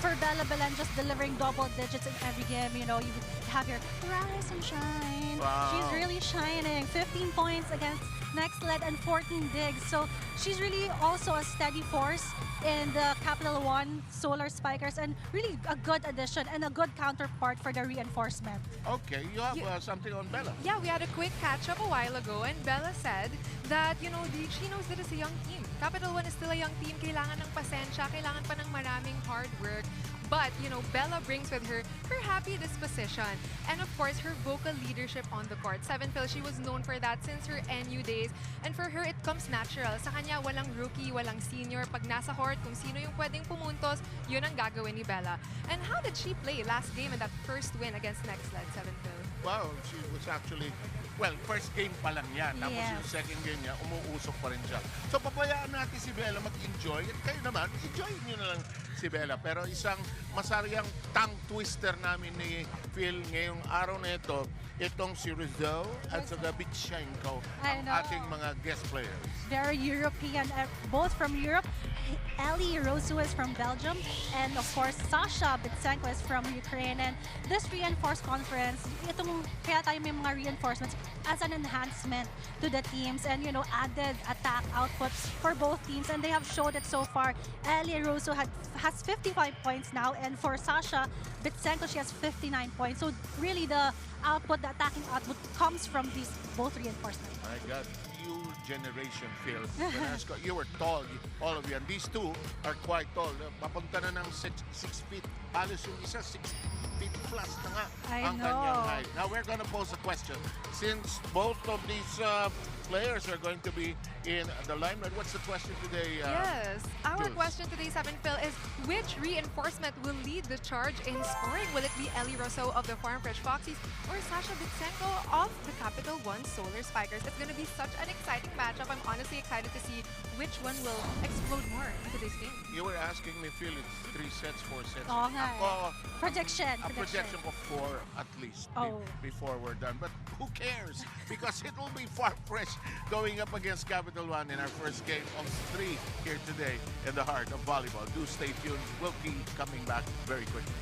for Bellen just delivering double digits in every game. You know, you have your rise and shine. Wow. She's really shining. 15 points against next lead and 14 digs. So she's really also a steady force in the Capital1 Solar Spikers and really a good addition and a good counterpart for the reinforcement. Okay, you have something on Bella. Yeah, we had a quick catch up a while ago and Bella said that, she knows that it's a young team. Capital One is still a young team. Kailangan ng pasensya, kailangan pa ng maraming hard work. But, Bella brings with her her happy disposition and of course her vocal leadership on the court. Seven Phil, she was known for that since her NU days and for her it comes natural. Sa kanya walang rookie, walang senior. Pag nasa court, kung sino yung pwedeng pumuntos, yun ang gagawin ni Bella. And how did she play last game in that first win against Next Led, Seven Phil? Wow, she was actually, first game pa lang yan. Tapos Yes. yung second game niya, umuusok pa rin siya. So, papayaan natin si Bella mag-enjoy. At kayo naman, enjoy nyo na lang si Bella. Pero isang masariang tongue twister namin ni Phil ngayong araw na ito, itong si Rizzo at saka Bitchenko, I ang know. ating mga guest players. Very European, both from Europe. Ellie Rosu is from Belgium, and of course Sasha Bitsenko is from Ukraine. And this reinforced conference, kaya tayo may mga reinforcements as an enhancement to the teams and added attack outputs for both teams, and they have showed it so far. Ellie Rosu has 55 points now, and for Sasha Bitsenko she has 59 points. So really the attacking output comes from these both reinforcements. My God, you generation, Phil. When I was you were tall, all of you. And these two are quite tall. Papunta na ng 6 feet. Halos yung isa, 6 feet plus na nga I ang know. kanyang height. Now, we're gonna pose a question. Since both of these players are going to be in the limelight, what's the question today? Yes. Our Jules? question today, Seven Phil, is which reinforcement will lead the charge in scoring? Will it be Ellie Rousseau of the Farm Fresh Foxies or Sasha Bitsenko of the Capital1 Solar Spikers? It's going to be such an exciting matchup. I'm honestly excited to see which one will explode more in today's game. You were asking me, Phil, it's 3 sets, 4 sets. Oo nga eh. Ako, Prediction. a projection of 4 at least Oh. before we're done. But who cares? Because it will be Farm Fresh going up against Capital One in our first game of 3 here today in the heart of volleyball. Do stay tuned. We'll be coming back very quickly.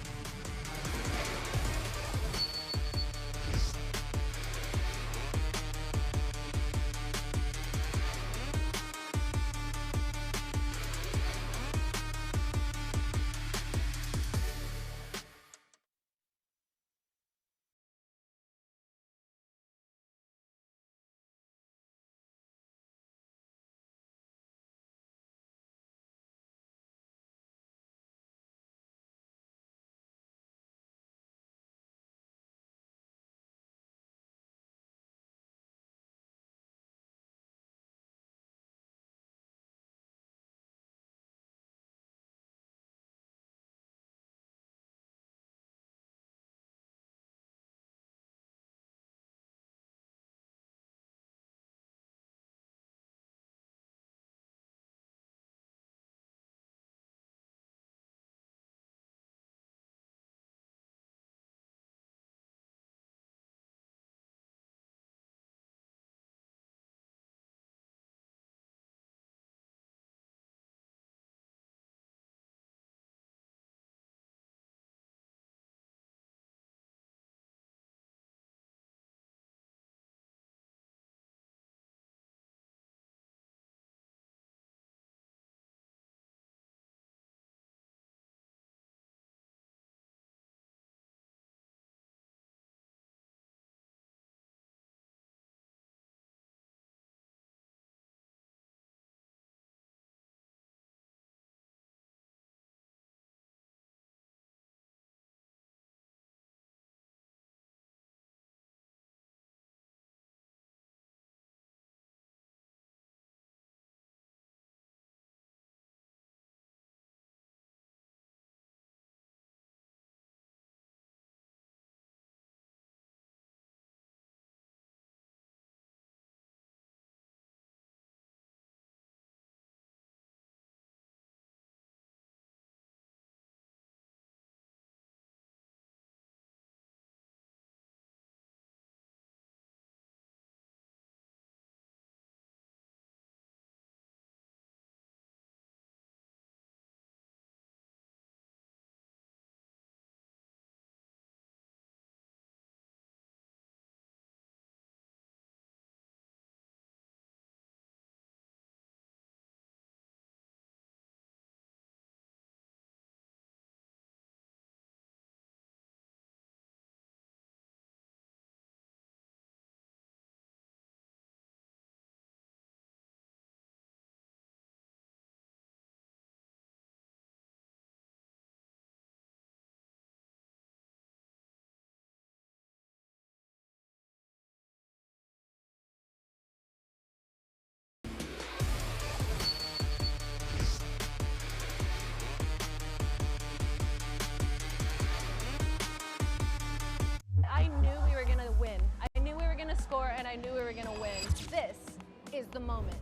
I knew we were gonna win. This is the moment.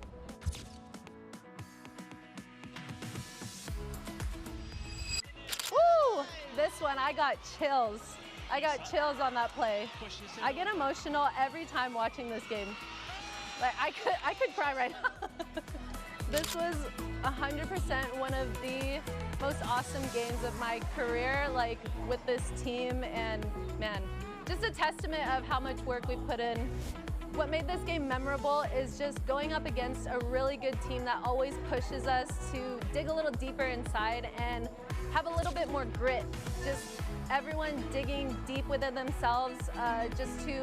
Woo! This one, I got chills. I got chills on that play. I get emotional every time watching this game. Like I could cry right now. This was 100% one of the most awesome games of my career, like with this team, and man, just a testament of how much work we put in. What made this game memorable is just going up against a really good team that always pushes us to dig a little deeper inside and have a little bit more grit. Just everyone digging deep within themselves just to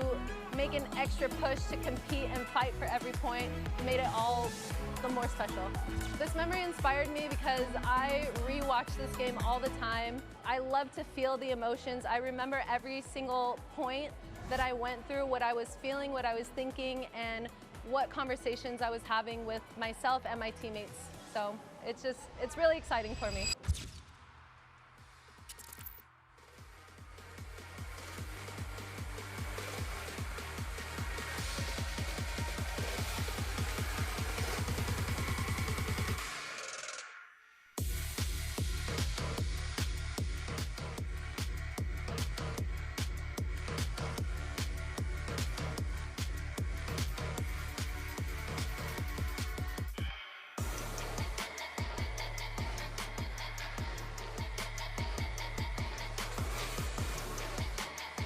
make an extra push to compete and fight for every point made it all the more special. This memory inspired me because I rewatch this game all the time. I love to feel the emotions. I remember every single point that I went through, what I was feeling, what I was thinking, and what conversations I was having with myself and my teammates. So it's really exciting for me.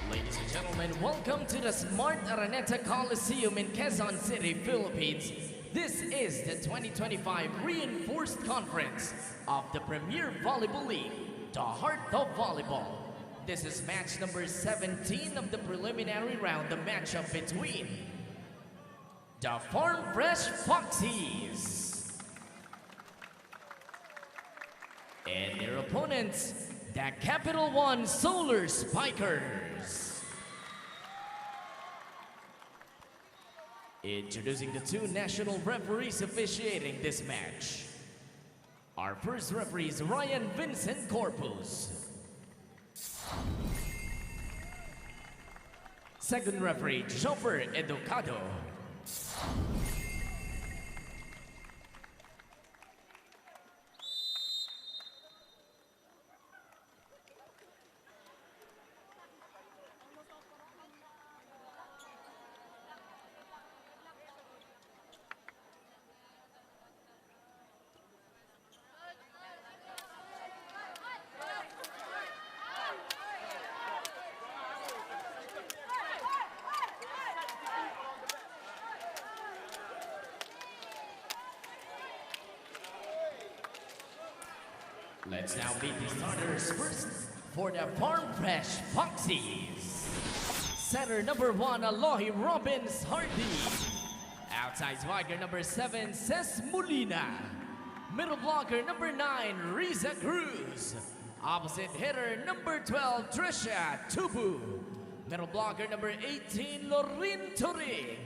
Ladies and gentlemen, welcome to the Smart Araneta Coliseum in Quezon City, Philippines. This is the 2025 Reinforced Conference of the Premier Volleyball League, the heart of volleyball. This is match number 17 of the preliminary round, the matchup between the Farm Fresh Foxies and their opponents, the Capital1 Solar Spikers. Introducing the two national referees officiating this match. Our first referee is Ryan Vincent Corpus. Second referee, Joffer Educado. Let's now meet the starters. First, for the Farm Fresh Foxies. Center number 1, Alohi Robbins Hardy. Outside striker number 7, Ces Molina. Middle blocker number 9, Riza Cruz. Opposite hitter number 12, Trisha Tubo. Middle blocker number 18, Lorin Turin.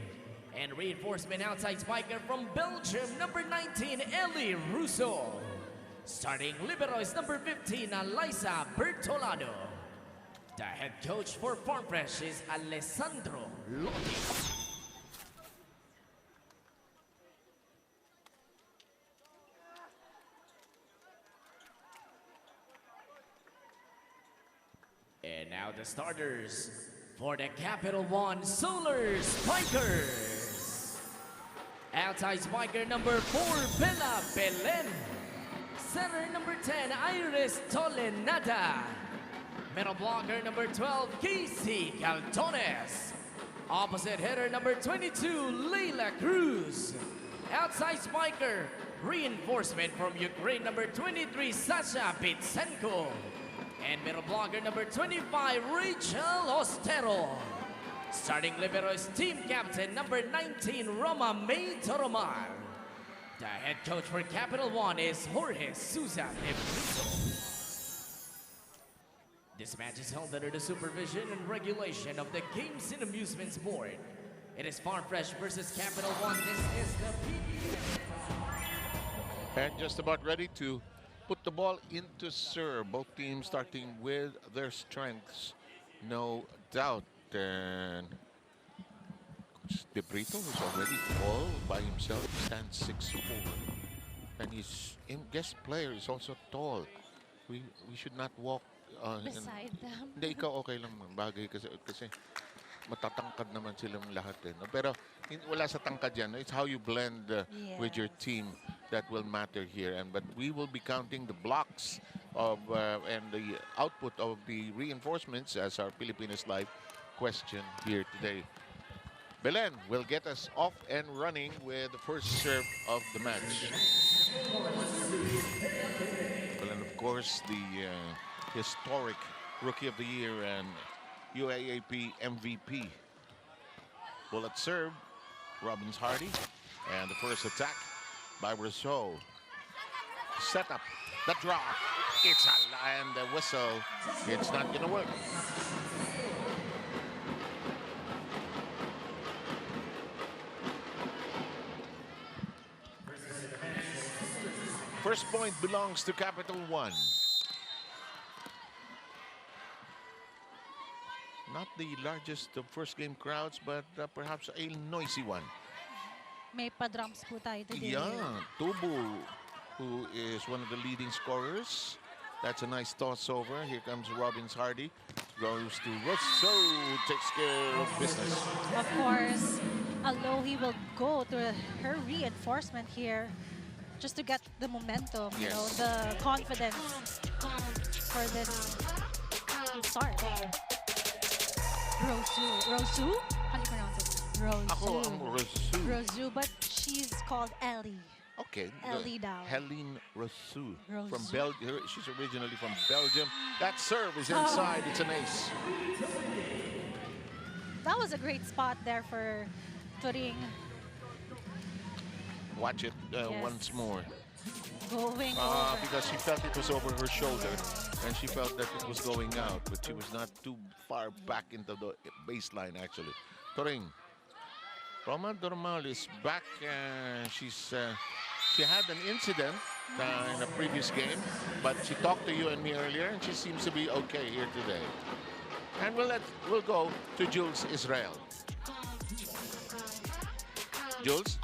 And reinforcement outside spiker from Belgium, number 19, Ellie Russo. Starting libero is number 15, Alisa Bertolado. The head coach for Farm Fresh is Alessandro Lotti. And now the starters for the Capital1 Solar Spikers. Outside spiker number 4, Bellen. Center number 10, Iris Tolenada. Middle blocker number 12, Casey Caltones. Opposite hitter number 22, Leila Cruz. Outside spiker, reinforcement from Ukraine number 23, Sasha Pitsenko. And middle blocker number 25, Rachel Ostero. Starting libero is team captain number 19, Roma May Toromar. The head coach for Capital1 is Jorge Souza de Brito. This match is held under the supervision and regulation of the Games and Amusements Board. It is Farm Fresh versus Capital1. This is the PVL. And just about ready to put the ball into serve. Both teams starting with their strengths, no doubt. And De Brito is already tall by himself. He stands 6'4", and his guest player is also tall. We should not walk. Beside them. Hindi, ikaw okay lang man. Bagay kasi matatangkad naman silang lahat eh. No? Pero wala sa tangkad yan. It's how you blend with your team that will matter here. But we will be counting the blocks of and the output of the reinforcements as our Pilipinas Live question here today. Belen will get us off and running with the first serve of the match. Belen, of course, the historic Rookie of the Year and UAAP MVP. Bullet serve, Robbins Hardy. And the first attack by Rousseau. Set up, the drop. It's and the whistle. It's not going to work. First point belongs to Capital One. Not the largest of first game crowds, but perhaps a noisy one. May pa-drums po tayo today. Yeah, Tubo, who is one of the leading scorers. That's a nice toss over. Here comes Robbins Hardy. Goes to Rousseau, takes care of business. Of course, Alohi will go to her reinforcement here just to get the momentum, you know, the confidence for this start. Rosu? How do you pronounce it? Ako ang Rousseau. Rosu, but she's called Ellie. Okay. Ellie Dow. Helene Rousseau. From Rousseau. Belgium. She's originally from Belgium. That serve is inside. It's an ace. That was a great spot there for Turing. Watch it Yes. once more. Going over. Because she felt it was over her shoulder, and she felt that it was going out, but she was not too far back into the baseline, actually. Turing. Roma Dormal is back. She had an incident in a previous game, but she talked to you and me earlier, and she seems to be okay here today. And we'll go to Jules Israel. Jules?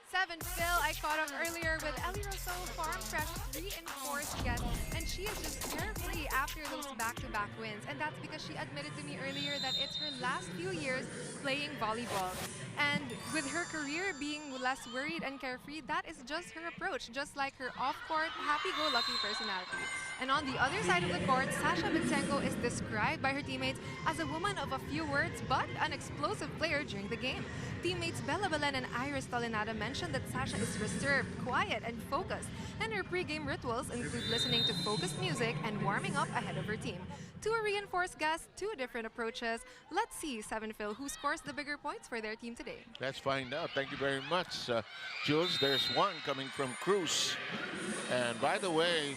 7 Phil, I caught up earlier with Ellie Rousseau, Farm Fresh reinforced guest, and she is just carefree after those back-to-back wins. And that's because she admitted to me earlier that it's her last few years playing volleyball. And with her career being less worried and carefree, that is just her approach, just like her off-court, happy-go-lucky personality. And on the other side of the court, Sasha Bitsenko is described by her teammates as a woman of a few words, but an explosive player during the game. Teammates Bella Bellen and Iris Tolinada mentioned that Sasha is reserved, quiet, and focused, and her pre-game rituals include listening to focused music and warming up ahead of her team. To a reinforced guest, two different approaches. Let's see, 7 Phil, who scores the bigger points for their team today. Let's find out. Thank you very much, Jules. There's one coming from Cruz. And by the way,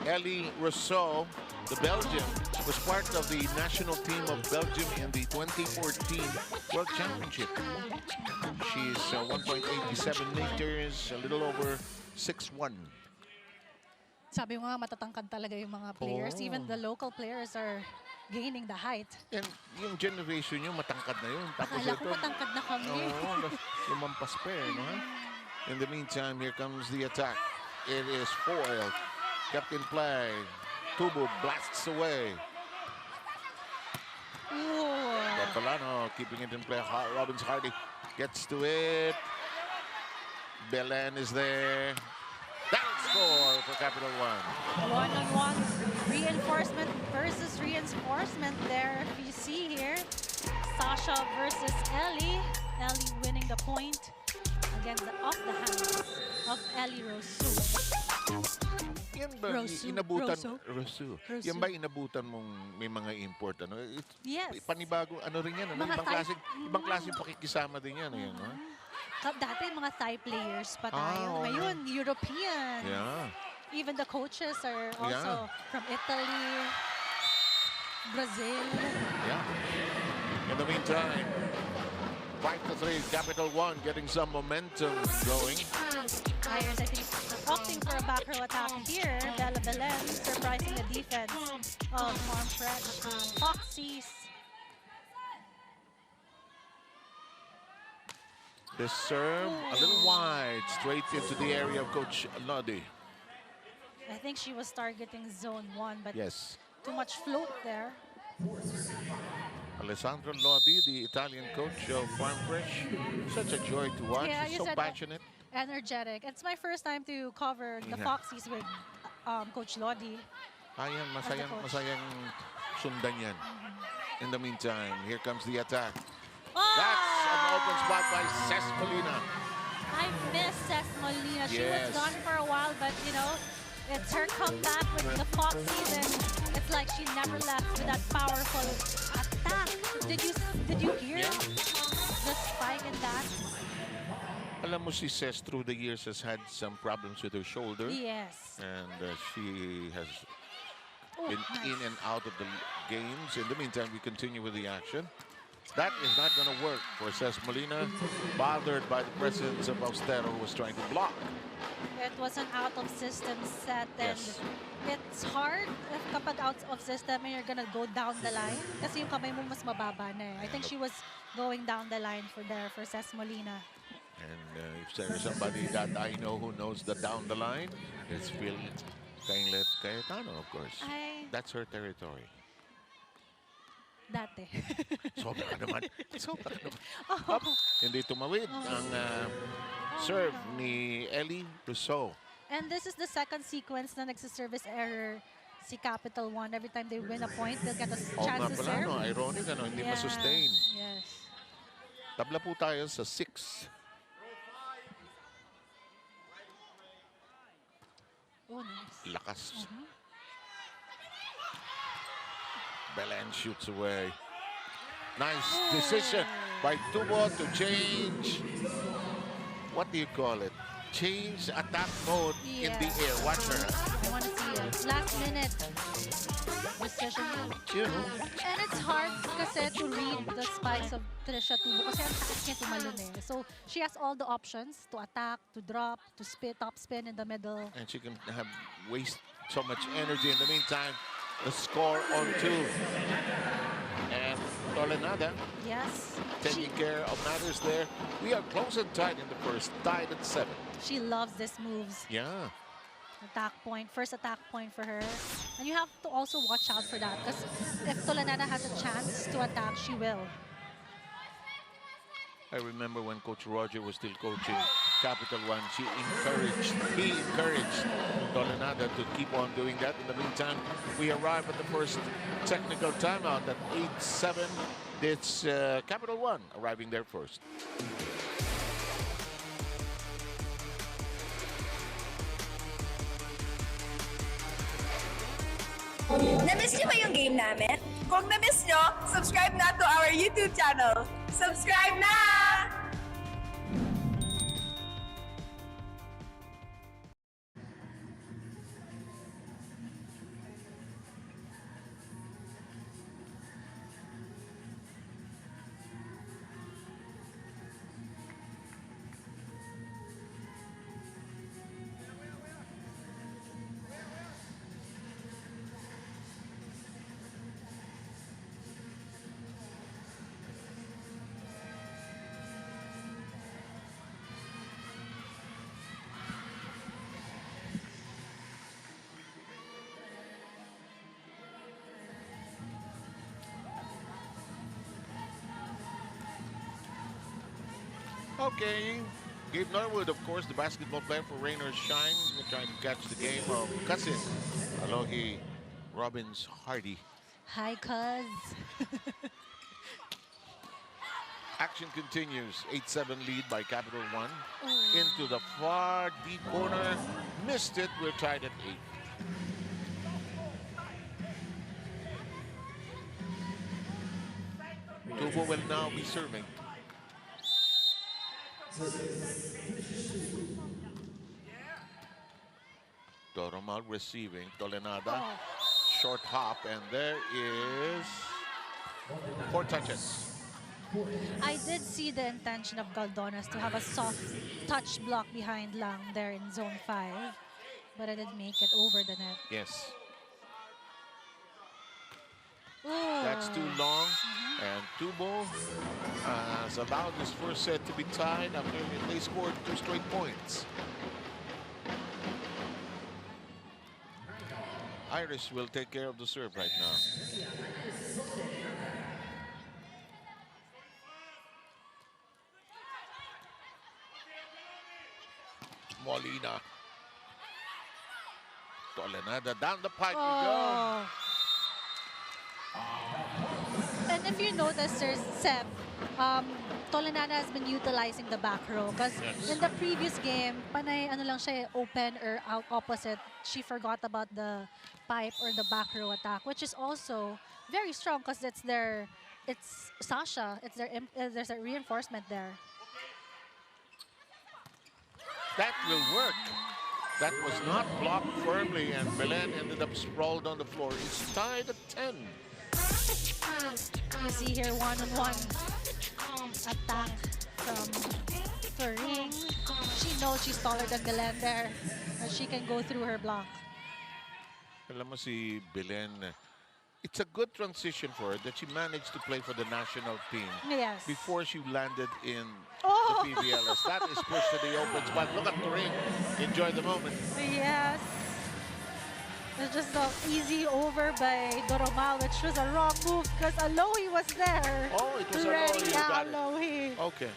Ellie Rousseau, the Belgian, was part of the national team of Belgium in the 2014 World Championship. She's 1.87 meters, a little over 6'1". Sabi mo nga, matatangkad talaga yung mga players. Oo. Even the local players are gaining the height. And yung generation nyo, matangkad na yun. Tapos Akala ko matangkad na kami. Oo, lumampas pa eh, no? In the meantime, here comes the attack. It is foiled. Kept in play. Tubo blasts away. Capelano keeping it in play. Robbins Hardy gets to it. Belen is there. That'll score for Capital One. One-on-one reinforcement versus reinforcement there. If you see here, Sasha versus Ellie. Ellie winning the point against off the hands of Ellie Rousseau. Yan ba Rousseau. Yan ba inabutan mong may mga import ano? Yes. Panibagong ano rin yan, ano? Mga Ibang klaseng pakikisama din yan, ano? Dati mga Thai players pa tayo. okay. Ngayon, European. Yeah. Even the coaches are also from Italy, Brazil. Yeah. In the meantime, 5-3, Capital One getting some momentum going. Irish, I think, opting for a back row attack here. Bella Bellen surprising the defense of Farm Fresh Foxies. This serve, a little wide, straight into the area of Coach Lodi. I think she was targeting zone 1, but Yes. too much float there. Alessandro Lodi, the Italian coach of Farm Fresh. Such a joy to watch. Yeah, He's you so said passionate. energetic. It's my first time to cover the Yeah. Foxies with Coach Lodi. Ayan, masayang, coach. masayang sundan yan. In the meantime, here comes the attack. Oh! That's an open spot by Cesc Molina. I miss Cesc Molina. She was Yes. gone for a while, but you know, it's her comeback with the Foxies, and it's like she never left with that powerful attack. Did you hear the spike in that? Alam mo si Cesc through the years has had some problems with her shoulder. Yes. And she has Oh, been nice. in and out of the games. In the meantime, we continue with the action. That is not going to work for Cesc Molina, bothered by the presence of Austero, who was trying to block. It was an out-of-system set, and Yes. it's hard if kapag out of system and you're gonna go down the line kasi yung kamay mo mas mababa na eh. I think she was going down the line for Cesc Molina. And if there is somebody that I know who knows the down the line, it's Phil Cayetano, of course. That's her territory. Dati. Sobra ka naman. Sobra ka naman. Up. Hindi tumawid ang serve ni Ellie Rousseau. And this is the second sequence na nagsa-service error si Capital 1. Every time they win a point, they'll get a Oo nga chance to pala, serve. no? Ironic, ano? Hindi masustain. Yes. Tabla po tayo sa 6. Oh, nice. Lakas. Bellen shoots away. Nice decision by Tubo to change. What do you call it? Change attack mode in the air. Watch her. I want to see it. Last minute decision. You know, And it's hard kasi to read the spikes of Trisha Tubo kasi ang taas niya tumalon eh. So she has all the options to attack, to drop, to top spin in the middle. and she can have waste so much energy. In the meantime, the score on 2. And Tolenada Yes. taking care of matters there. We are close and tight in the first, tied at 7. She loves these moves. Yeah. Attack point, first attack point for her. And you have to also watch out for that because if Tolenada has a chance to attack, she will. I remember when Coach Roger was still coaching Capital 1, he encouraged Tolenada to keep on doing that. In the meantime, we arrive at the first technical timeout at 8-7. It's Capital 1 arriving there first. Na-miss niyo ba yung game namin? Kung na-miss niyo, subscribe na to our YouTube channel. Subscribe na! Okay. Gabe Norwood, of course, the basketball player for Rain or Shine, trying to catch the game of cousin Alohi Robbins Hardy. Hi, cuz. Action continues. 8-7 lead by Capital 1. Into the far deep corner. Missed it. We're tied at 8. Tubo will now be serving. Doromal receiving. Tolenada. Short hop. And there is 4 touches. I did see the intention of Galdonas to have a soft touch block behind Lang there in zone 5, but I didn't make it over the net. Yes. That's too long. And Tubo has allowed this first set to be tied after they scored 2 straight points. Irish will take care of the serve right now. Molina. Tolenada down the pipe we go. And if you notice, Sir Seb, Tolenana has been utilizing the back row because in the previous game, panay ano lang siya, open or out opposite. She forgot about the pipe or the back row attack, which is also very strong because it's Sasha. There's a reinforcement there. That will work. That was not blocked firmly, and Belen ended up sprawled on the floor. It's tied at 10. You see here one-on-one attack from Turing. She knows she's taller than Belen there, and she can go through her block. Alam mo si Belen, it's a good transition for her that she managed to play for the national team Yes. before she landed in Oh. the PVL. As that is pushed to the open spot. Look at Turing. Enjoy the moment. Yes. It's just an easy over by Doromal, which was a wrong move because Alohi was there. Oh, it was Ready, Alohi who got it. Alohi. Okay.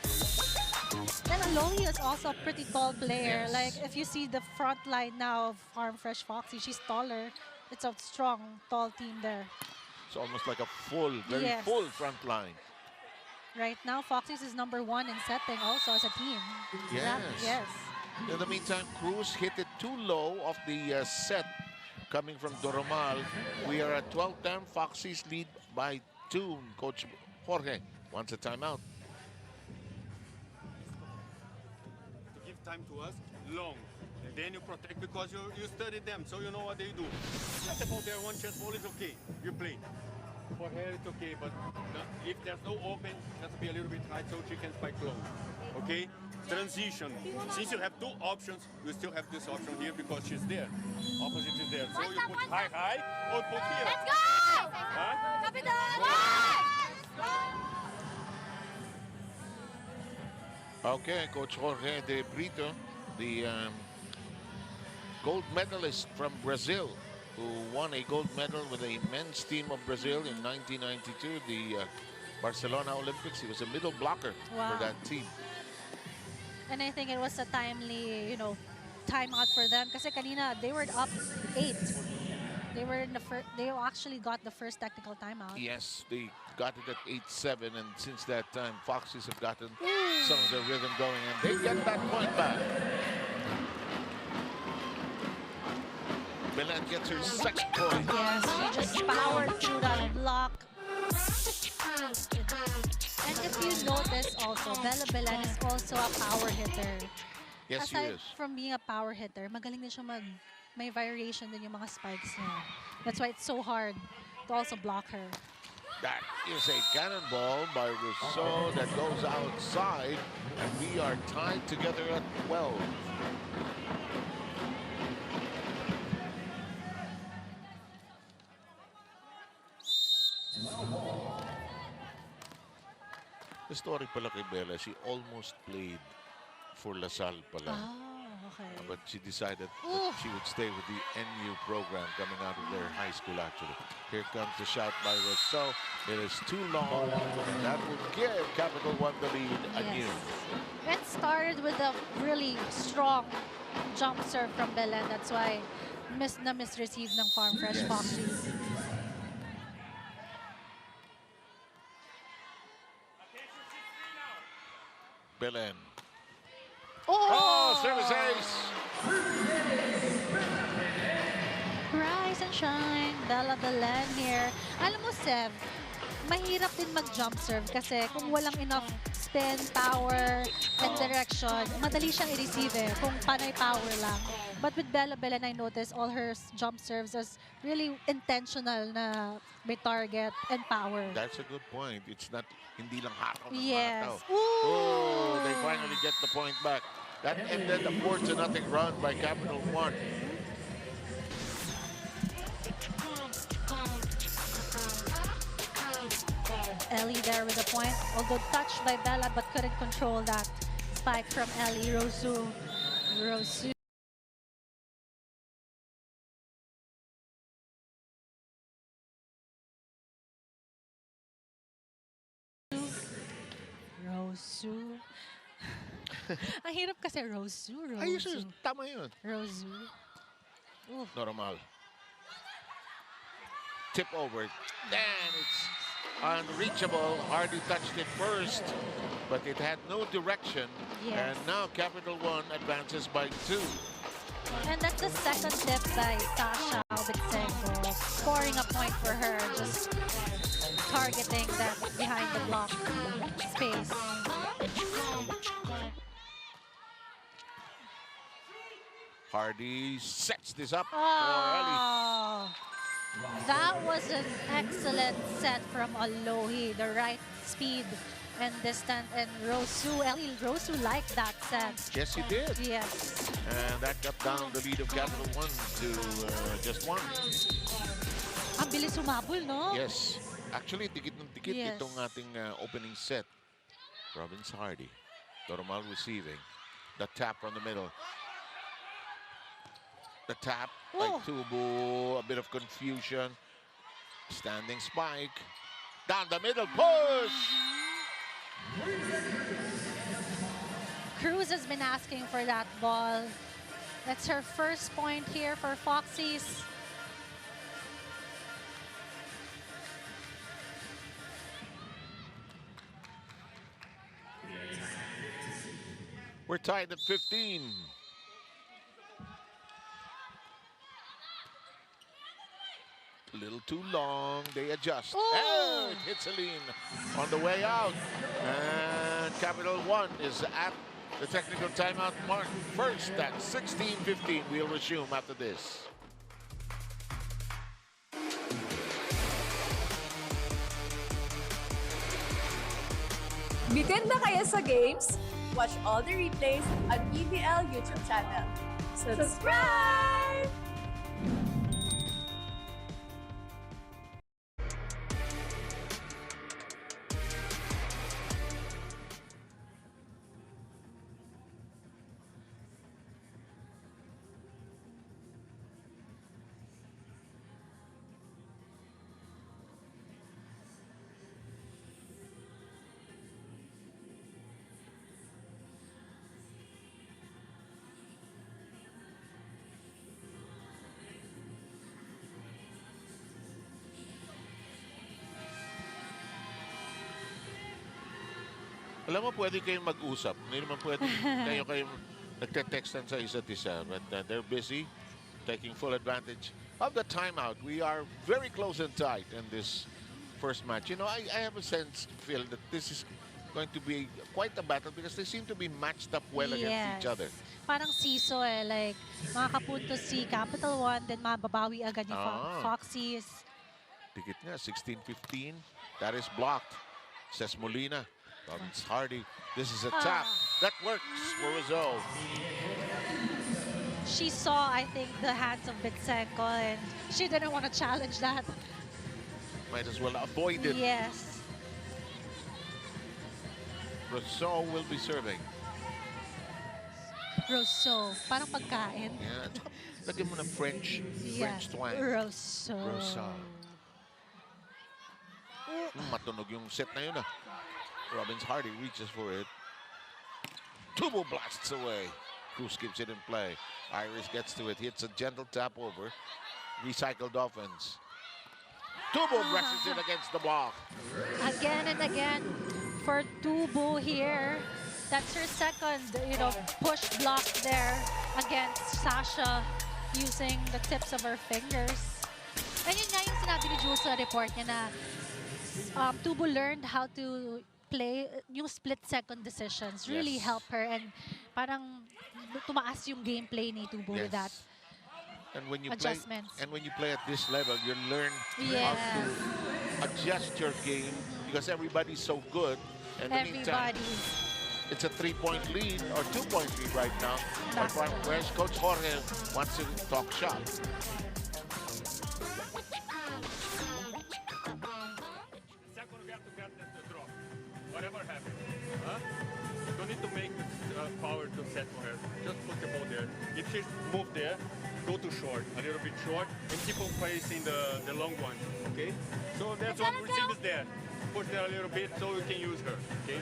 And Alohi is also a pretty tall player. Yes. Like, if you see the front line now of Farm Fresh Foxies, she's taller. It's a strong, tall team there. It's almost like a full, very Yes. full front line. Right now, Foxies is #1 in setting also as a team. Yes. Yes. In the meantime, Cruz hit it too low off the set coming from Doromal. We are at 12-10. Foxies lead by 2. Coach Jorge wants a timeout. To give time to us, long. And then you protect because you study them, so you know what they do. Just about their one chance ball is okay. You play. For her, it's okay, but if there's no open, just be a little bit high so she can spike low. Okay? Transition. Since you have 2 options, you still have this option here because she's there. Opposite is there. So you put high, or put here. Let's go! Huh? Okay, Coach Jorge de Brito, the gold medalist from Brazil, who won a gold medal with a men's team of Brazil in 1992, the Barcelona Olympics. He was a middle blocker Wow. for that team. And I think it was a timely, timeout for them. Kasi kanina, they were up 8. They were in the first. They actually got the first technical timeout. Yes, they got it at 8-7, and since that time, Foxes have gotten some of their rhythm going, and they get that point back. Belen gets her second point. Yes, she just powered through that block. And if you notice also, Bellen is also a power hitter. Yes, she Aside is. from being a power hitter, magaling din siya may variation din yung mga spikes niya. That's why it's so hard to also block her. That is a cannonball by Rousseau that goes outside, and we are tied together at 12. The story pala kay Bella, she almost played for Lasal pala. Oh, okay. But she decided that Ooh. she would stay with the NU program coming out of their high school, actually. Here comes the shot by Rousseau. It is too long, and that will give Capital 1 the lead anew. It started with a really strong jump serve from Belen. That's why misreceived ng Farm Fresh Yes. Foxies. Belen. Oh! Oh, service ace! Rise and shine, Bella Belen here. Alam mo, Sev, mahirap din mag-jump serve kasi kung walang enough spin, power, and direction, madali siyang i-receive kung panay power lang. But with Bella Belen, I noticed all her jump serves as really intentional na may target and power. That's a good point. It's not hindi lang hataw ng Yes. hataw. Ooh. Oh, they finally get the point back. That ended a 4-0 run by Capital 1. Ellie there with a point, although touched by Bella but couldn't control that spike from Ellie. Rosu. Ang hirap kasi Rosu. Ayos yun. Tama yun. Rosu. Ooh. Normal. Tip over. And it's unreachable. Hardy touched it first, but it had no direction. Yes. And now Capital One advances by 2. And that's the second tip by Sasha Bitsenko, scoring a point for her, just targeting that behind the block space. Hardy sets this up for Ellie. Oh, that was an excellent set from Alohi. The right speed and distance, and Rosu liked that set. Yes, he did. Yes. And that cut down the lead of Capital One to just 1. Ang bilis sumabol, no? Yes. Actually, dikit ng dikit Yes. itong ating opening set. Robbins Hardy. Normal receiving. The tap from the middle. The tap by Oh. Tubo. A bit of confusion. Standing spike. Down the middle. Push! Cruz has been asking for that ball. That's her first point here for Foxies. We're tied at 15. A little too long. They adjust. Oh! And it hits Celine on the way out. And Capital One is at the technical timeout mark first at 16:15. We'll resume after this. Bitin ba kayo sa games? Watch all the replays on PVL YouTube channel. Subscribe! Alam mo, pwede kayong mag-usap. Hindi naman pwede kayong nagte-textan sa isa't isa. But they're busy taking full advantage of the timeout. We are very close and tight in this first match. You know, I have a sense, Phil, that this is going to be quite a battle because they seem to be matched up well against each other. Parang siso eh, like makakapunto si Capital One, then mababawi agad yung Foxies. Dikit nga, 16-15. That is blocked, says Molina. Robbins Hardy. This is a tap. That works for Rizzo. She saw, I think, the hands of Bitsenko, and she didn't want to challenge that. Might as well avoid it. Yes. Rizzo will be serving. Rosso, parang pagkain. Yeah, lagyan mo ng French twang. Rosso. Rosso. Matunog yung set na yun. Robbins Hardy reaches for it. Tubo blasts away. Cruz keeps it in play. Iris gets to it, hits a gentle tap over. Recycled offense. Tubo brushes it against the block. Again and again for Tubo here. That's her second, push block there against Sasha using the tips of her fingers. And yun nga yung sinabi ni Jules sa report niya na Tubo learned how to play yung split-second decisions. Really help her, and parang tumaas yung gameplay ni Tubo with that. And when you adjustments. when you play at this level, you learn how to adjust your game because everybody's so good. And in the meantime, it's a 3-point lead or 2-point lead right now. But Farm Fresh, Coach Jorge wants to talk shop. Second, we have to get the power to set for her. Just put the ball there. If she move there, go to short, a little bit short, and keep on facing the long one, okay? So that's what receive is there. Push there a little bit so we can use her, okay?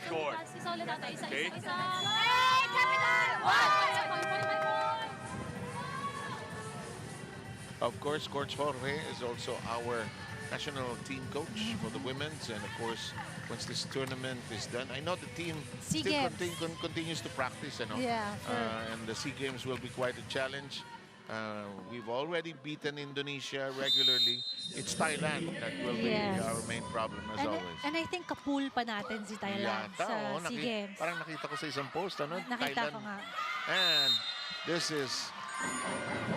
Short. Okay? Hey, Capital! Of course, Coach Jorge is also our national team coach for the women's, and of course, once this tournament is done, I know the team SEA still Games. continues to practice, you know. Yeah, and the SEA Games will be quite a challenge. We've already beaten Indonesia regularly. It's Thailand that will be Yes. our main problem as always. And I think kapul pa natin si Thailand Yata, oh, sa SEA Games. parang nakita ko sa isang post, ano? Nakita Thailand. ko nga. And this is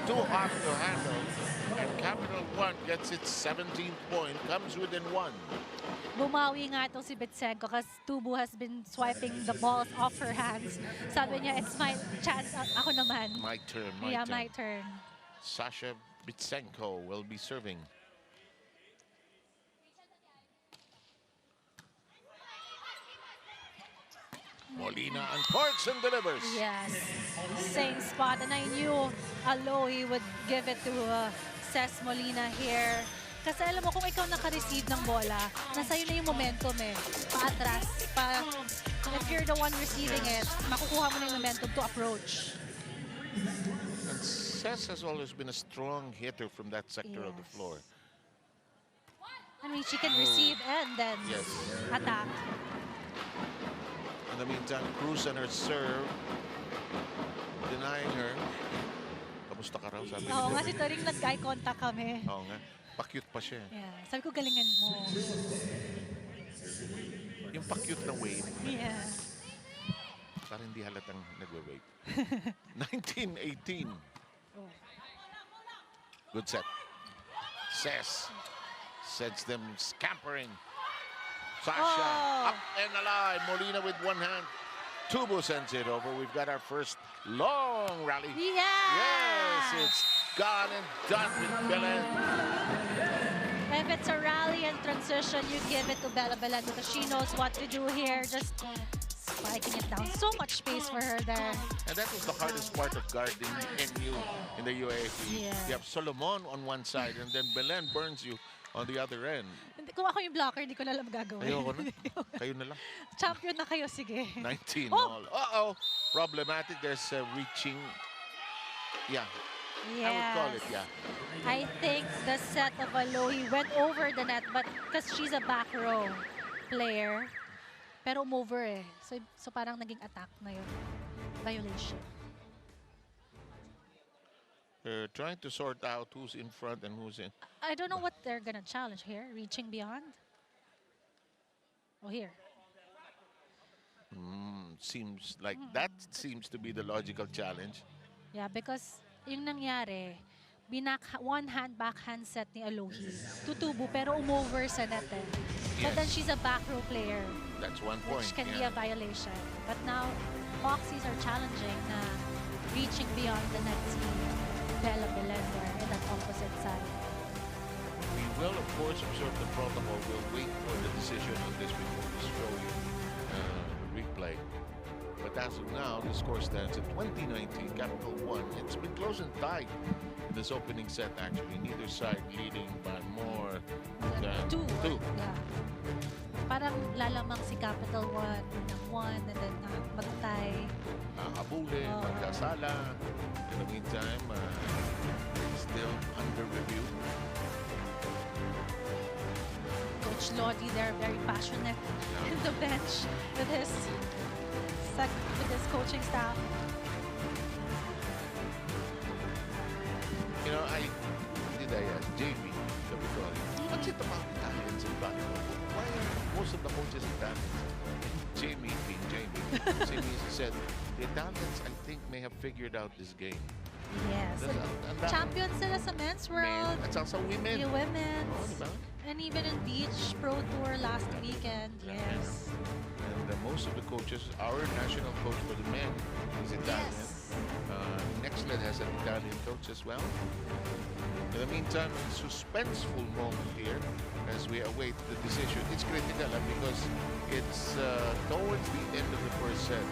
too hard to handle. And Capital1 gets its 17th point, comes within one. Bumawi nga itong si Bitsenko kasi Tubo has been swiping the balls off her hands. Sabi niya, it's my chance. Ako naman. My turn, Yeah, my turn. Sasha Bitsenko will be serving. Molina uncorks and delivers. Yes. Same spot. And I knew Alohi would give it to Ces Molina here. Kasi alam mo, kung ikaw naka-receive ng bola, nasa na yung momentum eh. Paatras. If you're the one receiving it, makukuha mo na yung momentum to approach. And Ces has always been a strong hitter from that sector of the Yes. floor. I mean, she can receive and then Yes. attack. In the meantime, Cruz and her serve, denying her. Kamusta ka raw? Sabi Oo ni nga, Derek. si Turing nag-eye contact kami. Oo nga. Pa-cute pa siya. Yeah. Sabi ko, galingan mo. Yung pa-cute na wave, Yeah. parang hindi halatang nagwe-wave. 19-18. Good set. Ces sends them scampering. Sasha up and alive. Molina with one hand. Tubo sends it over. We've got our first long rally. Yeah! Yes, it's gone and done with Bellen. If it's a rally and transition, you give it to Bellen because she knows what to do here. Just spiking it down. So much space for her there. And that was the hardest part of guarding NU in the UAAP. Yeah. You have Solomon on one side and then Belen burns you on the other end. Kung ako yung blocker, hindi ko na alam gagawin. Ayoko na. Kayo na lang. Champion na kayo, sige. 19 Oh! all. Uh-oh. Problematic. There's reaching. Yeah. Yes. I would call it, yeah. I think the set of Alohi went over the net, but because she's a back row player, pero over eh. So parang naging attack na yun. Violation. They're trying to sort out who's in front and who's in. I don't know what they're gonna challenge here. Reaching beyond? Oh, here. Seems like that seems to be the logical challenge. Yeah, because yung nangyari, one hand backhand set ni Alohi. Tutubo pero umover sa net eh. But then Yes. she's a back row player, That's one point. which can be yeah. a violation. But now, Foxies are challenging na reaching beyond the net si Bellen there in that opposite side. We will, of course, observe the protocol. We'll wait for the decision on this before we show you the replay. But as of now, the score stands at 2019, Capital1. It's been close and tight in this opening set, actually. Neither side leading by more than two. Yeah. Parang lalamang si Capital1 ng 1 and then magtay. Habulin, magkasala. In the meantime, still under review. Coach Lodi there, very passionate in the bench with his coaching staff. You know, I ask Jamie, what's it about Italians in volleyball? Why are most of the coaches Italians? Jamie, being Jamie, said, the Italians, I think, may have figured out this game. Yes. And that- Champions sila sa men's world. At also women. Yung women's. Oh, diba? And even in Beach Pro Tour last weekend. Yes. And most of the coaches, our national coach for the men is Italian. Yes. Nextlet has an Italian coach as well. In the meantime, suspenseful moment here as we await the decision. It's critical because it's towards the end of the first set.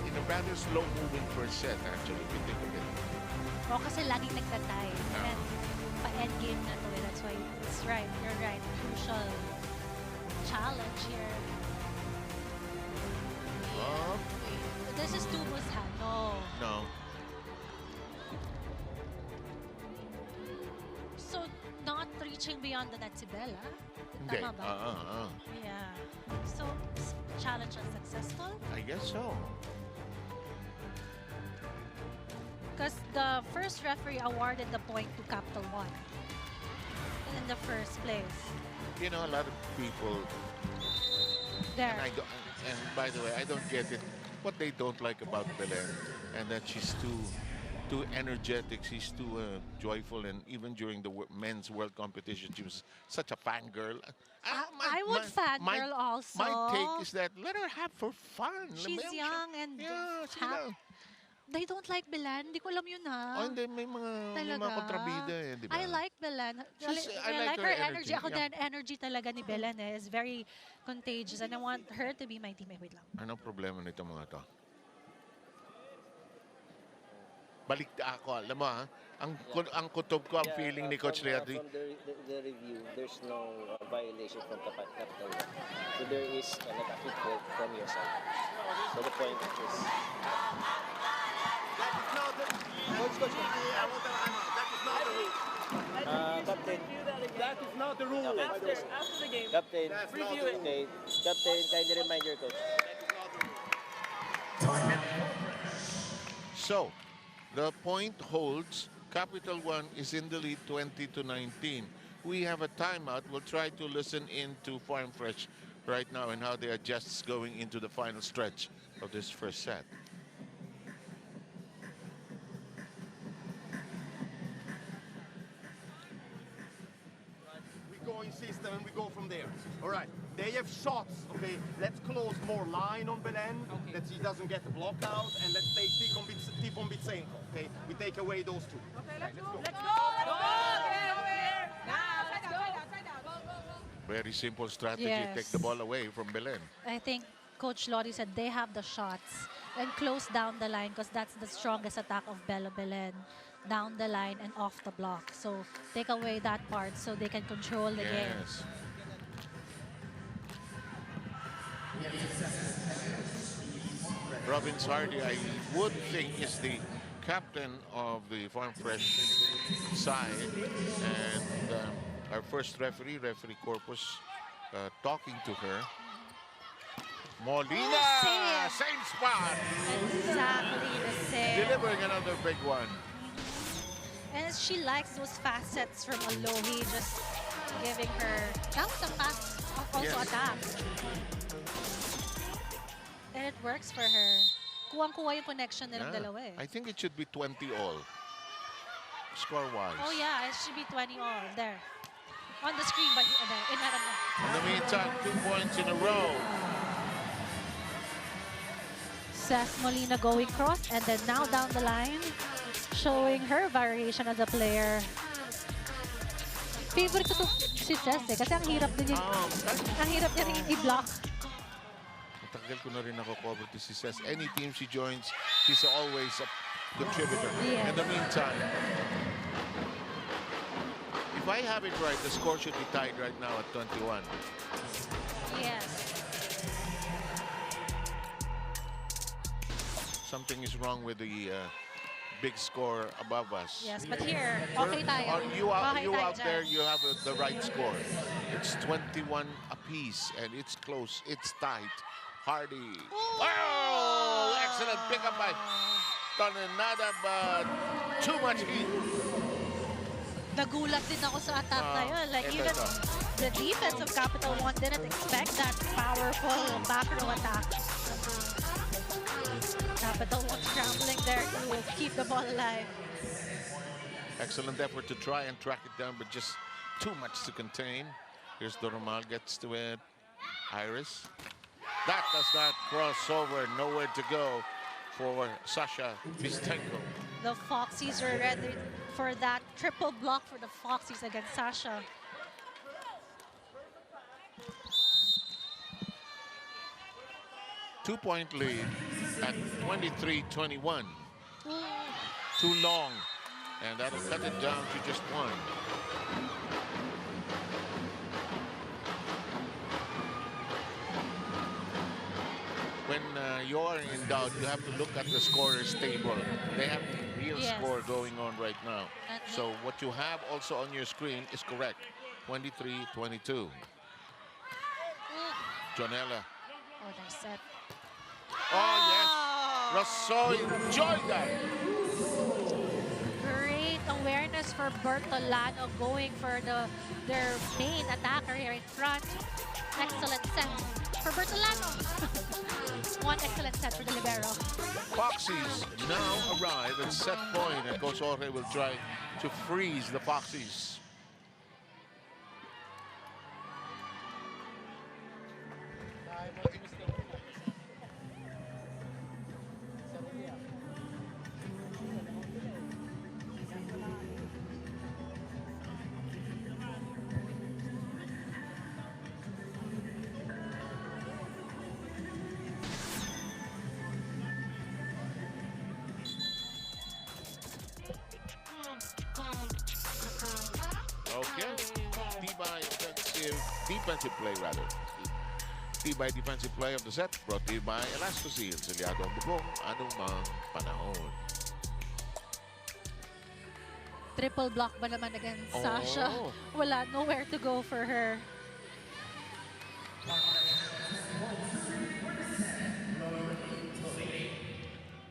in a rather slow-moving first set, actually, if you think of it. O, kasi laging nagtatay. And pa-endgame na to eh. That's why it's right. You're right. Crucial challenge here. Oh, This is Tubo's hand. No. no. So, not reaching beyond the net si Bella? Hindi. Tama ba? Yeah. So, challenge unsuccessful? I guess so. Because the first referee awarded the point to Capital 1 in the first place. You know, a lot of people, There. and by the way, I don't get it. What they don't like about Belen, and that she's too energetic, she's too joyful, and even during the men's world competition, she was such a fangirl. I would fangirl also. My take is that let her have for fun. She's young and yeah, sige happy. lang. They don't like Belen. Hindi ko alam yun ha. Oh, hindi, may mga kontrabida eh, di ba? I like Belen. I I like like her her energy. energy, Ako yeah. din, energy talaga ni Belen eh. Is very contagious and I want her to be my teammate. Wait lang. Anong problema nito mga to? Balik ako, alam mo ha? Ang kutob ko, ang feeling ni Coach Leandri. From the review, there's no violation from Capital 1. So there is like a quick fault from your side. So the point is... That is not the... Coach, I want to that is not the rule. Captain, That is not the rule. after the game, Captain, review it. Okay, Captain, kindly remind your coach. So, the point holds. Capital 1 is in the lead 20-19. We have a timeout. We'll try to listen in to Farm Fresh right now and how they adjust going into the final stretch of this first set. We go in system and we go from there. All right. They have shots. Okay. Let's close more line on Belen. That she doesn't get the block out, and let's take Tifon Bitsenko. Okay. We take away those two. Okay. Let's go. Very simple strategy. Yes. Take the ball away from Belen. I think Coach Lodi said they have the shots and close down the line because that's the strongest attack of Belen. Down the line and off the block. So take away that part so they can control the game. Yes. Robin Sardi, I would think, is the captain of the Farm Fresh side. And our first referee, Referee Corpus, talking to her. Molina! Same spot! Exactly the same. Delivering another big one. And she likes those facets from Alohi, just giving her counter pass, also Yes. attack. And it works for her. Kuwang-kuwa yung connection nilang dalawa eh. I think it should be 20 all, score-wise. Oh yeah, it should be 20 all there. On the screen, but in In the meantime, 2 points in a row. Seth Molina going cross and then now down the line, showing her variation as a player. Favorite ko to si Seth eh, kasi ang hirap din ang hirap niya rin i-block. Matagal ko na rin cover to si Cess. Any team she joins, she's always a contributor. Yes. In the meantime, if I have it right, the score should be tied right now at 21. Yes. Something is wrong with the big score above us. Yes, but here, okay tayo. You Okay tayo out there, dyan. you have the right score. It's 21 apiece, and it's close. It's tight. Hardy. Oh, excellent pickup by Tonenada, but too much heat. Nagulat din ako sa attack na yun. Like ito, even ito. the defense of Capital 1 didn't expect that powerful back row attack. Capital 1 scrambling there to keep the ball alive. Excellent effort to try and track it down, but just too much to contain. Here's Doromal, gets to it. Iris. That does not cross over. Nowhere to go for Sasha Vistenko. The Foxies are ready for that triple block for the Foxies against Sasha. Two-point lead at 23-21. Too long. And that'll cut it down to just one. When you're in doubt, you have to look at the scorer's table. They have the real score going on right now. So what you have also on your screen is correct. 23-22. Jonella. Oh, nice set. Oh, yes. Rosso enjoyed that. Great awareness for Bertolano going for their main attacker here in front. Excellent set for Bertolano. One excellent set for the libero. Foxies now arrive at set point, and Coach Jorge will try to freeze the Foxies. Okay. Defensive play rather. Tibay defensive play of the set brought to you by Elastosil. Selyado ang bubong, anumang panahon. Triple block ba naman against Sasha? Wala, nowhere to go for her.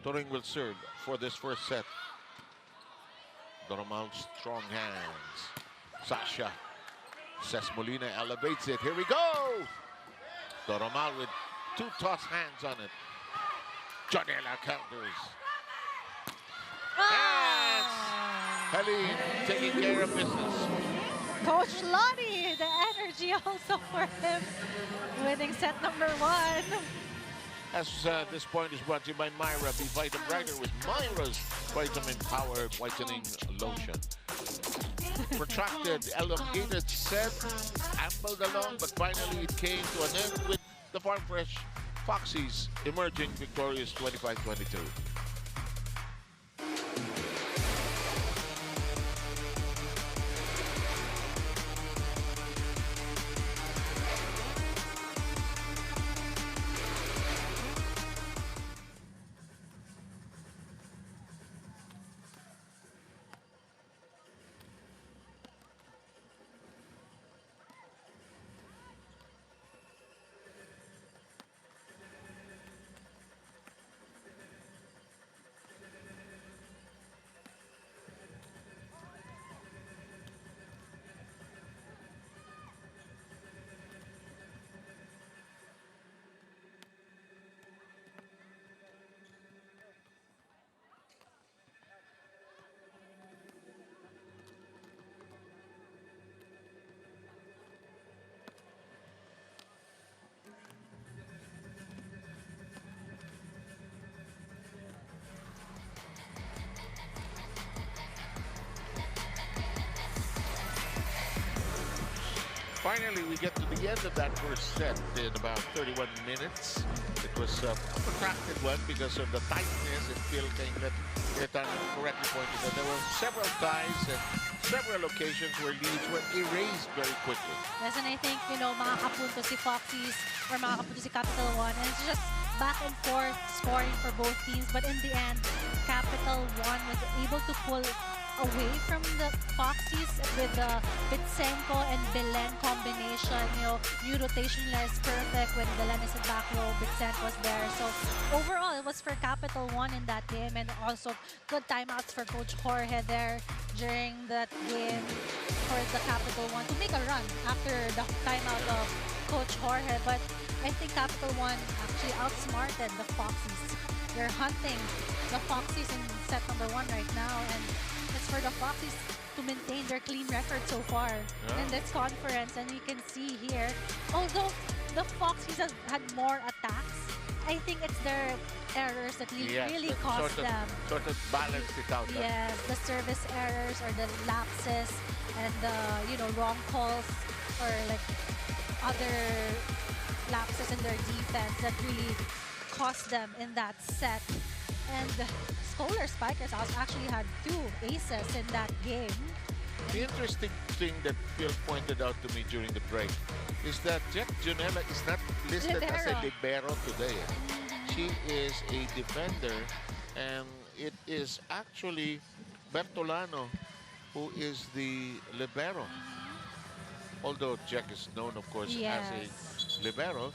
Turing will serve for this first set. Doromal's strong hands. Sasha. Ces Molina elevates it. Here we go! Doromal with two toss hands on it. Jonella counters. Hands! Helene taking care of business. Coach Lottie, the energy also for him. Winning set number 1. As this point is brought to you by Myra. Be Vita Brighter with Myra's Vitamin Power Whitening Lotion. Protracted, elongated set, ambled along, but finally it came to an end with the Farm Fresh Foxies emerging victorious 25-22. Finally, we get to the end of that first set in about 31 minutes. It was a protracted one because of the tightness. It still came that correctly pointed out. There were several ties and several occasions where leads were erased very quickly. Yes, and I think, you know, makakapunto si Foxies or makakapunto si Capital One. And it's just back and forth scoring for both teams. But in the end, Capital One was able to pull away from the Foxies with the Bitsenko and Bellen combination. You know, new rotation is perfect when Bellen is in back row, Bitsenko's there. So overall, it was for Capital One in that game, and also good timeouts for Coach Jorge there during that game for the Capital One to make a run after the timeout of Coach Jorge. But I think Capital One actually outsmarted the Foxies. They're hunting the Foxies in set number 1 right now, and it's for the Foxies to maintain their clean record so far in this conference. And you can see here, although the Foxies have had more attacks, I think it's their errors that really cost them. Sort of balanced it out. Yes, the service errors or the lapses and the, you know, wrong calls or like other lapses in their defense that really cost them in that set. And Solar Spikers actually had 2 aces in that game. The interesting thing that Phil pointed out to me during the break is that Jack Junella is not listed as a libero today. She is a defender, and it is actually Bertolano who is the libero. Although Jack is known, of course, as a libero.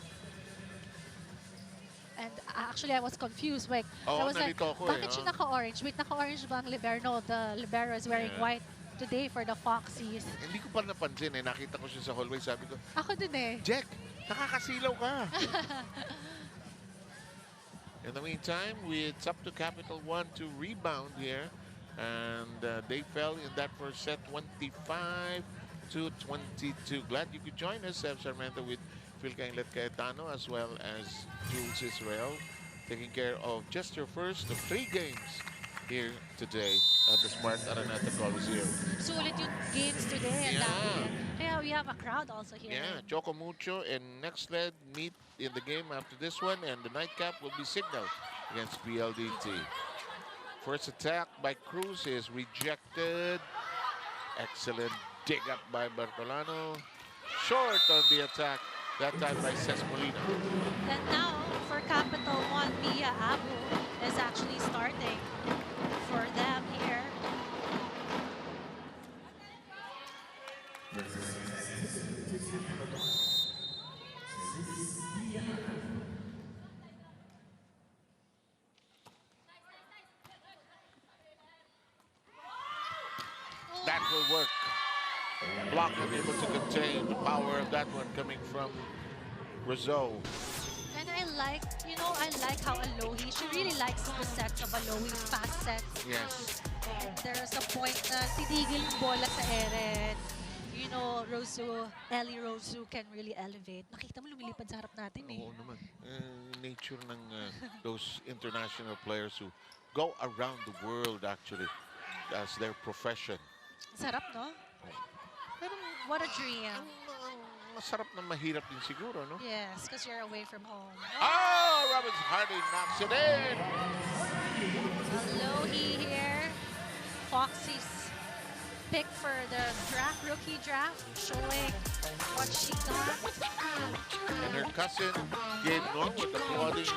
And actually, I was confused. Like, Oo, I was like, nalito ako bakit siya naka-orange? Wait, naka-orange ba ang libero? No, the libero is wearing white today for the Foxies. Hindi ko pa napansin eh. Nakita ko siya sa hallway. Sabi ko, Ako din eh. Jack, nakakasilaw ka. In the meantime, it's up to Capital One to rebound here. And they fell in that first set, 25 to 22. Glad you could join us, Seb Sarmiento, with Phil Caetano, as well as Jules Israel, taking care of just your first of 3 games here today at the Smart Araneta Coliseum. Sulit yung games today. Yeah, we have a crowd also here. Yeah, Choco Mucho and Nextled meet in the game after this one, and the nightcap will be Signal against PLDT. First attack by Cruz is rejected. Excellent dig up by Bertolano. Short on the attack, that time by Cespolino. And now, for Capital One, Mia Abu is actually starting for them here. That will work. Block unable to contain the power of that one coming from Rizzo. And I like how Alohi, she really likes the sets of Alohi, fast sets. Yes. And there's a point na titigil yung bola sa ere. You know, Ellie Rosu can really elevate. Nakita mo lumilipad sa harap natin eh. Oo naman. Nature ng those international players who go around the world actually as their profession. Sarap, no? What a dream. Masarap na mahirap din siguro, no? Yes, because you're away from home. Oh, Robbins Hardy knocks it in. Alohi here. Foxies pick for the rookie draft, showing what she got. And her cousin Gabe Norm with applauding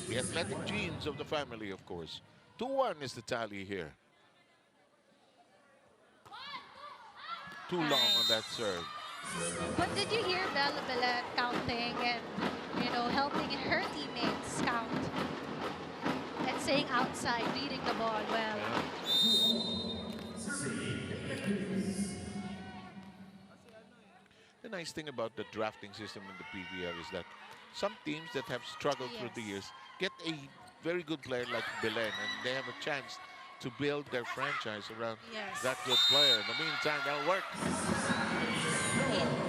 the athletic genes of the family, of course. 2-1 is the tally here. Too long on that serve. But did you hear Bellen counting and, helping her teammates count and saying outside, reading the ball well? The nice thing about the drafting system in the PVL is that some teams that have struggled through the years get a very good player like Belen, and they have a chance to build their franchise around that good player. In the meantime, that'll work.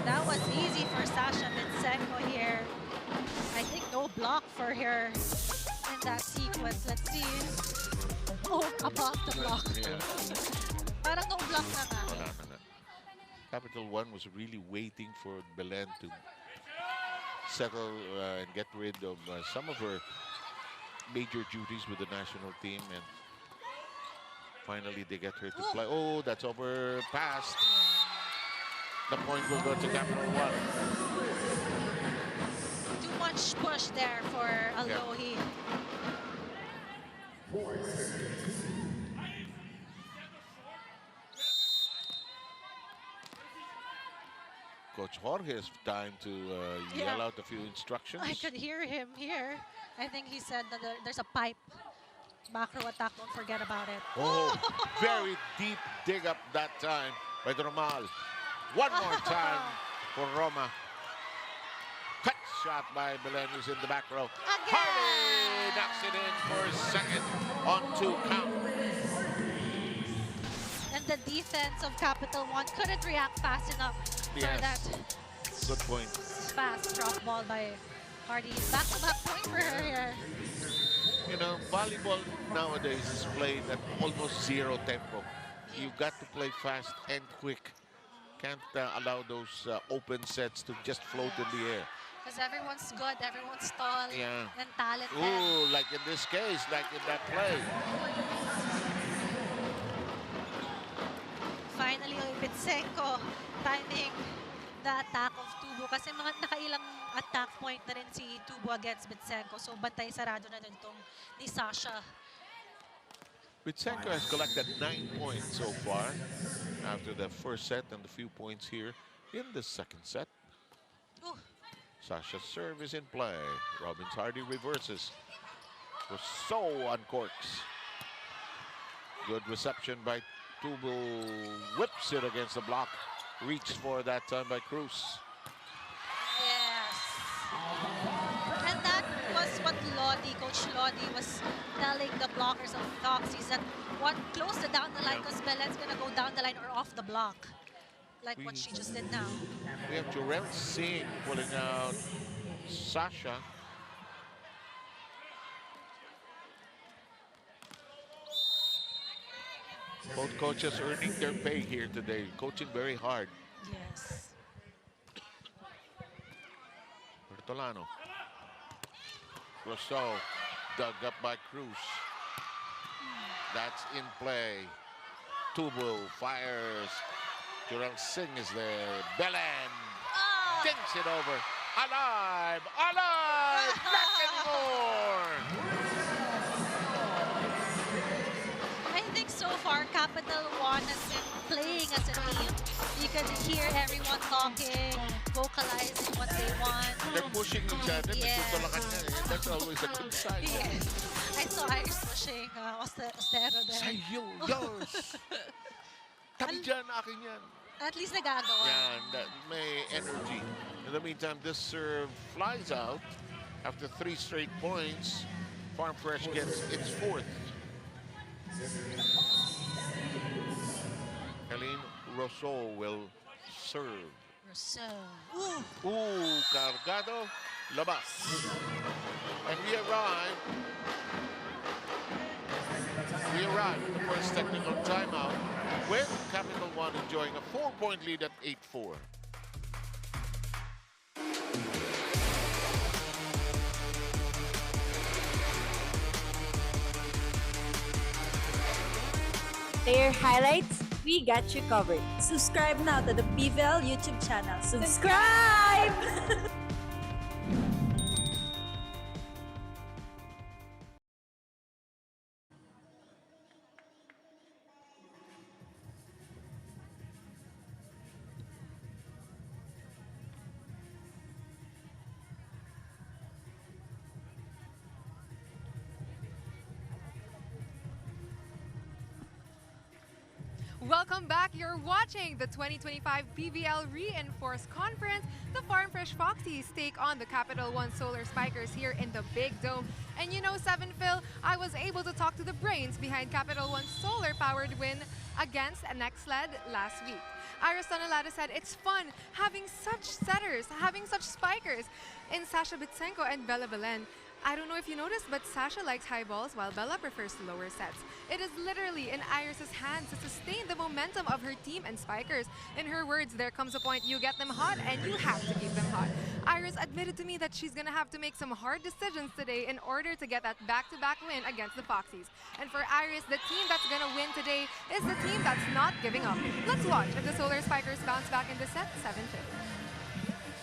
That was easy for Sasha Mitsenko here. I think no block for her in that sequence. Let's see. Oh, about the block. Yeah. Parang no block na nga. Wala na nga. Capital One was really waiting for Belen to settle and get rid of some of her major duties with the national team, and finally they get her to play. Oh, that's overpassed. The point will go to Capital One. Too much push there for Alohi. Coach Jorge has time to yell out a few instructions. I could hear him here. I think he said that there's a pipe. Back row attack, don't forget about it. Oh, very deep dig up that time by Romal. One more time for Roma. Cut shot by Belen, who's in the back row. Harley knocks it in for a second on 2 count. And the defense of Capital One couldn't react fast enough for that Good point. fast drop ball by Hardy. Back-to-back point for her here. You know, volleyball nowadays is played at almost 0 tempo. You've got to play fast and quick. Can't allow those open sets to just float in the air. Because everyone's good, everyone's tall Yeah. and talented. Ooh, like in this case, like in that play. Finally, Bitsenko timing the attack of Tubo kasi mga nakailang attack point na rin si Tubo against Bitsenko. So bantay sarado na rin itong ni Sasha. Bitsenko has collected 9 points so far after the first set and a few points here in the second set. Ooh. Sasha's serve is in play. Robbins Hardy reverses. Rousseau uncorks. Good reception by Tubo. Whips it against the block. Reached for that time by Cruz. Yes. And that was what Coach Lodi was telling the blockers of Foxies that close the down the line because Bellen's gonna go down the line or off the block. Like what she just did now. We have Jorel Singh pulling out Sasha. Both coaches earning their pay here today, coaching very hard. Yes. Bertolano. Rousseau dug up by Cruz. That's in play. Tubo fires. Jorel Singh is there. Bellen dinks it over. Alive! Alive! Not anymore! I think so far Capital 1 has been playing as a team. You can hear everyone talking, vocalizing what they want. They're pushing each other. Yes. Nagtutulakan na eh. That's always a good sign. Yes. I saw Iris pushing Ostero there. Sa'yo, yours! Tabi dyan, akin yan. At least nagagawa. Yeah, that may energy. In the meantime, this serve flies out. After 3 straight points, Farm Fresh gets its 4th. Helene Rousseau will serve. Rousseau. Ooh, cargado, labas. And we arrive at the first technical timeout with Capital 1 enjoying a 4-point lead at 8-4. Player highlights, we got you covered. Subscribe now to the PVL YouTube channel. Subscribe! Welcome back. You're watching the 2025 PVL Reinforced Conference. The Farm Fresh Foxies take on the Capital1 Solar Spikers here in the Big Dome. And you know, 7 Phil, I was able to talk to the brains behind Capital1's solar-powered win against NextLed last week. Iris Tonelada said it's fun having such setters, having such spikers in Sasha Bitsenko and Bella Bellen. I don't know if you noticed, but Sasha likes high balls while Bella prefers lower sets. It is literally in Iris's hands to sustain the momentum of her team and spikers. In her words, there comes a point you get them hot and you have to keep them hot. Iris admitted to me that she's gonna have to make some hard decisions today in order to get that back-to-back win against the Foxies. And for Iris, the team that's gonna win today is the team that's not giving up. Let's watch if the Solar Spikers bounce back in the set 7-5.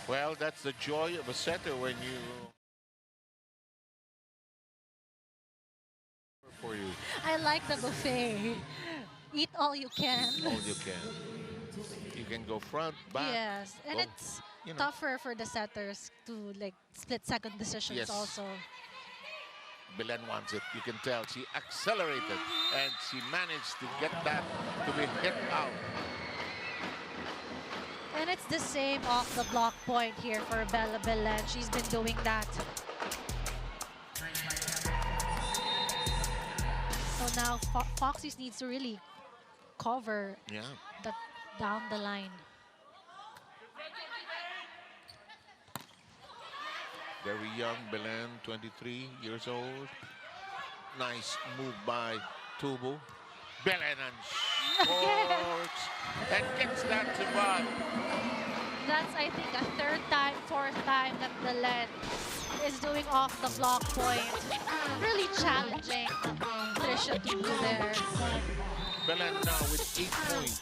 Well, that's the joy of a setter when you... For you. I like the buffet. Eat all you can. All you can. You can go front, back. Yes, and go, it's you know. tougher for the setters to like split second decisions Yes. also. Belen wants it. You can tell she accelerated and she managed to get that to be hit out. And it's the same off the block point here for Bella Bellen. She's been doing that. So now Foxies needs to really cover that down the line. Very young Belen, 23 years old. Nice move by Tubo. Belen and scores and gets that to Bob. That's, I think, a third time, fourth time that Bellen is doing off the block point. Really challenging Trisha Tubo there. Belen now with 8 points.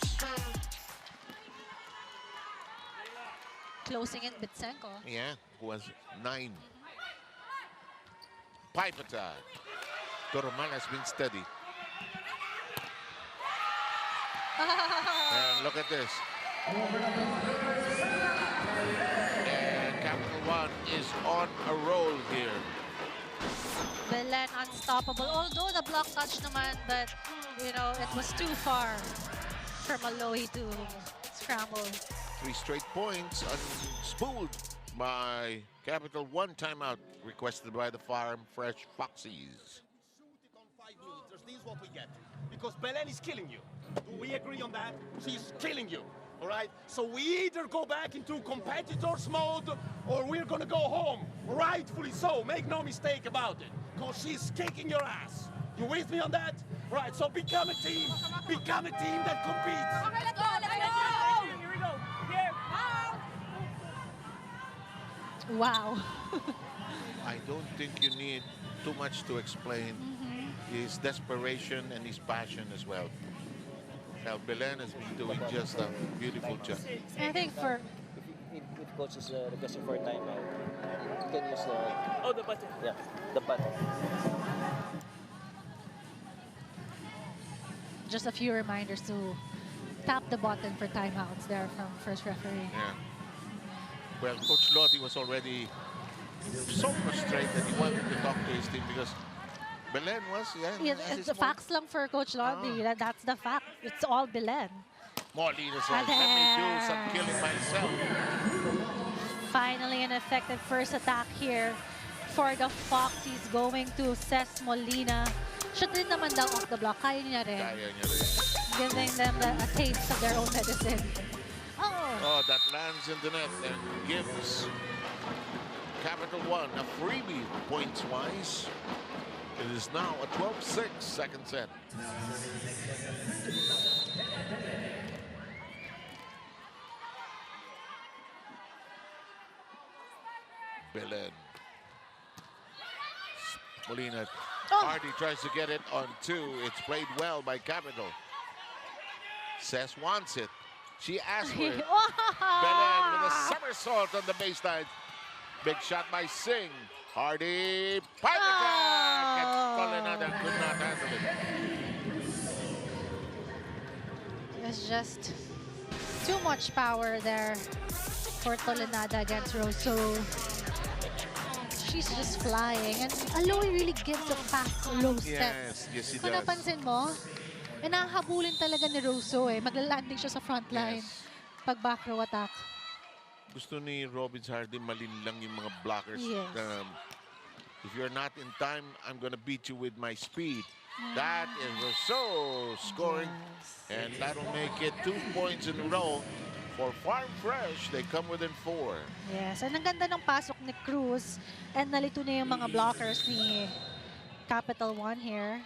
Closing in Bitsenko. Yeah, who has 9. Pipe attack. Doroman has been steady. And look at this. And Capital One is on a roll here. Bellen unstoppable. Although the block touch naman, but you know, it was too far for Alohi to scramble. 3 straight points unspooled by Capital One. Timeout requested by the Farm Fresh Foxies. Shoot it on 5 meters. This is what we get. Because Belen is killing you. Do we agree on that? She's killing you. All right? So we either go back into competitors mode or we're going to go home. Rightfully so. Make no mistake about it. Because she's kicking your ass. You with me on that? Right. So become a team. Become a team that competes. Okay, let's go. Here we go. Here. Wow. I don't think you need too much to explain his desperation and his passion as well. Now, Belen has been doing just a beautiful job. I think for If coach is requesting for a timeout, you can use the... the button. Yeah, the button. just a few reminders to tap the button for timeouts there from first referee. Yeah. Well, Coach Lottie was already so frustrated that he wanted to talk to his team because Belen was, Yeah, it's the facts lang for Coach Lottie. That's the fact. It's all Belen. Molina says, let me do some killing myself. Finally, an effective first attack here for the Foxies going to Ces Molina. Shoot din naman daw off the block. Kaya niya rin. Kaya niya rin. Giving them a taste of their own medicine. Oh, that lands in the net and gives Capital One a freebie points-wise. It is now a 12-6 second set. Belen. Molina. Hardy tries to get it on 2. It's played well by Capital. Cess wants it. She asked for it. Belen with a somersault on the baseline. Big shot by Singh. Hardy. Pipe attack! And Tolenada could not handle it. It's just too much power there for Tolenada against Rosso. She's just flying. And Aloy really gives a fast, low step. Yes, he Kung does. napansin mo, nahahabulin talaga ni Rosso eh. Maglalanding siya sa front line pag back row attack. Gusto ni Robbins Hardy malinlang yung mga blockers. Yes. If you're not in time, I'm gonna beat you with my speed. That is Rousseau scoring. And that'll make it 2 points in a row. For Farm Fresh, they come within 4. Yes, and ang ganda ng pasok ni Cruz. And nalito na yung mga blockers ni Capital One here.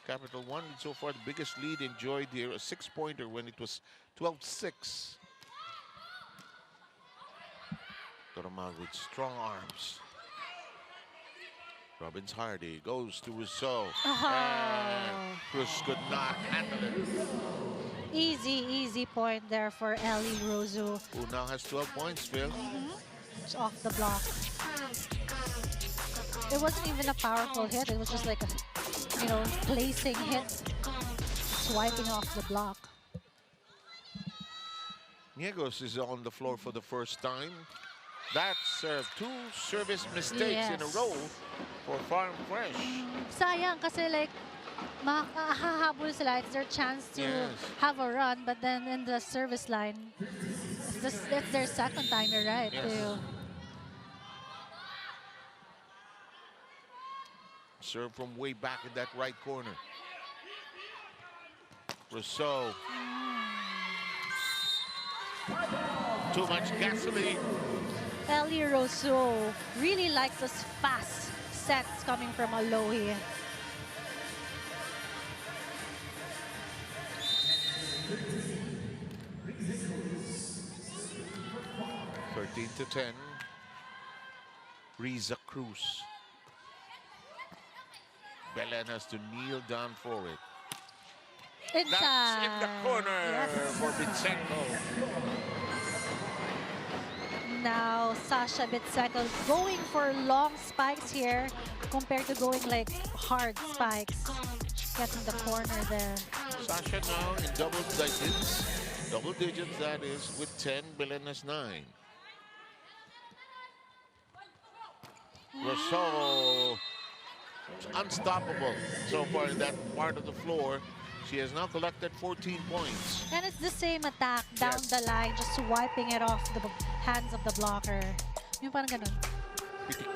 Capital One, so far the biggest lead enjoyed here, a 6-pointer when it was 12-6. Toramal with strong arms. Robbins Hardy goes to Rousseau. And Cruz could not handle it. Easy point there for Ellie Rosso. Who now has 12 points, Phil. It's off the block. It wasn't even a powerful hit. It was just like a, placing hit. Swiping off the block. Niegos is on the floor for the first time. That's 2 service mistakes in a row for Farm Fresh. Sayang kasi like, makahabol sila. It's their chance to have a run, but then in the service line, it's their second time, right? Yes. Serve from way back in that right corner. Rousseau. Too much gasoline. Ellie Rosso really likes those fast sets coming from Alohi. 15-10. Riza Cruz. Bellen has to kneel down for it. Inside. That's in the corner Yes. for Bitsenko. Now, Sasha Bitsenko going for long spikes here compared to going like hard spikes. Getting the corner there. Sasha now in double digits. Double digits, that is, with 10. Belen has 9. Rousseau unstoppable so far in that part of the floor. She has now collected 14 points. And it's the same attack down Yes. the line, just wiping it off the hands of the blocker. Yung parang ganun. Pitik.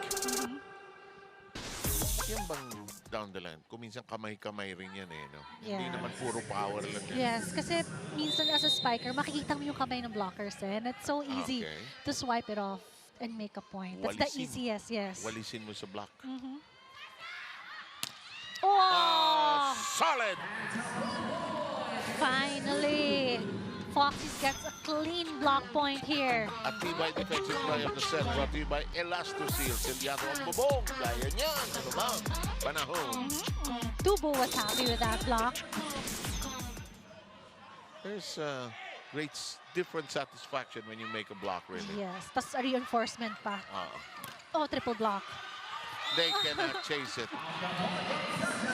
Yan bang down the line? Kung minsan kamay-kamay rin yan eh, no? Hindi Yeah. naman puro power lang yan. Yes, kasi minsan as a spiker, makikita mo yung kamay ng blockers eh. And it's so easy Okay. to swipe it off and make a point. That's the Walisin. easiest, yes. Walisin mo sa block. Oh! Solid! Finally! Foxies gets a clean block point here. At tibay defensive play of the set brought to you by Elastoseal. Silyato ang bubong. Kaya niyan. Ano bang panahon? Tubo was happy with that block. There's great different satisfaction when you make a block, really. Yes, tas a reinforcement pa. Uh, Oh, triple block. They cannot chase it.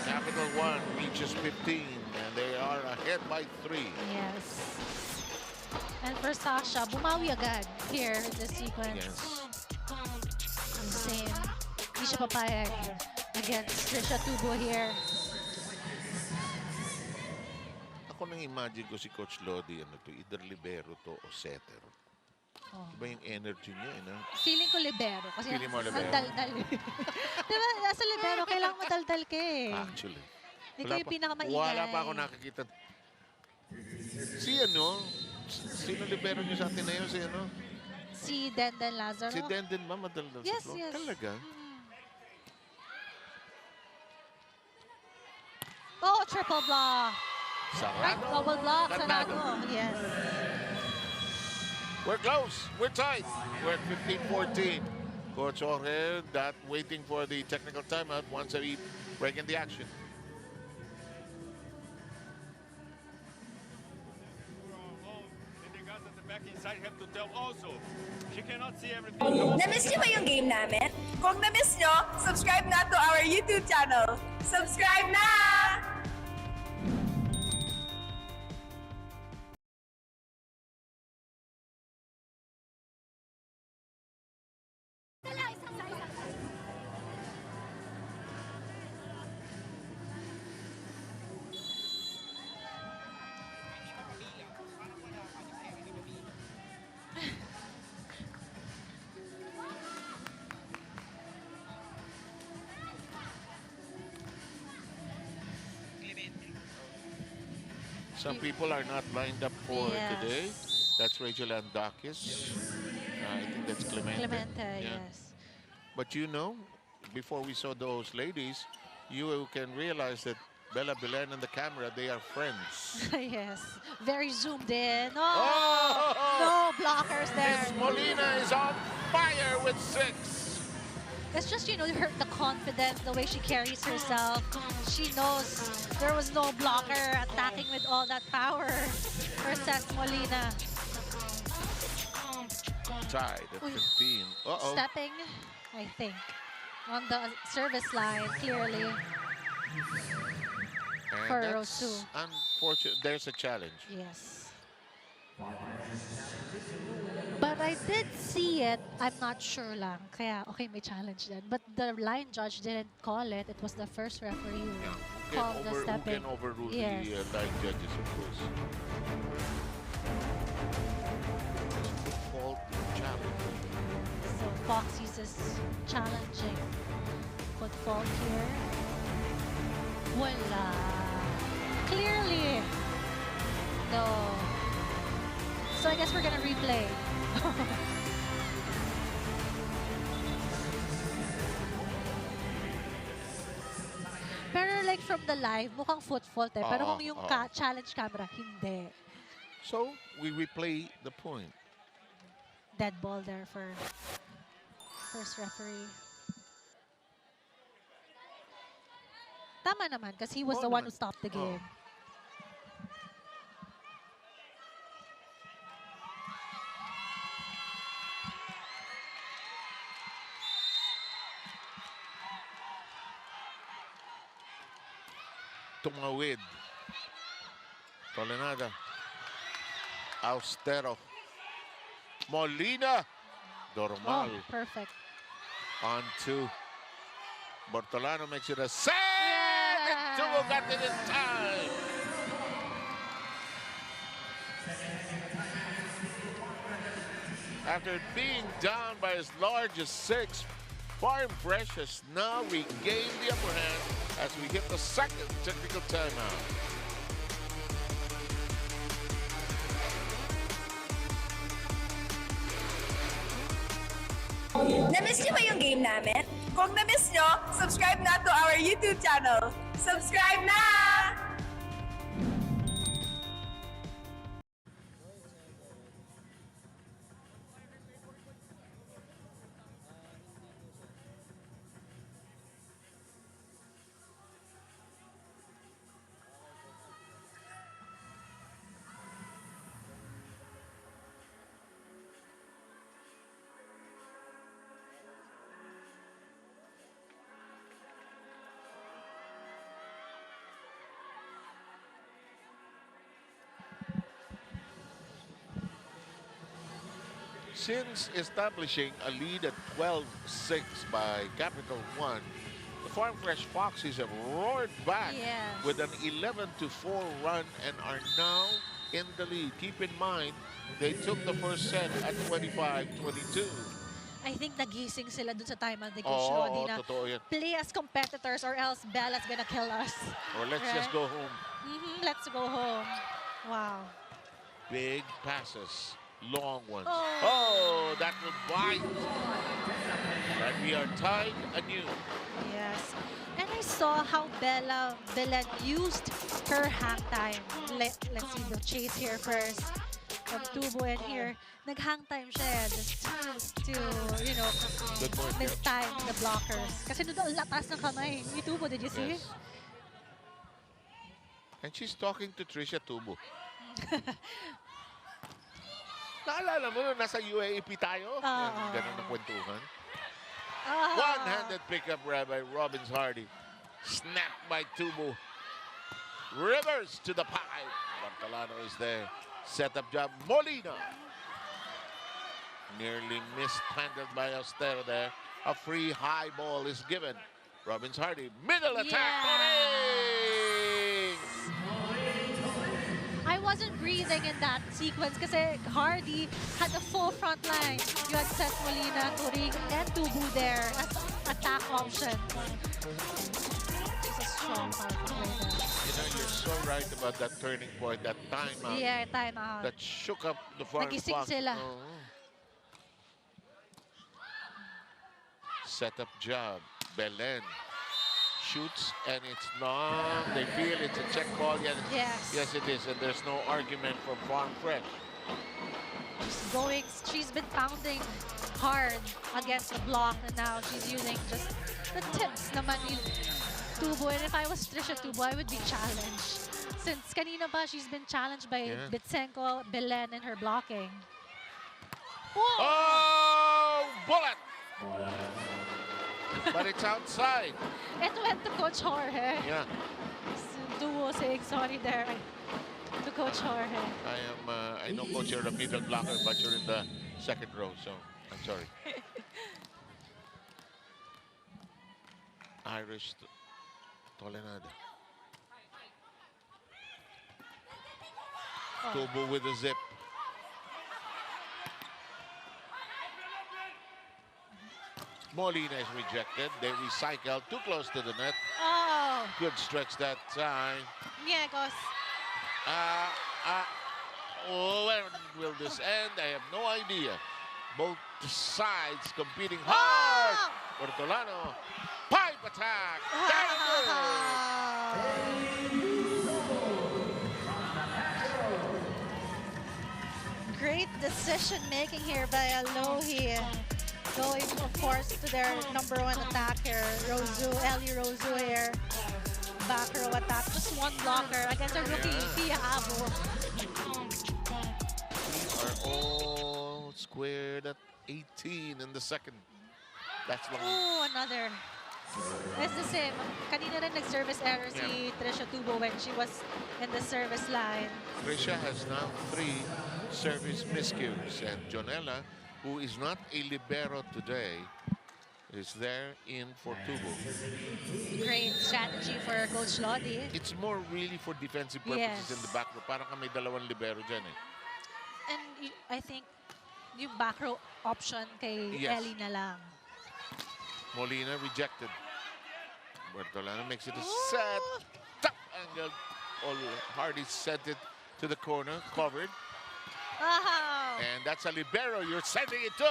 Capital 1 reaches 15, and they are ahead by 3. Yes. And for Sasha, bumawi agad here in this sequence. Yes. Same. Hindi siya papayag against Trisha Tubo here. Ako nang imagine ko si Coach Lodi, ano to, either libero to o setter. Oh. Iba yung energy niya, eh, no? Feeling ko libero. Kasi Feeling mo libero? magdaldal. Diba, nasa libero, kailangan madaldal ka eh. Actually. Ikaw yung pinakamaingay. Wala pa ako nakikita. Si ano? Sino libero niyo sa atin na yun? Si ano? Si Denden Lazaro. Si Denden ba madaldal Yes, sa floor? yes. Talaga? Oh, triple block. Sarado. Double block, Sarado. Sarado. Yes. We're close. We're tight. We're at 15-14. Coach Jorge, that waiting for the technical timeout once we break in the action. And the guys at the back inside have to tell also. She cannot see everything. Come on. Na-miss niyo ba yung game namin? Kung na-miss niyo, subscribe na to our YouTube channel. Subscribe na! Some people are not lined up for Yes. today. That's Rachel Andakis. I think that's Clemente. Clemente, Yeah. yes. But you know, before we saw those ladies, you can realize that Bella Belen and the camera, they are friends. Yes. Very zoomed in. Oh! Oh! No blockers there. Miss Molina is on fire with 6. It's just, you know, the confidence, the way she carries herself. She knows there was no blocker attacking with all that power for Cesc Molina. Tied at Uy. 15. Uh-oh. Stepping, I think, on the service line, clearly. And for that's Rosu. unfortunate. There's a challenge. Yes. But I did see it. I'm not sure lang. Kaya, okay, may challenge then. But the line judge didn't call it. It was the first referee who called the Who stepping. can overrule Yes. the line judges, of course. Good fault challenge. So Foxies is challenging. Put fault here. Voila. Clearly. No. So I guess we're gonna replay. Pero like from the live, mukhang foot fault eh. Pero kung yung challenge camera, hindi. So we replay the point. dead ball there for first referee. Tama naman, because he was the one who stopped the game. Tumawid. Tolenada. Austero. Molina. Normal. Oh, perfect. On two. Bortolano makes it a save! Yeah. And Tubo got it in time. After being down by as large as 6, Farm Fresh has now regained the upper hand as we hit the second technical timeout. Na-miss niyo ba yung game namin? Kung na-miss niyo, subscribe na to our YouTube channel. Subscribe na! Since establishing a lead at 12-6 by Capital 1, the Farm Fresh Foxies have roared back Yes. with an 11-4 run and are now in the lead. Keep in mind, they took the first set at 25-22. I think nagising sila dun sa timeout ni Coach Oo, Lodi na totoo yan. play as competitors or else Bella's gonna kill us. Or let's Right. just go home. Let's go home. Wow. Big passes, long ones. Oh. That would bite. But we are tied anew. Yes. And I saw how Bellen used her hang time. Let's see the chase here first from Tubo, and here nag-hang time siya just to you know, Good point, mistime the blockers. Kasi doon ang latas ng kamay ni Tubo, did you see? Yes. And she's talking to Trisha Tubo. Naalala mo, nasa UAAP tayo? Ganun ang kwentuhan. One-handed pickup grab by Robbins Hardy. Snapped by Tubo. Rivers to the pipe. Bartolano is there. Setup job, Molina. Nearly mishandled by Austero there. A free high ball is given. Robbins Hardy, middle attack. I wasn't breathing in that sequence kasi Hardy had a full front line. You had Seth Molina, Turing, and Tubu there as attack option. It's a strong power play there. You know, you're so right about that turning point, that timeout. Yeah, timeout. That shook up the Farm Nagising Fox. sila. Setup job, Bellen. Shoots and it's long. They feel it's a check ball. Yes. Yes, it is. And there's no argument from Farm Fresh. She's been pounding hard against the block, and now she's using just the tips naman ni Tubo. And if I was Trisha Tubo, I would be challenged. Since kanina ba, she's been challenged by Bitsenko, Bellen, and her blocking. Whoa! Oh, bullet! But it's outside. It went to Coach Jorge. Yeah. Duo saying sorry there to Coach Jorge. I know, Coach, you're a middle blocker, but you're in the second row, so I'm sorry. Irish Tolenada. Tubo with a zip. Molina is rejected. They recycle too close to the net. Oh, Good stretch that time. Niekos. Where will this end? I have no idea. Both sides competing hard. Bortolano, pipe attack. Great decision making here by Alohi. Going, of course, to their number one attacker, Rosu, Ellie Rosu here. Back row attack, just one blocker against a rookie, Pia Abo. We are all squared at 18 in the second. That's long. Oh, another. It's the same. Kanina rin nag-service error si Trisha Tubo when she was in the service line. Trisha has now 3 service miscues, and Jonella, who is not a libero today, is there in for Tubo. Great strategy for Coach Lodi. It's more really for defensive purposes in the back row. Parang may dalawang libero dyan eh. And I think yung back row option kay Ellie na lang. Molina rejected. Bertolano makes it a set. Top angle. Hardy sent it to the corner, covered. Oh. And that's a libero. You're sending it to.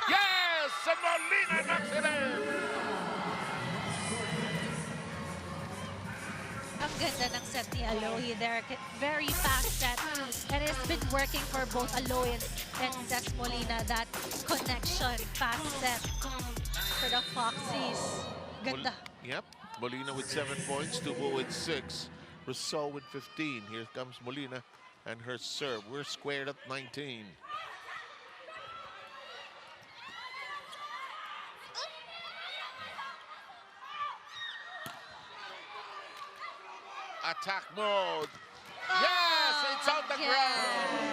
Yes! And Molina knocks it in. Ang ganda ng set ni Alohi there. Very fast set. And it's been working for both Alohi and Sex Molina. That connection, fast set for the Foxies. Ganda. Yep. Molina with 7 points. Tubo with 6. Rousseau with 15. Here comes Molina and her serve. We're squared at 19. Attack mode. Yes, it's on the ground.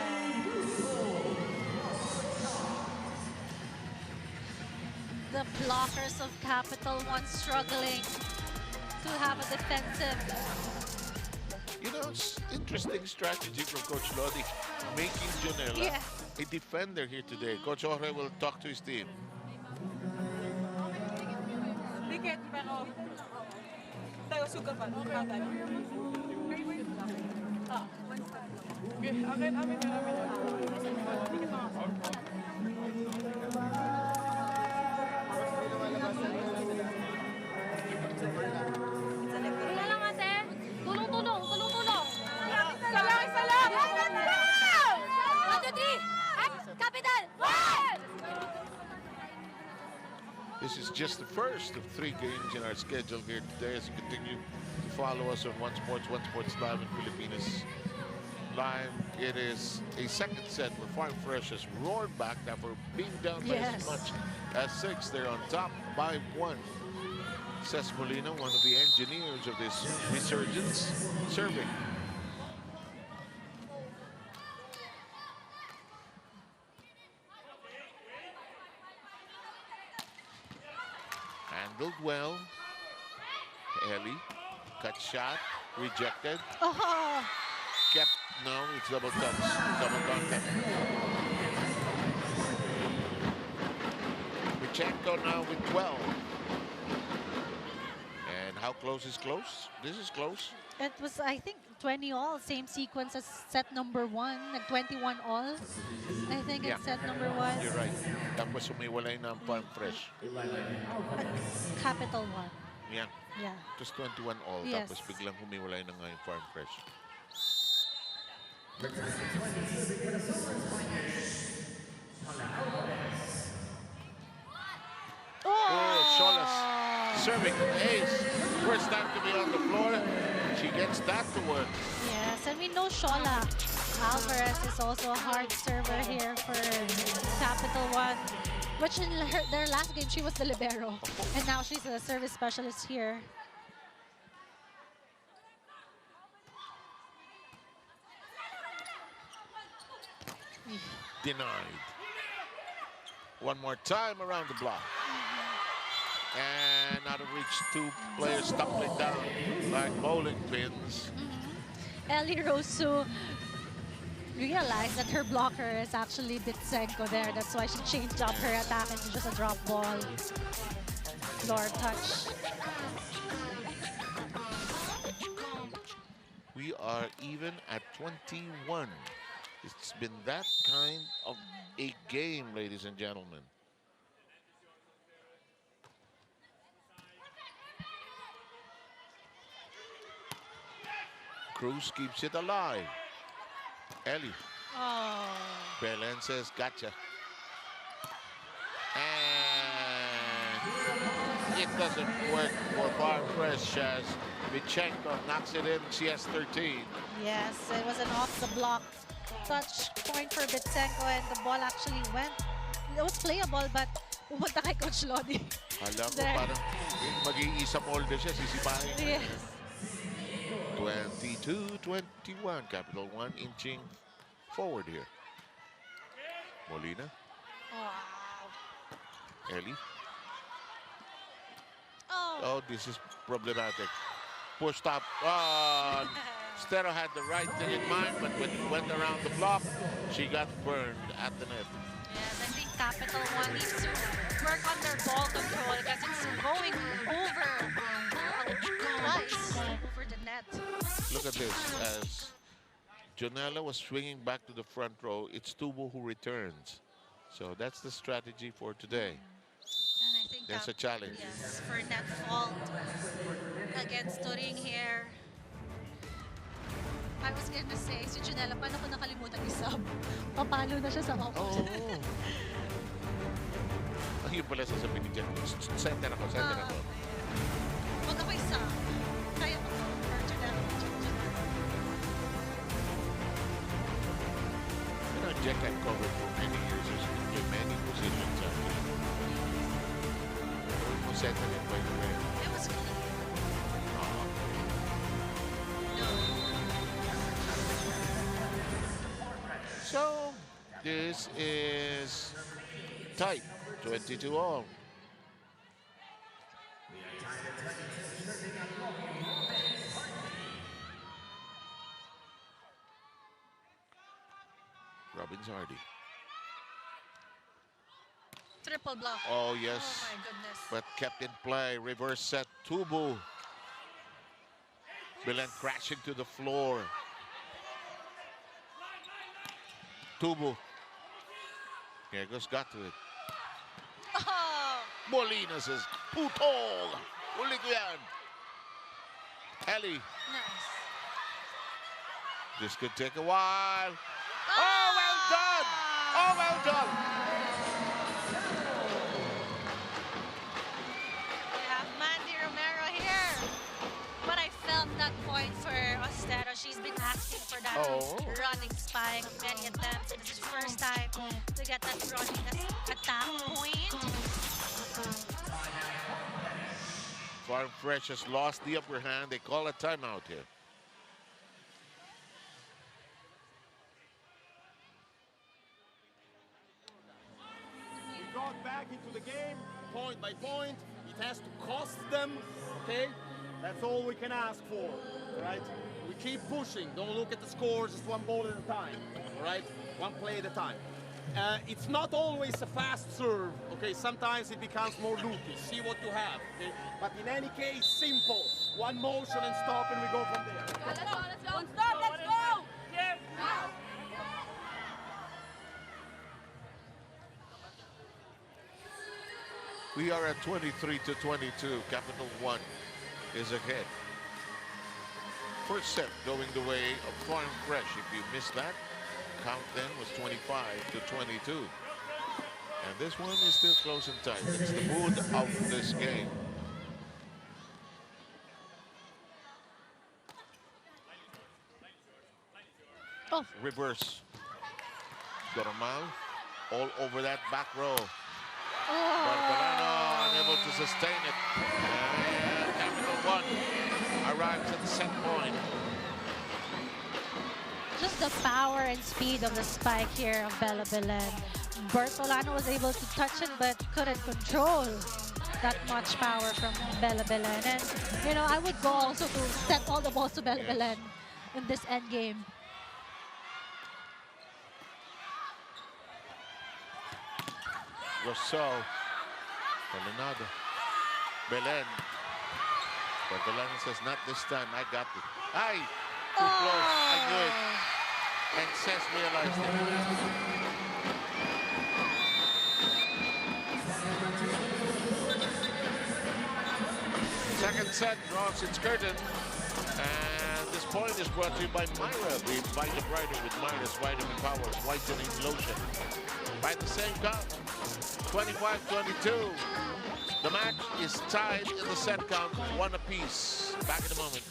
The blockers of Capital1 struggling to have a defensive. You know, it's interesting strategy from Coach Lodi, making Jonella a defender here today. Coach Jorge will talk to his team. This is just the first of 3 games in our schedule here today as you continue to follow us on One Sports Live in Filipinas Live. It is a second set where Farm Fresh has roared back after being down by as much as 6. They're on top by 1. Ces Molina, one of the engineers of this resurgence, serving. Handled well. Ellie, cut shot, rejected. Oh. Kept, no, it's double touch, double contact. Richenko now with 12. And how close is close? This is close. It was, I think, 20 all, same sequence as set number 1, like 21 all. I think it's set number 1. You're right. Tapos umiwalay na ang Farm Fresh. Capital1. Yeah. Yeah. Just 21 all. Yes. Tapos biglang humiwalay na nga yung Farm Fresh. Oh, Solas serving ace. First time to be on the floor. She gets that to work. Yes, and we know Shola Alvarez is also a hard server here for Capital1, which in their last game, she was the libero. And now she's a service specialist here. Denied. One more time around the block. And out of reach, 2 players tumbling down like bowling pins. Ellie Rosu realized that her blocker is actually Bitsenko there. That's why she changed up her attack into just a drop ball. Floor touch. We are even at 21. It's been that kind of a game, ladies and gentlemen. Cruz keeps it alive. Ellie Oh. Bellen says, gotcha. And it doesn't work for Farm Fresh as Vichenko knocks it in. She has 13. Yes, it was an off the block touch point for Bitsenko and the ball actually went. It was playable but pumunta kay Coach Lodi. Alam ko There. parang mag-iisa molde siya, sisipahin. Yes. 22-21. Capital One inching forward here. Molina. Wow. Ellie. Oh. Oh, this is problematic. Pushed up. Oh, Stero had the right thing in mind, but when it went around the block, she got burned at the net. Yes, I think Capital One needs to work on their ball control because it's going over twice over the net. Look at this. As Jonella was swinging back to the front row, it's Tubo who returns. So that's the strategy for today. And I think There's a challenge. Yes, for net fault against Turing here. I was gonna say, si Junella, paano ko nakalimutan i-sub? Papalo na siya sa off. Oh. Ayun pala sasabihin ni Jen. Center ako, center ako. Huwag ako i-sub. Kaya ko. Or Junella. You know, Jack had covered for many years. She can play many positions. Center it by the way. It was clean. So, this is tight, 22 all. Robbins Hardy. Triple block. Oh, yes. Oh my goodness. But kept in play. Reverse set. Tubo. Belen crashing to the floor. Tubo. Diegos got to it. Oh! Molina says, putol. Uli ko yan. Ellie. Nice. This could take a while. Oh, well done. Oh, well done. We have Mandy Romero here. But I felt that point for Ostero. She's been asking for that running spike many attempts. And this is first time to get that running attack point. Farm Fresh has lost the upper hand. They call a timeout here. We got back into the game, point by point. It has to cost them, okay? That's all we can ask for, all right? We keep pushing. Don't look at the scores, just one ball at a time, all right? One play at a time. It's not always a fast serve, okay? Sometimes it becomes more loopy. See what you have, okay? But in any case, simple. One motion and stop, and we go from there. Let's go, let's go. One stop, let's go. Yes. We are at 23-22. Capital One is ahead. First set going the way of Farm Fresh. If you missed that, count then was 25-22. And this one is still close and tight. It's the mood of this game. Oh. Reverse. Dormal all over that back row. Oh. Unable to sustain it. And Capital One arrives at the set point. Just the power and speed of the spike here of Bella Belen. Bertolano was able to touch it but couldn't control that much power from Bella Belen. And, you know, I would go also to set all the balls to Bella Belen in this end game. Rousseau. Coronado. Belen. But Belen says, not this time, I got it. Ay! Too close. I knew it. And Cess realized it. Second set draws its curtain. And this point is brought to you by Myra, the Vitamin Brighter with Myra's Vitamin Power Whitening Lotion. By the same count, 25-22. The match is tied in the set count, 1 apiece. Back in a moment.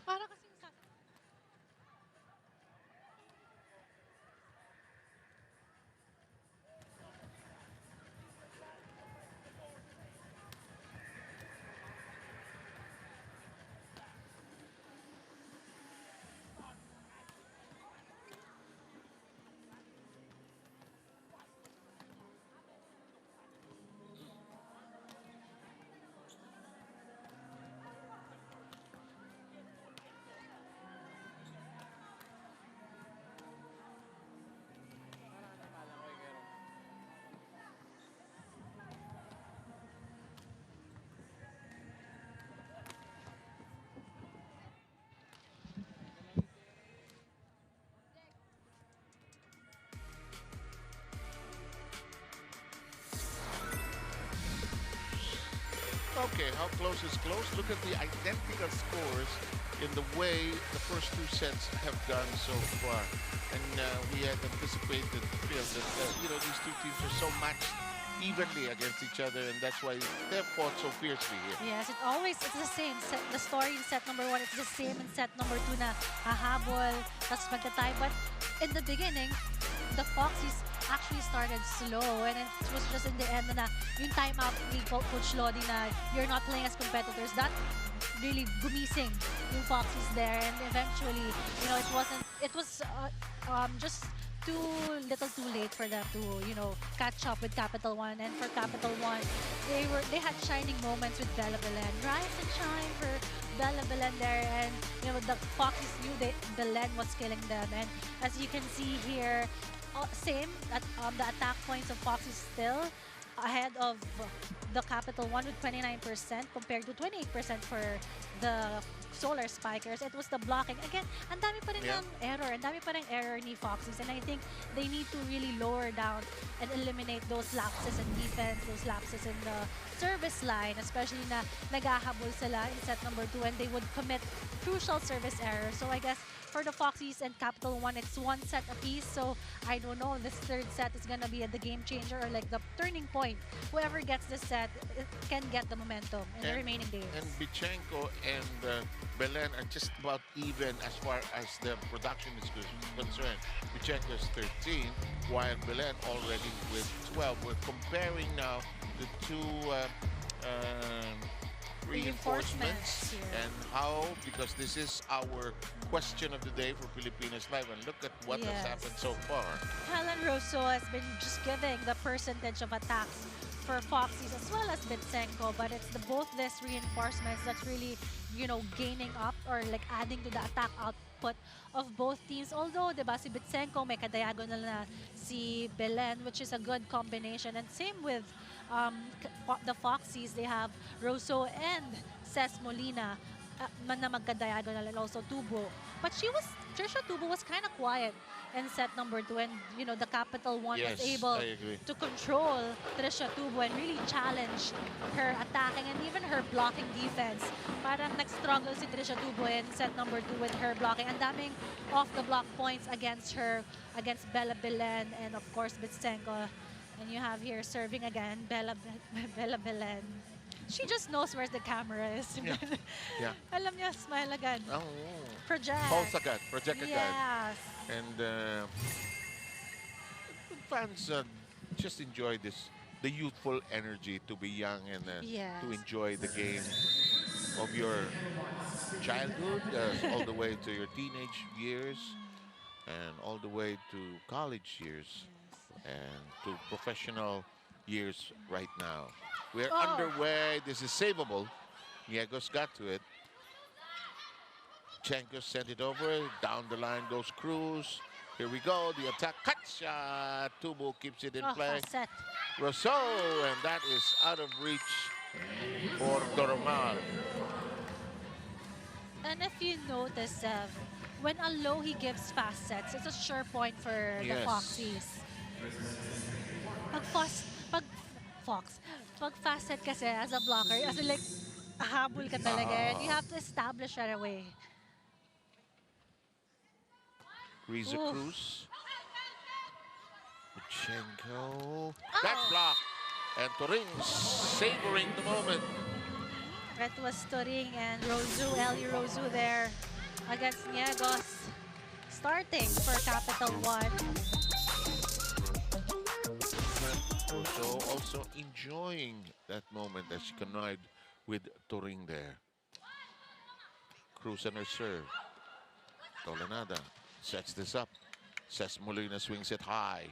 Para kasing sa... Okay, how close is close? Look at the identical scores in the way the first 2 sets have gone so far. And we had anticipated, Phil, that these 2 teams are so matched evenly against each other, and that's why they've fought so fiercely here. Yes, it's the same. The story in set number 1, it's the same in set number 2 na hahabol, tapos magtatay. But in the beginning, the Foxies actually started slow, and it was just in the end na yung timeout ni Coach Lodi na you're not playing as competitors. That really gumising yung Foxies there, and eventually, it was just too little too late for them to, catch up with Capital One. And for Capital One, they had shining moments with Bella Bellen. Rise and shine for Bella Bellen there, and the Foxies knew that Bellen was killing them. And as you can see here, same at the attack points of Foxies still ahead of the Capital One with 29% compared to 28% for the Solar Spikers. It was the blocking. Again, ang dami pa rin ng error. Ang dami pa rin error ni Foxies. And I think they need to really lower down and eliminate those lapses in defense, those lapses in the service line, especially na naghahabol sila in set number 2 and they would commit crucial service errors. So I guess for the Foxies and Capital One, it's 1 set apiece. So I don't know, this 3rd set is gonna be the game changer or like the turning point. Whoever gets this set can get the momentum in the remaining days. And Bichenko and Belen are just about even as far as the production is concerned. Bichenko is 13, while Belen already with 12. We're comparing now the 2 reinforcements and how, because this is our question of the day for Filipinas Live, and look at what has happened so far. Helen Rosso has been just giving the percentage of attacks for Foxies as well as Bitsenko, but it's both these reinforcements that's really, gaining up or like adding to the attack output of both teams. Although, diba, si Bitsenko may kadiagonal na si Belen, which is a good combination. And same with the Foxies, they have Rosso and Ces Molina na magka-diagonal, and also Tubo. But Trisha Tubo was kind of quiet in set number 2, and the Capital 1 was able I agree. to control Trisha Tubo and really challenge her attacking and even her blocking defense. Parang nag-struggle si Trisha Tubo in set number 2 with her blocking. Ang daming off-the-block points against her, against Bellen, and of course Bitsenko. And you have here serving again, Bellen. She just knows where the camera is. Yeah. Yeah. Alam niya, smile agad. Oh. Project. Pulse agad. Project agad. Yes. And fans just enjoy the youthful energy to be young and Yes. to enjoy the game of your childhood all the way to your teenage years and all the way to college years and to professional years right now. We're underway. This is savable. Niego's got to it. Chenko sent it over. Down the line goes Cruz. Here we go. The attack. Cut shot. Tubo keeps it in play. Set. Rousseau. And that is out of reach for Doromal. And if you notice, when Alohi gives fast sets, it's a sure point for the Yes. Foxies. Pag fast set kasi as a blocker, as in like, habol ka talaga. And you have to establish right away. Riza Oof. Cruz. Chenko. That's blocked. And Turing savoring the moment. That was Turing and Rosu, Eli Rosu there against Niegos. Starting for Capital 1. So also enjoying that moment as she connived with Turing there. Cruz and her serve. Tolenada sets this up. Ces Molina swings it high.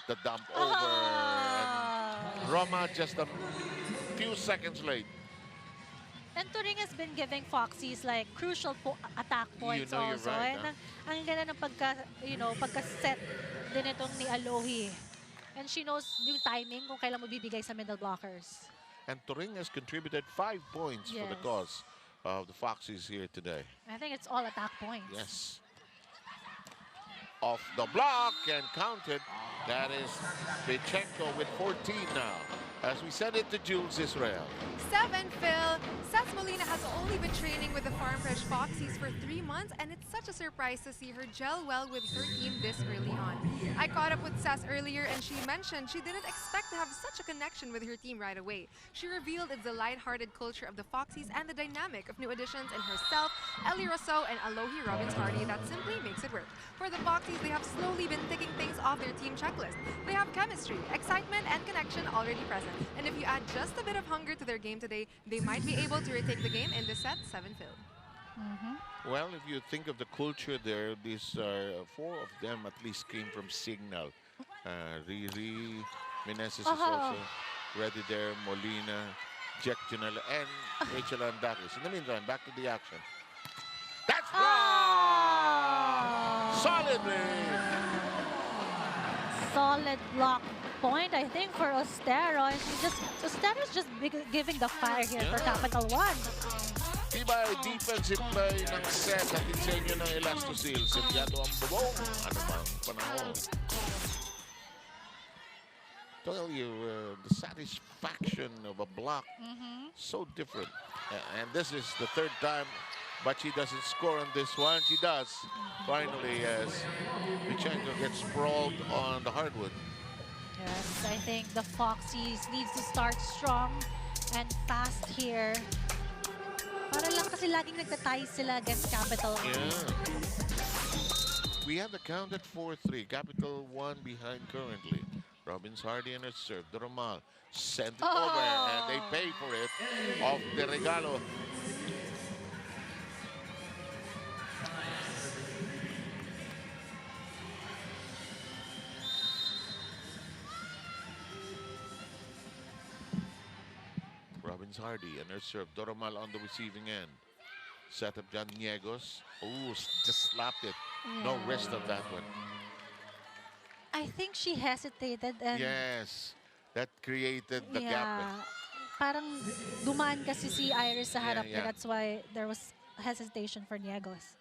The dump over. And Roma just a few seconds late. And Turing has been giving Foxies like crucial attack points know you're also. right, And ang ganda ng pagka-set din itong ni Alohi. And she knows yung timing kung kailan mo bibigay sa middle blockers. And Turing has contributed 5 points for the Yes. cause of the Foxies here today. I think it's all attack points. Yes. Off the block and counted. That is Bitsenko with 14 now. As we send it to Jules Israel. 7, Phil. Ces Molina has only been training with the Farm Fresh Foxies for 3 months, and it's such a surprise to see her gel well with her team this early on. I caught up with Ces earlier, and she mentioned she didn't expect to have such a connection with her team right away. She revealed it's the light-hearted culture of the Foxies and the dynamic of new additions in herself, Eli Rousseau, and Alohi Robbins-Hardy that simply makes it work. For the Foxies, they have slowly been ticking things off their team checklist. They have chemistry, excitement, and connection already present. And if you add just a bit of hunger to their game today, they might be able to retake the game in this set. 7, Phil. Well, if you think of the culture there, these 4 of them at least came from Signal. Riri, Meneses is also ready there, Molina, Jack Janela, and Rachel Andakis. In the meantime, back to the action. That's blocked! Solidly! Solid block point, I think, for Ostero. And Ostero's just giving the fire here for Capital 1. Tibay defensive play ng set at insenyo ng Elastosil. Selyado ang bubong. Ano bang panahon? Tell you, the satisfaction of a block, so different. And this is the 3rd time, but she doesn't score on this one. She does, finally, as Bitsenko gets sprawled on the hardwood. Yes, I think the Foxies needs to start strong and fast here. Para lang kasi laging nagtatay sila against Capital. Yeah. We have the count at 4-3. Capital 1 behind currently. Robbins Hardy and her serve. Doromal sent it over and they pay for it off the regalo. wins Hardy. And her serve, Doromal on the receiving end. Set up John Niegos. Oh, just slapped it. No wrist on that one. I think she hesitated and Yes, that created the gap. yeah, parang dumaan kasi si Iris sa harap. Yeah. That's why there was hesitation for Niegos.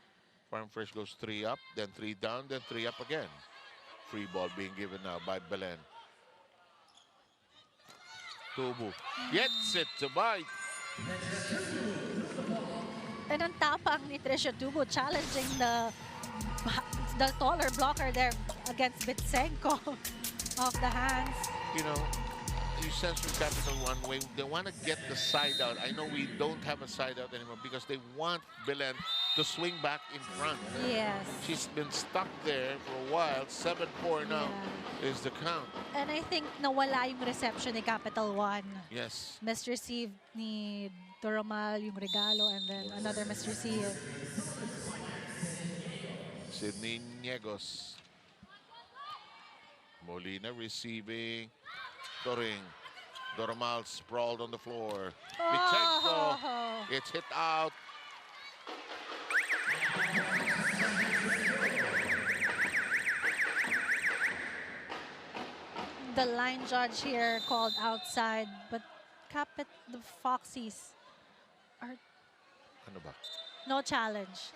Farm Fresh goes 3 up, then 3 down, then 3 up again. Free ball being given now by Belen. Tubo gets it to bite. And ang tapang ni Trisha Tubo challenging the taller blocker there against Bitsenko off the hands. You know, you sense from Capital1 way they want to get the side out. I know we don't have a side out anymore because they want Belen to swing back in front. Yes. She's been stuck there for a while. 7-4 now is the count. And I think nawala yung reception ni Capital1. Yes. Misreceived ni Doromal yung regalo and then another misreceived. Sydney Niegos. Molina receiving. Toring. Doromal sprawled on the floor. Vichenko. It's hit out. The line judge here called outside, but the Foxies are Ano ba? no challenge.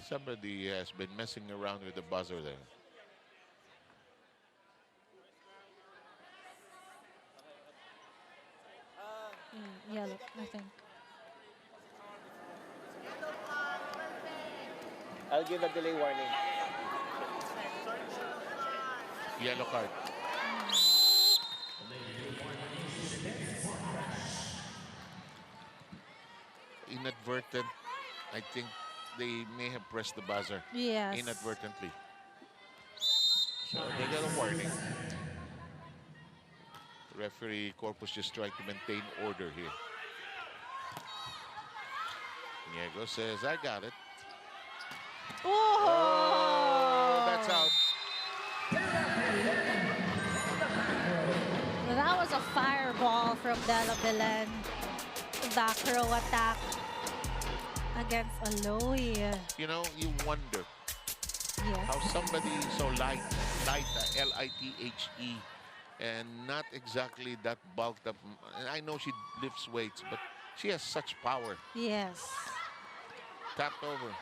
Somebody has been messing around with the buzzer there. Yellow, I think. I'll give a delay warning. Yellow card. Inadvertent. I think they may have pressed the buzzer. Yes. Inadvertently. So they got a warning. Referee Corpus just trying to maintain order here. Niego says, I got it. Oh! That's out. That was a fireball from Bellen. Back row attack against Aloy. You know, you wonder Yes. how somebody so light, L-I-T-H-E, and not exactly that bulked up. And I know she lifts weights, but she has such power. Yes. Tapped over.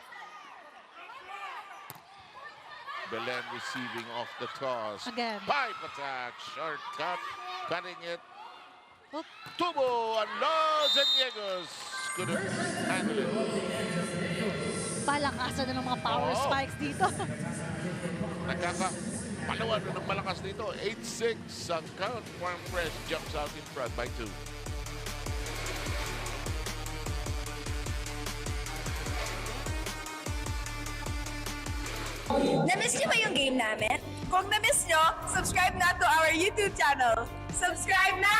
Belen receiving off the toss. Again. Pipe attack, shortcut, cutting it. Oop. Tubo and Los Niegos couldn't handle it. Palakasan na ng mga power Oo. spikes dito. Nakakapalawan na ng malakas dito. 8-6 ang count. Farm Fresh jumps out in front by 2. Na-miss niyo ba yung game namin? Kung na-miss niyo, subscribe na to our YouTube channel. Subscribe na!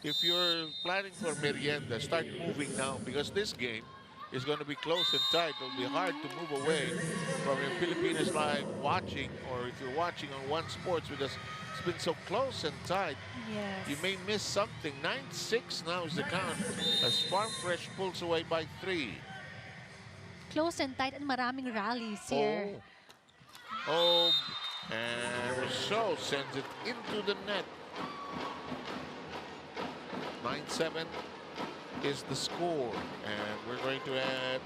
If you're planning for merienda, start moving now because this game is going to be close and tight. It'll be hard to move away from your Filipinas Live watching, or if you're watching on One Sports, because it's been so close and tight. Yes. You may miss something. 9-6 now is the count as Farm Fresh pulls away by 3. Close and tight and maraming rallies here. Oh, and Rousseau sends it into the net. 9-7 is the score, and we're going to add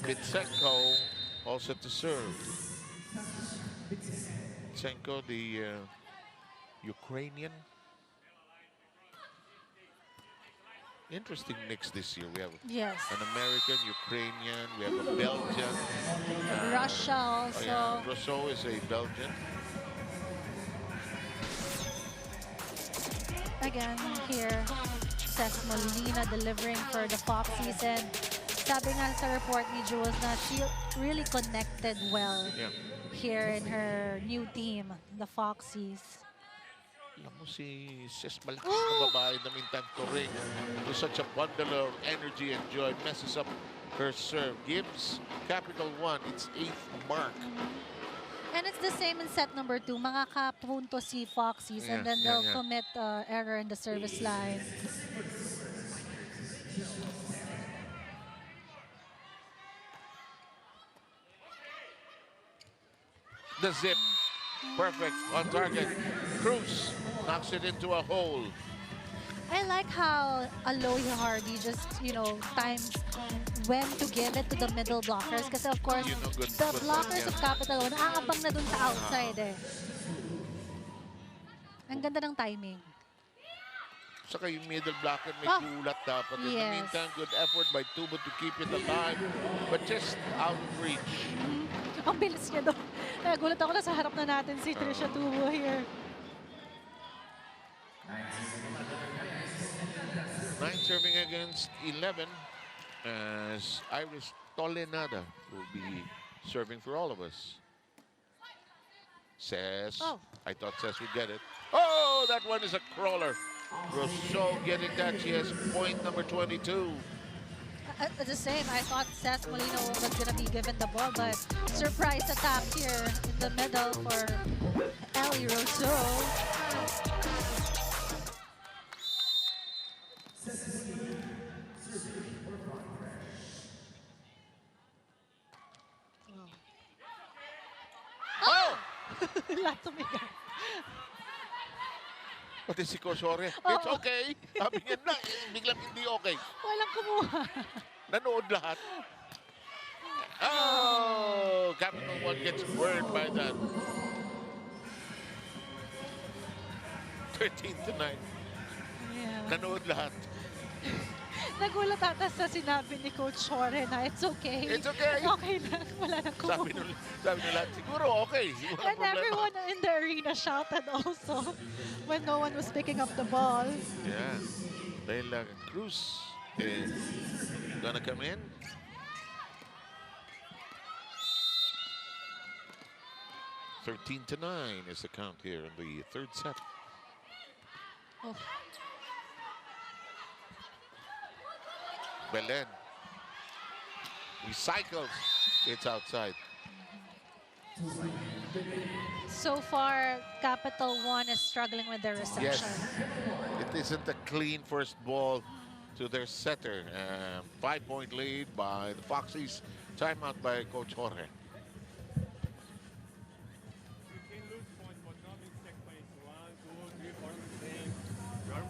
Bitsenko all set to serve. Lutsenko, the Ukrainian. Interesting mix this year. We have Yes. an American, Ukrainian, we have a Belgian. Russia also. Oh yeah, Rousseau is a Belgian. Again, here, Seth Molina delivering for the Foxies. And sabi nga sa report ni Jules na she really connected well here in her new team, the Foxies. Alam mo si Sis malakas na babae na meantime to ring. With such a bundle of energy and joy. Messes up her serve. Gives Capital One its 8th mark. And it's the same in set number 2. Makakapunto si Foxies and then they'll commit error in the service line. The zip. Perfect on target. Cruz knocks it into a hole. I like how Aloy Hardy just, you know, times when to give it to the middle blockers. Kasi of course, the blockers of Capital One, aabang na dun sa outside eh. Ang ganda ng timing. Saka yung middle blocker may kulat dapat. In the meantime, good effort by Tubo to keep it alive. But just out of reach. Ang bilis niya doon. Gulat ako na sa harap na natin si Trisha Tubo here. 9 serving against 11 as Iris Tolenada will be serving for all of us. Says, I thought Says would get it. Oh, that one is a crawler. Rousseau getting that. She has point number 22. The same, I thought Seth Molina was going to be given the ball, but surprise attack here in the middle for Ellie Rousseau. Oh! Lahat tumigas. Pati si Kosore, it's okay. Sabi niya na, biglang hindi okay. Walang kumuha. Nanood lahat. Oh, Capital One gets burned by that. 13-9. Yeah. Nanood lahat. Nagulat ata sa sinabi ni Coach Shore na it's okay. It's okay. Okay lang. Wala nang kumuha. Sabi nila, siguro okay. Walang And problema. everyone in the arena shouted also when no one was picking up the ball. Yeah. Dahil Cruz is gonna come in. (13-9) is the count here in the third set. Oh. Bellen recycles. It's outside. So far, Capital One is struggling with their reception. Yes. It isn't a clean first ball to their setter. 5-point lead by the Foxies. Timeout by Coach Jorge.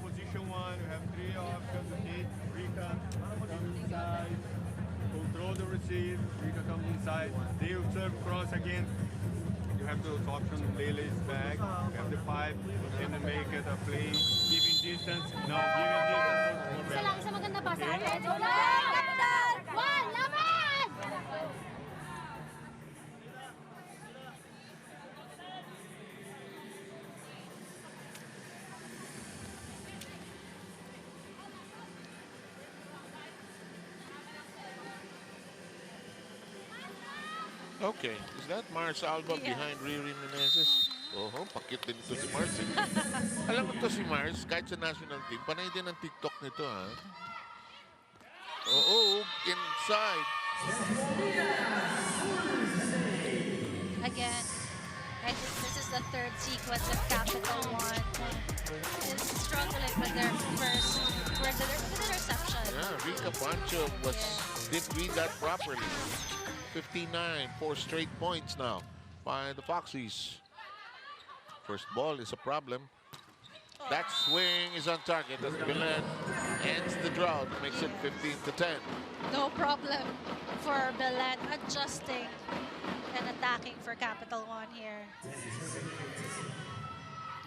Position 1, you have 3 options, okay? Rika comes inside, control the receive, Rika comes inside, they will serve cross again. You have those options, Lele is back, you have the 5, and then make it a play, giving distance, no, giving distance. Isa lang, isa maganda pa sa akin. One, laban! Okay, is that Mars Alba behind Riri Menezes? Oh, pakit din ito si Mars. Eh. Alam mo to si Mars, kahit sa national team, panay din ang TikTok nito, ha? Oh, inside. Again, I think this is the third sequence of Capital One is struggling with their first, with the reception. Yeah, Rika Pancho didn't read that properly. 59, 4 straight points now by the Foxies. First ball is a problem. That swing is on target as Bellen ends the drought, makes it 15-10. No problem for Belen adjusting and attacking for Capital One here.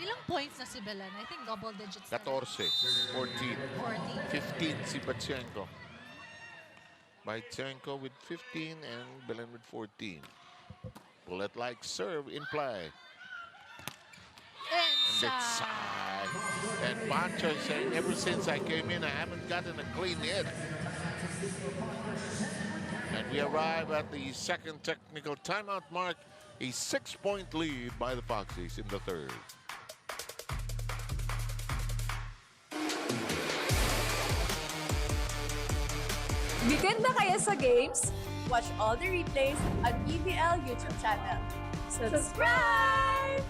Ilang points na si Belen? I think double digits. na rin. 14, 14, 14. 15 si Batchenko. Batchenko with 15 and Belen with 14. Bullet-like serve in play. And it's side. And Pancho is saying, ever since I came in, I haven't gotten a clean hit. And we arrive at the second technical timeout mark. A 6-point lead by the Foxies in the third. Bitin na kayo sa games? Watch all the replays on PVL YouTube channel. Subscribe!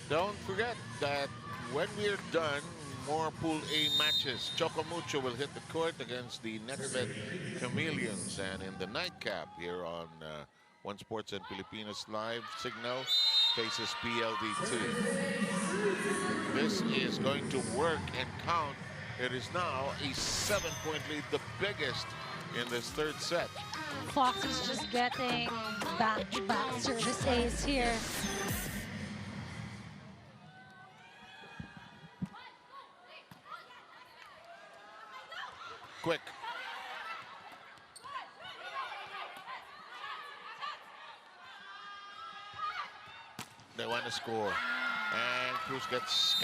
Don't forget that when we're done, more Pool A matches. Chocomucho will hit the court against the Nextbet Chameleons. And in the nightcap here on One Sports and Filipinas Live Signal faces PLDT. This is going to work and count. It is now a 7-point lead, the biggest in this third set. Fox is just getting back-to-back service ace here. Quick. They want to score. And Cruz gets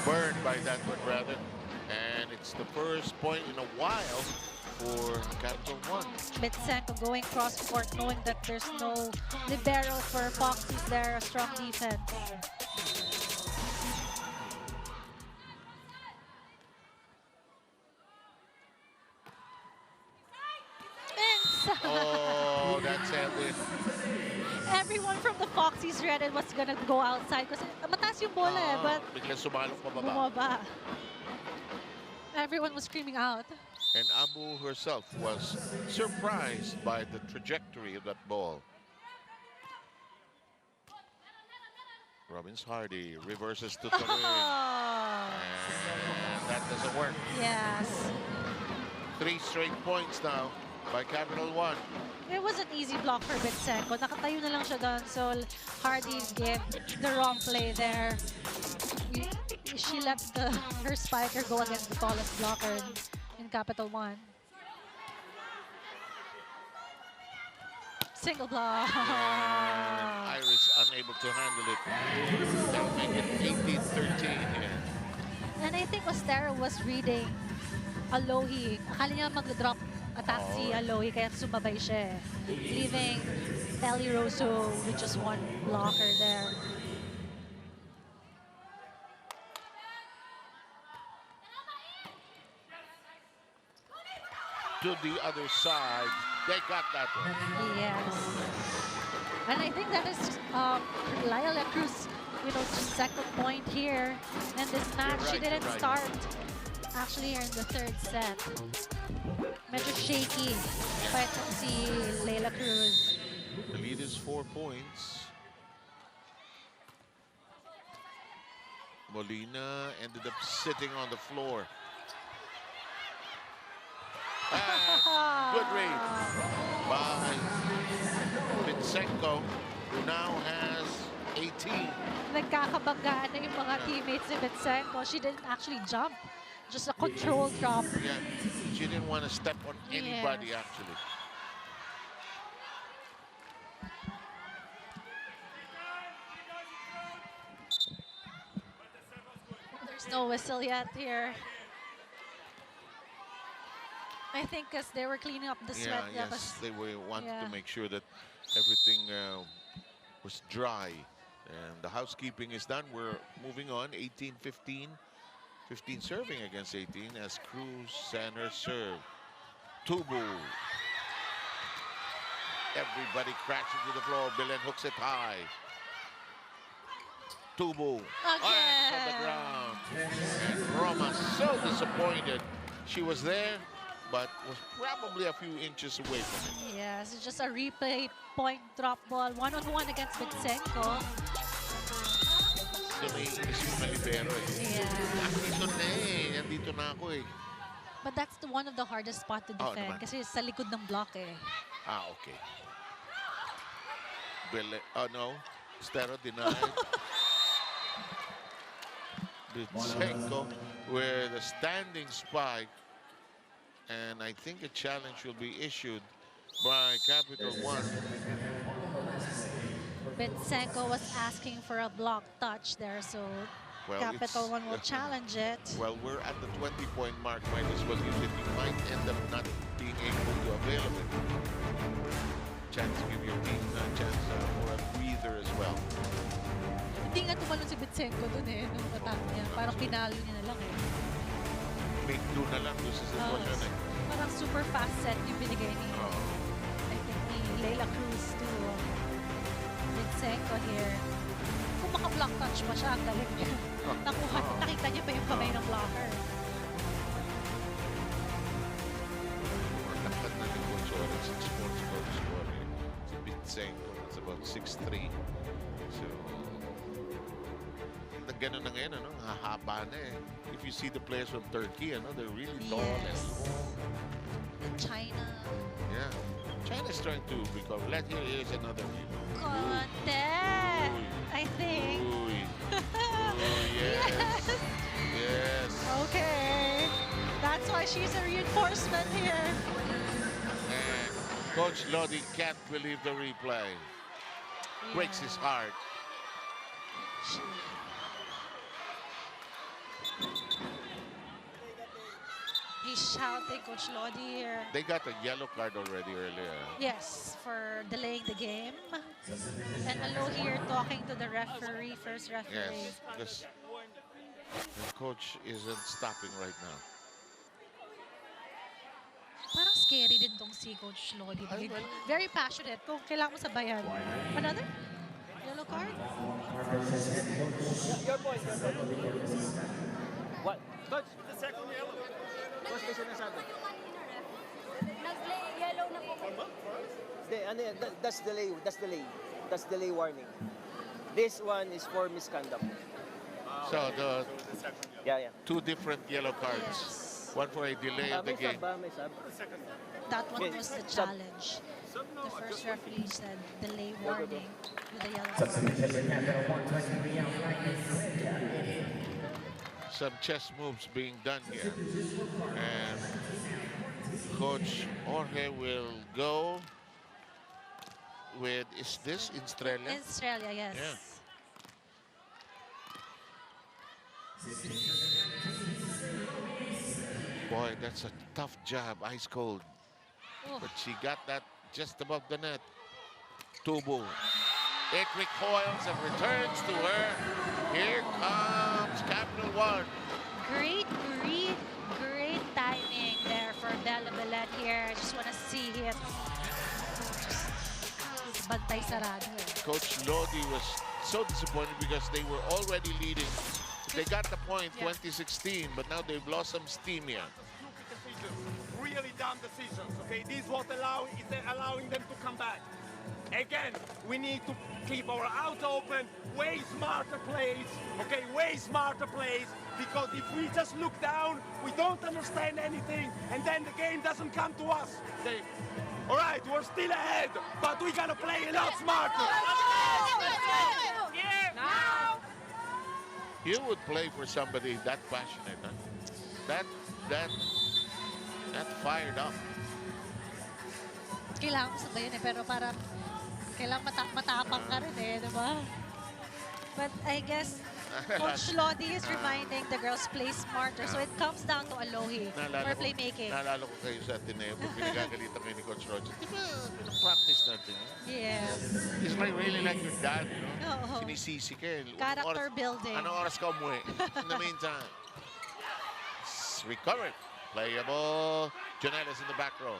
burned by that one, rather. And it's the first point in a while for Capital One. Bitsenko going cross-court knowing that there's no libero for Foxes there, a strong defense. Oh, that's it. Everyone from the Foxies read it was gonna go outside kasi mataas yung bola eh, but Bigla sumalok pababa. bumaba. Everyone was screaming out. And Abu herself was surprised by the trajectory of that ball. Robbins Hardy reverses to Torre. And that doesn't work. Yes. 3 straight points now by Capital One. It was an easy block for Bitsenko. Nakatayo na lang siya doon, so Hardy gave the wrong play there. She let her spiker go against the tallest blocker in Capital One. Single block. And Iris unable to handle it. That'll make it 18-13 here. And I think Ostero was reading Alohi. Akala niya mag-drop attack si Alohi, kaya sumabay siya, leaving Ellie Rosso with just one blocker there. To the other side, they got that one. Yes. And I think that is Lyle Cruz, second point here. And this match, she didn't start actually here in the third set. Medyo shaky. But si Leila Cruz. The lead is 4 points. Molina ended up sitting on the floor. And good read by Bitsenko, who now has 18. Nagkakabanggaan na yung mga teammates ni Bitsenko. She didn't actually jump. Just a controlled drop. Yeah, she didn't want to step on anybody, Yes. actually. There's no whistle yet here. I think because they were cleaning up the sweat. Yes, they wanted to make sure that everything was dry. And the housekeeping is done. We're moving on. 18-15. 15 serving against 18 as Cruz center serve. Tubo. Everybody crashing to the floor. Bellen hooks it high. Tubo. Irons on the ground. And Roma so disappointed. She was there, but was probably a few inches away from it. Yes, it's just a replay point drop ball. One-on-one against Bitsenko. Ito naiinis yung mga libero eh. Yeah. Nandito na eh. Nandito na ako eh. But that's one of the hardest spot to defend naman. kasi sa likod ng block eh. Ah, okay. Oh no. Stero denied. Bitsenko with a standing spike. And I think a challenge will be issued by Capital 1. Bitsenko was asking for a block touch there, so Well, Capital it's- 1 will challenge it. Well, we're at the 20-point mark. Might as well use it. You might end up not being able to avail of it. Chance to give your team a chance for a breather as well. Hindi nga tumalon si Bitsenko dun eh, nung katap niya. Parang pinalo niya na lang eh. Make do na lang. This is Oh, what eh. parang super fast set yung binigay ni, I think, ni Leila Cruz to Bitsenko here. Kung maka-block touch pa siya, ang galing niya. Nakuha, nakita niya pa yung kamay ng blocker. Nakakad na ni Coach Orange in sports coach score. Si Bitsenko, it's about 6'3". So, ganun na ngayon, ano? Hahaba na eh. If you see the players from Turkey, ano, they're really tall. Yes. And China. Yeah. China's trying to recover. Here's another. Conte, I think. Uy. Oh, yes. Yes. Okay. That's why she's a reinforcement here. And Coach Lodi can't believe the replay. Breaks his heart. He's shouting, Coach Lodi here. They got a yellow card already earlier. Yes, for delaying the game. And Alo here talking to the referee, first referee. Yes, because the coach isn't stopping right now. Parang scary din tong si Coach Lodi. Very passionate. Kung kailangan mo sabayan. Another? Yellow card? Your point. What? Coach, the second yellow. Coach, may sinasabi. Nag-yellow na po. That's delay warning. This one is for misconduct. So the Yeah. two different yellow cards. One for a delay of the May game. sub ba? May sub? That one Okay, was the sub. challenge. The first referee said delay warning with the yellow card. Some chess moves being done here. And Coach Jorge will go with, is this in Australia? In Australia, yes. Yeah. Boy, that's a tough job, ice cold. Oh. But she got that just above the net. Tubo. It recoils and returns to her. Here comes Capital 1. Great timing there for Bellen here. I just want to see it. Bantay sarado. Coach Lodi was so disappointed because they were already leading. They got the point 2016, but now they've lost some steam here. Really dumb decisions, okay? This is what is allowing them to come back. Again, we need to keep our out open, way smarter plays, okay? Way smarter plays, because if we just look down, we don't understand anything, and then the game doesn't come to us. Okay? All right, we're still ahead, but we gotta play a lot smarter. Now! You would play for somebody that passionate, huh? That fired up. Kailangan mo sabayan eh, pero parang kailangan matapang ka rin eh, di ba? But I guess Coach Lodi is reminding the girls play smarter. So it comes down to Alohi for playmaking. Naalala ko kayo sa Ateneo pag pinagagalitan kayo ni Coach Roger. Di ba, practice natin? Yes. He's like really like your dad, no? Oo. Sinisisi ka. Character building. Anong oras ka umuwi? In the meantime. Recovered. Playable. Janela's in the back row.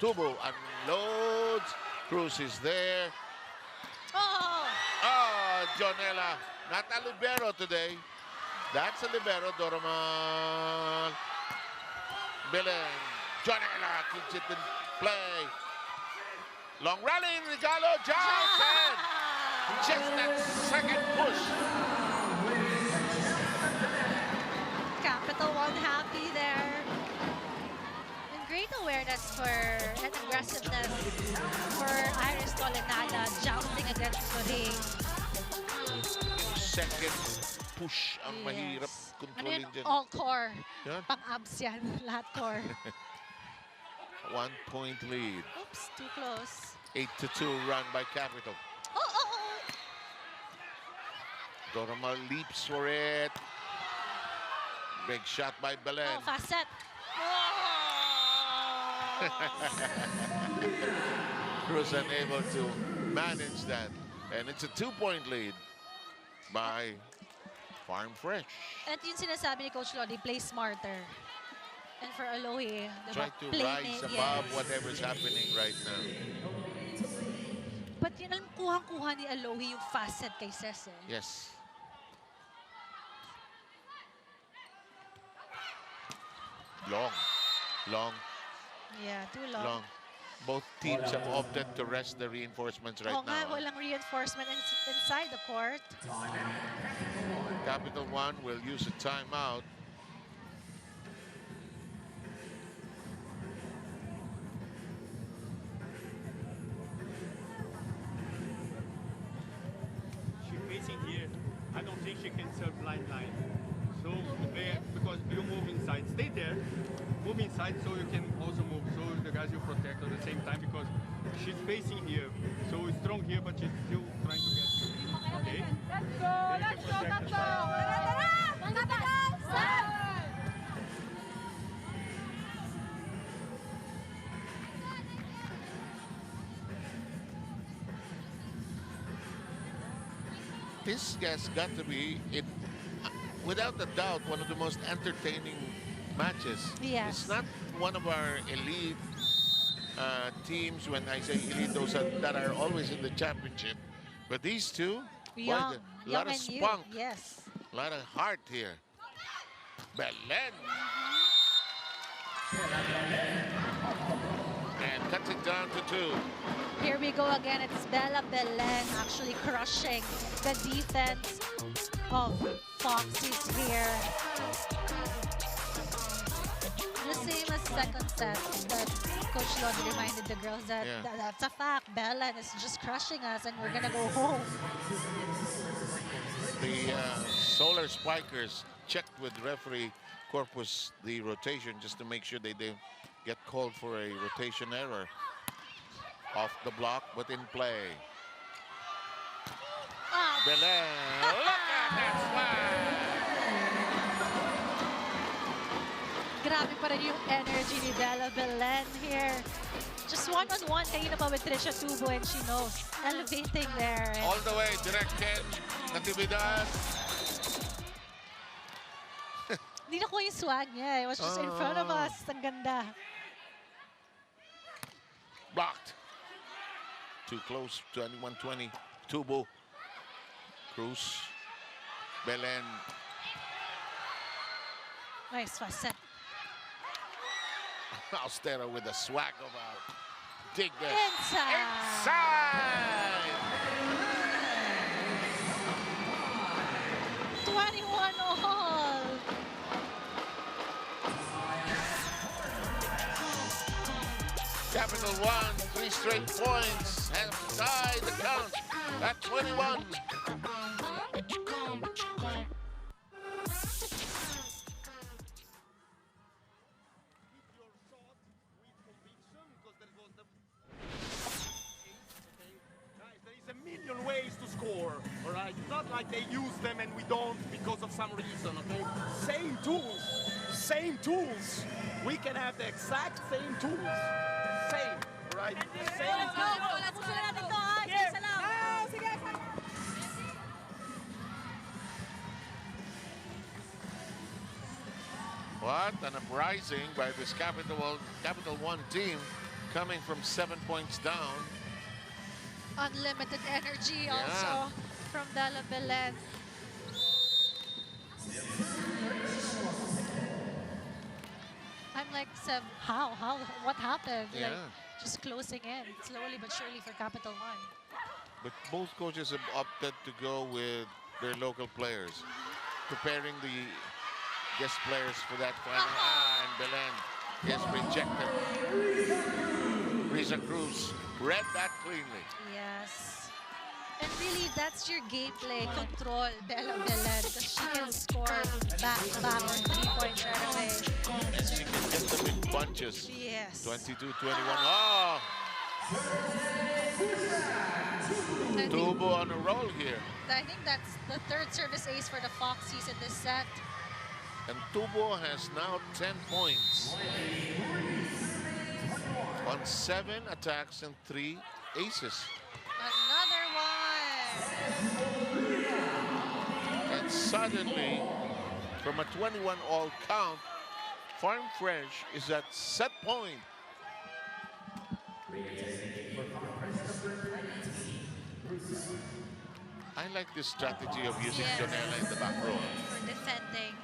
Tubo unloads. Cruz is there. Oh! Oh, Janela. Not a libero today. That's a libero, Doroman. Bellen. Janela keeps it in play. Long rally, Regalo. Johnson. Just that second push. Capital1 happy there. And great awareness for and aggressiveness for Iris Tolenada jumping against the ring. Second push ang mahirap Ano kontrolin yun? dyan. All core. Yan. Pang-abs yan. Lahat core. 1 point lead. Oops, too close. 8-2 run by Capital. Oh. Doromal leaps for it. Big shot by Bellen. Oh, fast set. Cruz unable to manage that. And it's a 2-point lead by Farm Fresh. At yung sinasabi ni Coach Lodi, play smarter. And for Alohi, Try to rise above whatever's happening right now. But yun ang kuhang-kuha ni Alohi yung fast set kay Cese. Yes. Long. Yeah, too long. Both teams have opted to rest the reinforcements right Oo nga, now. walang reinforcement inside the court. Capital One will use a timeout. She's facing here. I don't think she can serve blind line. So because you move inside, stay there, move inside so you can also move. So the guys will protect at the same time because she's facing here. So it's strong here, but she's still trying to get. Okay. Let's go. This has got to be, without a doubt, one of the most entertaining matches. Yes. It's not one of our elite teams. When I say elite, those that are always in the championship. But these two, Young. a lot of and you. spunk, Yes. a lot of heart here. Bellen. And cuts it down to 2. Here we go again. It's Bella Bellen actually crushing the defense of Foxies here. The same as second set that Coach Lodi reminded the girls that, that's a fact. Bellen is just crushing us and we're gonna go home. The Solar Spikers checked with referee Corpus the rotation just to make sure they don't get called for a rotation error. Off the block, but in play. Bellen, look at that slide! Grabe pa rin yung energy ni Bella Bellen here. Just one-on-one kanina pa with Trisha Tubo and she knows. Elevating there. All the way, direct 10, Natividad. Hindi na ko yung swag niya. It was just in front of us. Ang ganda. Blocked. Too close, 21-20. Tubo. Cruz. Bellen. Nice fast set. Austera with a swag of a dig there. Inside. Inside! 21 all. Capital One, 3 straight points, have tied the count at 21. Guys, there is a million ways to score, all right? It's not like they use them and we don't. some reason, okay? Same tools, same tools. We can have the exact same tools. Same, right? Same What an uprising by this Capital One team coming from 7 points down. Unlimited energy also from Bellen. I'm like, Seb, what happened? Yeah. Like, just closing in slowly but surely for Capital One. But both coaches have opted to go with their local players, preparing the guest players for that final. And Belen is rejected. Risa Cruz read that cleanly. Yes. And really, that's your gameplay control, Bellen, because she can score back-to-back on 3 points right away. And she can get them in bunches. Yes. 22-21. Oh! Tubo on a roll here. I think that's the third service ace for the Foxies in this set. And Tubo has now 10 points on 7 attacks and 3 aces. Another one. And suddenly, from a 21-all count, Farm Fresh is at set point. I like this strategy of using Jonella in the back row. For defending.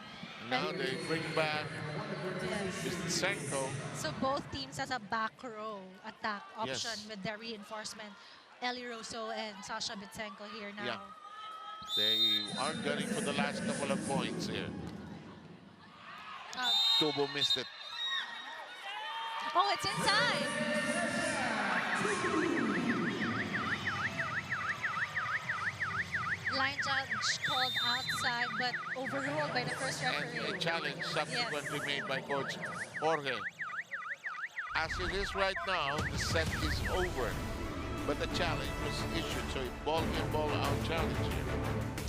Now they bring back Senko. So both teams has a back row attack option Yes. with their reinforcement. Eli Rosso and Sasha Bitsenko here now. Yeah. They are gunning for the last couple of points here. Tubo missed it. Oh, it's inside. Line judge called outside, but overruled by the first referee. And a challenge subsequently made by Coach Jorge. As it is right now, the set is over. But the challenge was issued, so it ball in, ball out challenge here.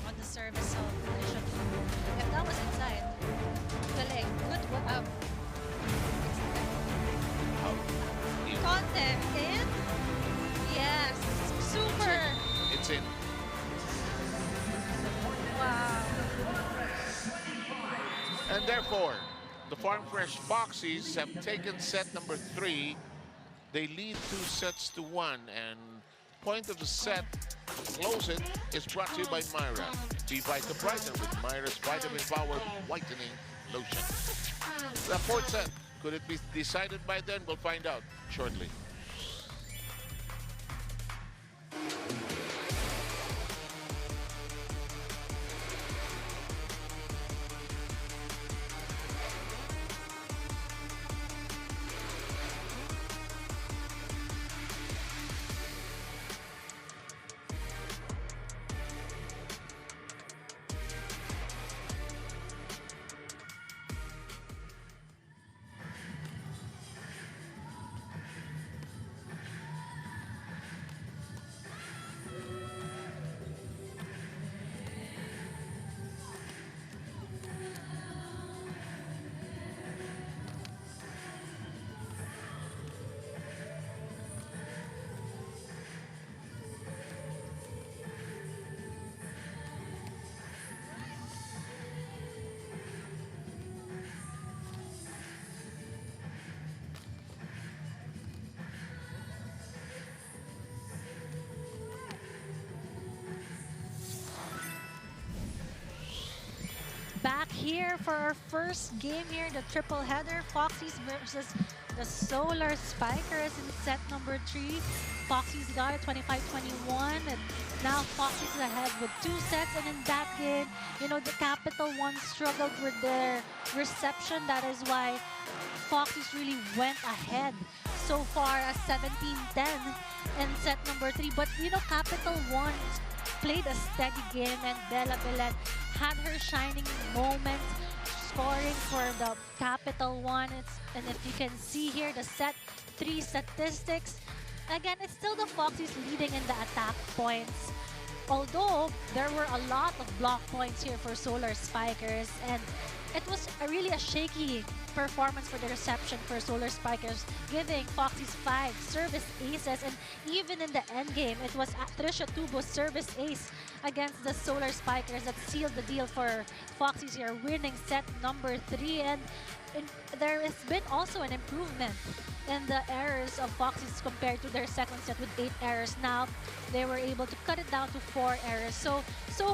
On the service of Trisha Tubo. If that was inside, galing. Good work. Content in? Yes. Super. It's in. Wow. And therefore, the Farm Fresh Foxies have taken set number 3. They lead 2 sets to 1, and point of the set to close it is brought to you by Myra. Be Vita Brighten with Myra's vitamin-powered whitening lotion. The 4th set, could it be decided by then? We'll find out shortly. Back here for our first game here in the triple header, Foxies versus the Solar Spikers in set number 3. Foxies got it 25-21, and now Foxies is ahead with 2 sets. And in that game, you know, the Capital One struggled with their reception. That is why Foxies really went ahead so far as 17-10 in set number 3. But you know, Capital One played a steady game, and Bellen had her shining moments scoring for the Capital One. And if you can see here, the set 3 statistics, again, it's still the Foxies leading in the attack points. although there were a lot of block points here for Solar Spikers, and it was really a shaky performance for the reception for Solar Spikers, giving Foxies 5 service aces, and even in the end game, it was Trisha Tubo's service ace against the Solar Spikers that sealed the deal for Foxies here, winning set number 3. And there has been also an improvement in the errors of Foxies compared to their second set with 8 errors. Now they were able to cut it down to 4 errors. So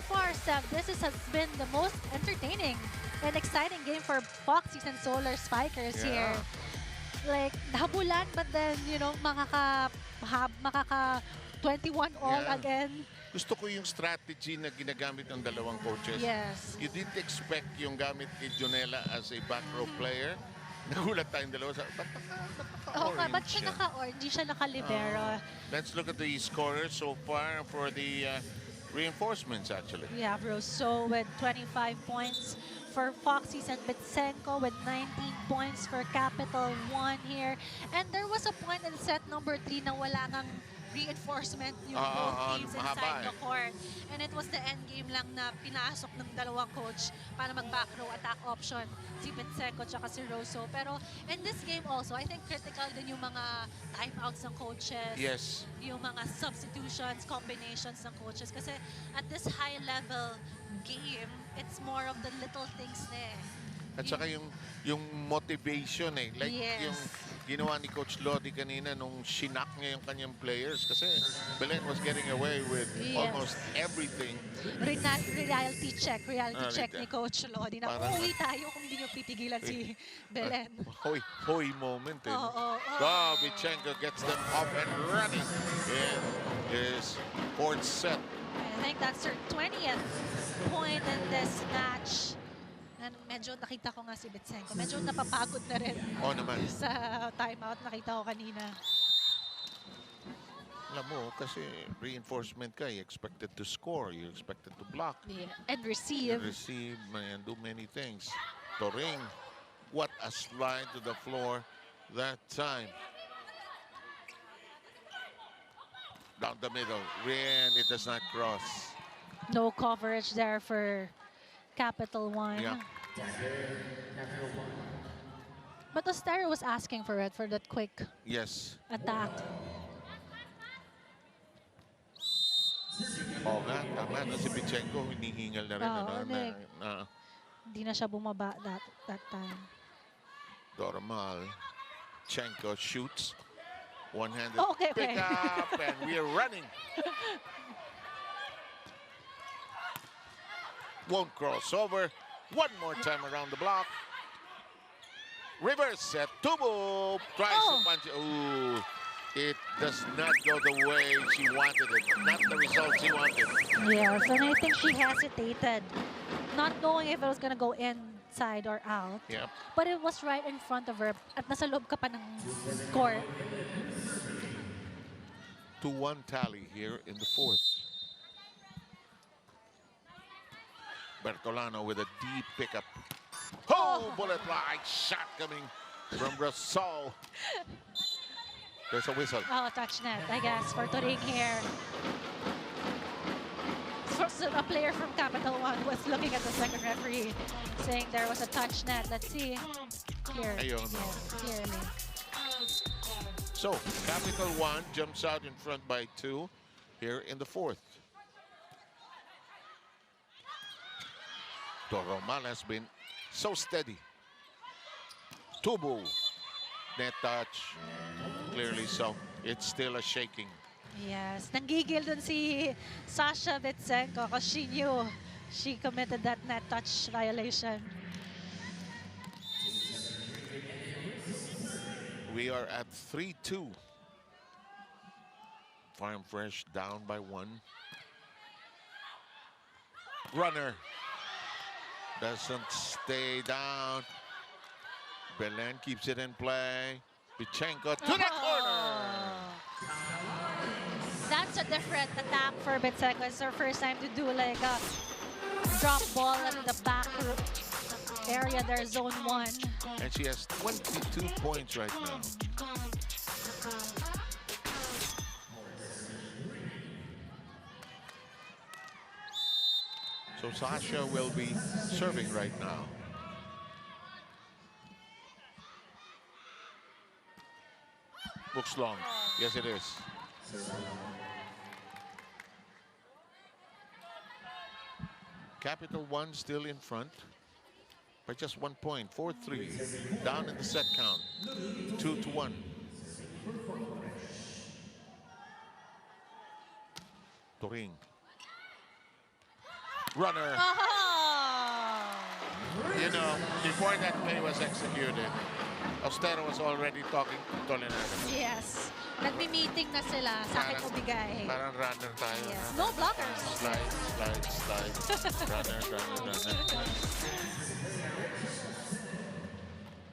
far, Seb, this has been the most entertaining and exciting game for Foxies and Solar Spikers here. Like, habulan, but then, you know, makaka 21 all again. Gusto ko yung strategy na ginagamit ng dalawang coaches. Yes. You didn't expect yung gamit ni Jonella as a back row player. Nagulat tayong dalawa sa Okay, ba't siya naka-orange? Hindi siya naka-libero. Let's look at the scorers so far for the reinforcements, actually. We have Rousseau with 25 points for Foxies and Bitsenko with 19 points for Capital1 here. And there was a point in set number 3 na wala nang reinforcement yung both teams inside the court. And it was the end game lang na pinasok ng dalawang coach para mag-back row attack option si Bitsenko tsaka si Rousseau. Pero in this game also, I think critical din yung mga timeouts ng coaches. Yes. Yung mga substitutions, combinations ng coaches. Kasi at this high-level game, it's more of the little things na eh. At saka yung motivation eh. Like yung ginawa ni Coach Lodi kanina nung shinak niya yung kanyang players. Kasi Belen was getting away with almost everything. Reality check ni Coach Lodi na uuwi tayo kung hindi nyo pipigilan si Belen. Hoy moment eh. Vichenko gets them up and running in his fourth set. I think that's her 20th point in this match. And medyo nakita ko nga si Bitsenko. Medyo napapagod na rin sa timeout. Nakita ko kanina. Alam mo, kasi reinforcement ka. You expected to score. You expected to block. And receive. And receive and do many things. Toring, what a slide to the floor that time. Down the middle. And it does not cross. No coverage there for Capital1. Yeah. But Ostero was asking for it, for that quick attack. Oo nga, tama. Si Vichenko, hinihingal na rin. Hindi na siya bumaba that time. Normal. Chenko shoots. One-handed pick up, and we are running. Won't cross over. One more time around the block. Reverse set. Tubo tries to punch it. Ooh, it does not go the way she wanted it. Not the result she wanted. Yes, and I think she hesitated, not knowing if it was gonna go inside or out. Yep. But it was right in front of her. At nasa loob ka pa ng court. 2-1 tally here in the fourth. Bertolano with a deep pickup. Bullet-like shot coming from Rousseau. There's a whistle. Touch net, I guess, for Turing here. So a player from Capital1 was looking at the second referee, saying there was a touch net. Let's see. Clearly. Clearly. So, Capital1 jumps out in front by 2 here in the fourth. Toromal has been so steady. Tubo, net touch, clearly so. It's still a shaking. Yes, nanggigil dun si Sasha Bitsenko because she knew she committed that net touch violation. We are at 3-2. Farm Fresh down by 1. Runner doesn't stay down. Belen keeps it in play. Vichenko to the corner. That's a different attack for Bitsenko. It's her first time to do like a drop ball in the back area there, zone 1. And she has 22 points right now. So Sasha will be serving right now. Looks long. Yes, it is. Capital One still in front by just 1 point, 4-3. Down in the set count, 2-1. Turing. Runner. You know, before that play was executed, Ostero was already talking to Tolinado. Yes. Nagmi-meeting na sila. Sa akin mo bigay. Parang runner tayo. Yes. No blockers. Slide, slide, slide. Runner, runner, runner.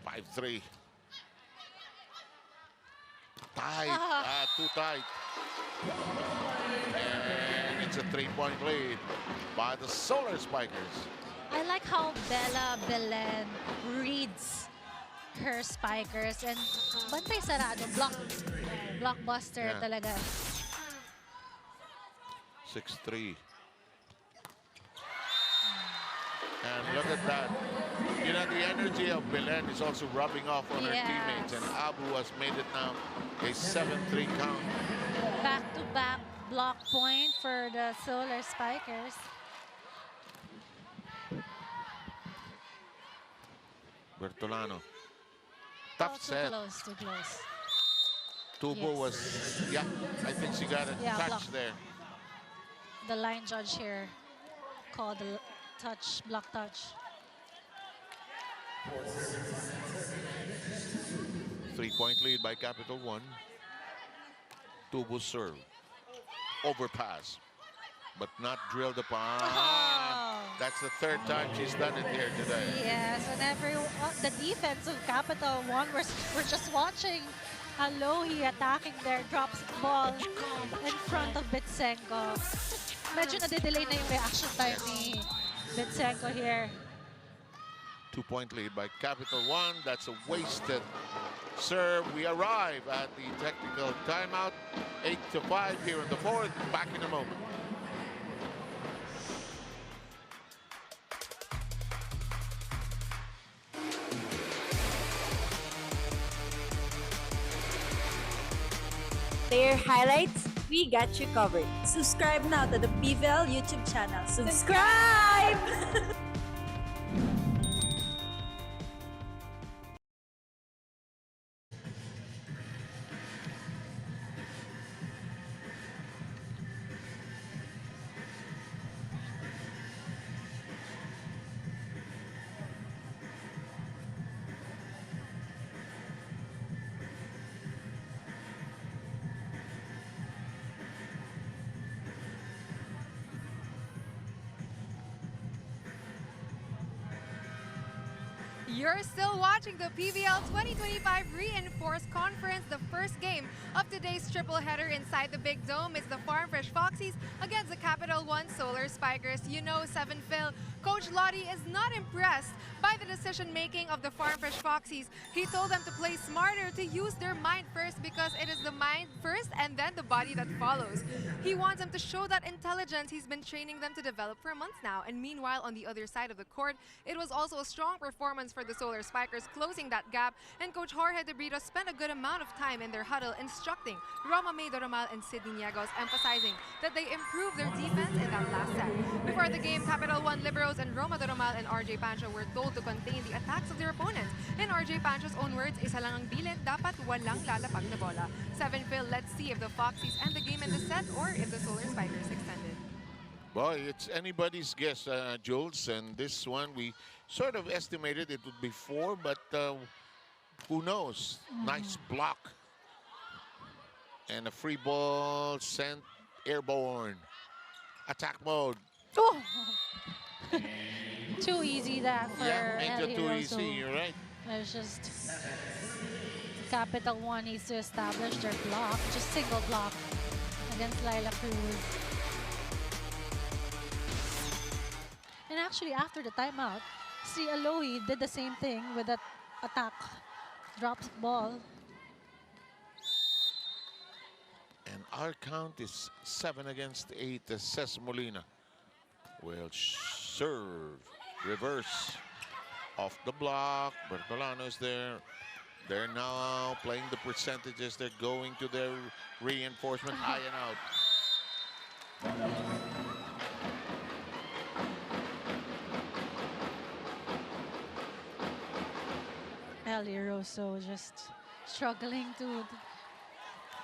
5-3. Tight. Too tight. And it's a 3-point lead by the Solar Spikers. I like how Bellen reads her spikers and bantay sarado, blockbuster talaga. 6-3. And look at that. You know, the energy of Belen is also rubbing off on her teammates, and Abu has made it now a 7-3 count. Back-to-back block point for the Solar Spikers. Bertolano. Tough set. Too close. Tubo was, I think she got a touch block. there. The line judge here called the touch, block touch. 3-point lead by Capital One. Tubo serve. Overpass. But not drilled upon. That's the third time she's done it here today. Yes, and the defense of Capital One, we're just watching Alohi attacking their drops ball in front of Bitsenko. Medyo nade-delay na yung reaction time ni Bitsenko here. 2-point lead by Capital One. That's a wasted serve. We arrive at the technical timeout. 8-5 here in the fourth. Back in a moment. Player highlights, we got you covered. Subscribe now to the PVL YouTube channel. Subscribe! You're still watching the PVL 2025 Reinforced Conference. The first game of today's triple header inside the Big Dome is the Farm Fresh Foxies against the Capital One Solar Spikers. You know, 7 Phil, Coach Lottie is not impressed by the decision-making of the Farm Fresh Foxies. He told them to play smarter, to use their mind first, because it is the mind first and then the body that follows. He wants them to show that intelligence he's been training them to develop for months now. And meanwhile, on the other side of the court, it was also a strong performance for the Solar Spikers, closing that gap. And Coach Jorge De Brito spent a good amount of time in their huddle instructing Roma May Doromal and Sidney Niegos, emphasizing that they improved their defense in that last set. Before the game, Capital One Liberos and Roma Doromal and RJ Pancho were told to contain the attacks of their opponents. In RJ Pancho's own words, isa lang ang bilid, dapat walang lalapag na bola. 7 Phil, let's see if the Foxies end the game in the set or if the Solar Spikers extended. Boy, it's anybody's guess, Jules, and this one we sort of estimated it would be 4, but who knows? Nice block. And a free ball sent airborne. Attack mode. Oh! Too easy that for make it too Ellie easy, Rosso. you're right. There's just Capital One needs to establish their block, just single block against Laila Cruz. And actually, after the timeout, see Alohi did the same thing with that attack, drops ball. And our count is 7 against 8, says Molina. Well, serve. Reverse. Off the block. Bertolano is there. They're now playing the percentages. They're going to their reinforcement. High and out. Eli Rosso just struggling to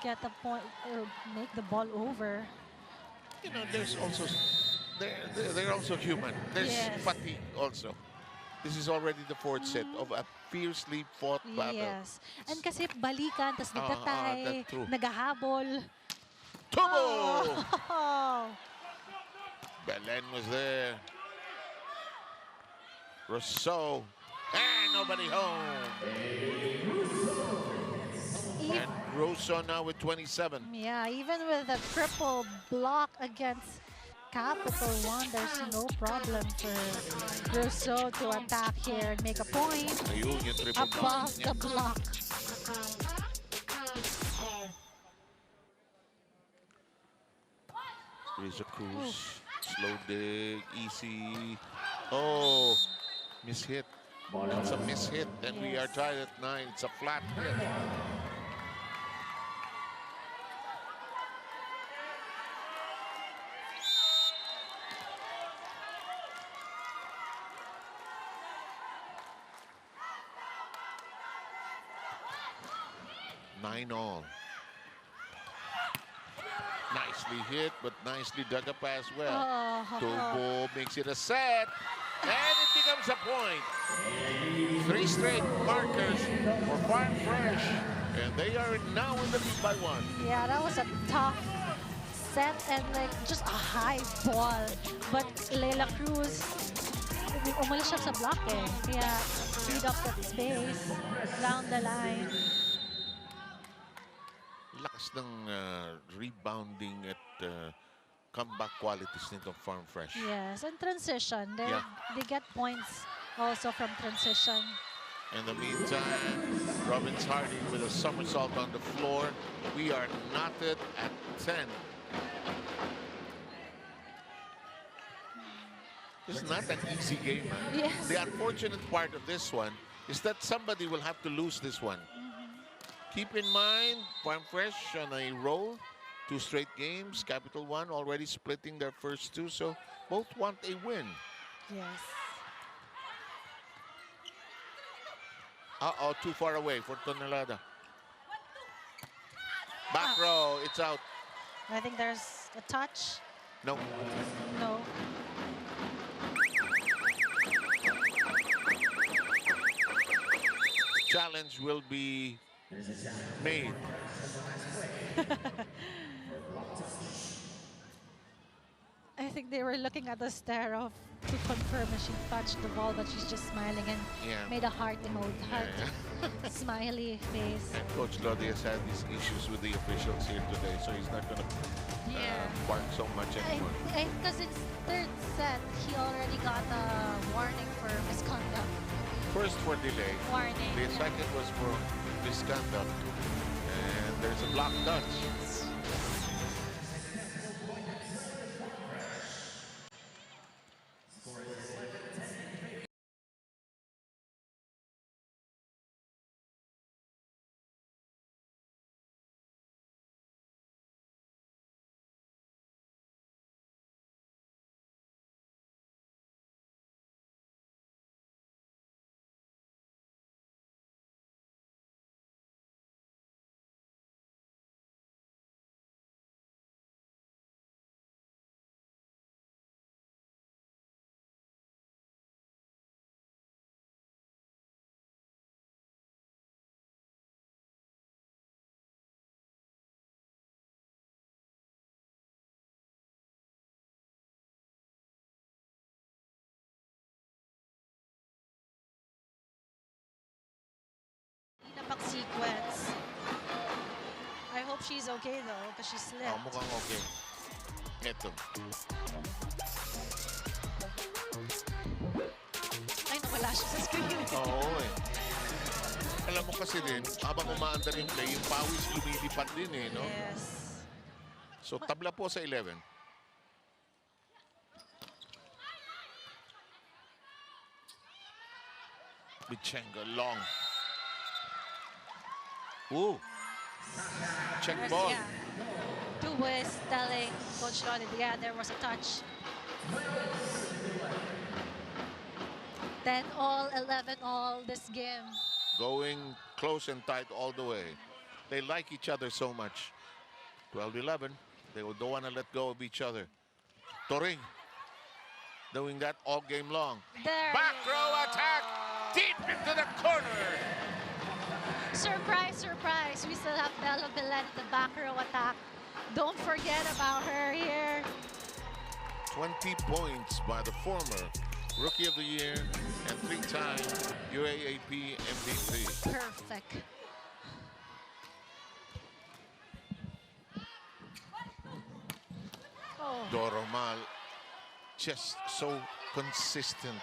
get the point or make the ball over. You know, there's also they're also human. There's Yes. fatigue also. This is already the fourth set of a fiercely fought battle. Yes. And kasi balikan, tas nagtatay, that's true. nagahabol. Tubo! Oh. Bellen was there. Rousseau. And nobody home. And Rousseau now with 27. Yeah, even with a triple block against Capital One, there's no problem for Rousseau to attack here and make a point Ayun, yung triple block. above the block. Trisha Cruz. Slow dig. Easy. Oh, mishit. It's a mishit. And we are tied at 9. It's a flat hit. Nine all. Nicely hit, but nicely dug up as well. Tubo makes it a set, and it becomes a point. 3 straight markers for Farm Fresh, and they are now in the lead by 1. Yeah, that was a tough set and like just a high ball. But Leila Cruz, umalis siya sa block eh. Kaya speed up that space down the line. Lakas ng rebounding at comeback qualities nito Farm Fresh. Yes, and transition. They get points also from transition. In the meantime, Robbins Harding with a somersault on the floor. We are knotted at 10. It's not an easy game. Huh? Yes. The unfortunate part of this one is that somebody will have to lose this one. Keep in mind, Farm Fresh on a roll. 2 straight games. Capital One already splitting their first 2, so both want a win. Yes. Uh-oh, too far away for Tonelada. Back row, it's out. I think there's a touch. No. No. Challenge will be made. I think they were looking at the stare of to confirm if she touched the ball, but she's just smiling and made a heart smiley face. And Coach Lodi has had these issues with the officials here today, so he's not going to bark so much anymore. Because it's third set, he already got a warning for misconduct. First for delay. Warning. The second was for misconduct. And there's a block touch. Napak sequence. I hope she's okay though, because she slipped. Oh, mukhang okay. Ito. Ay, nawala siya sa screen. Oo eh. Alam mo kasi din, habang umaandar yung play, yung pawis lumilipad din eh, no? Yes. So, tabla po sa 11. Bichenga, long. Ooh. Check There's- ball. Yeah. Tubo is telling Coach Ronnie, yeah, there was a touch. 10 all, 11 all this game. Going close and tight all the way. They like each other so much. 12-11. They don't want to let go of each other. Toring doing that all game long. There Back you row go. attack deep into the corner. Surprise, surprise. We still have Bellen in the back row attack. Don't forget about her here. 20 points by the former Rookie of the Year and 3-time UAAP MVP. Perfect. Oh, Doromal, just so consistent.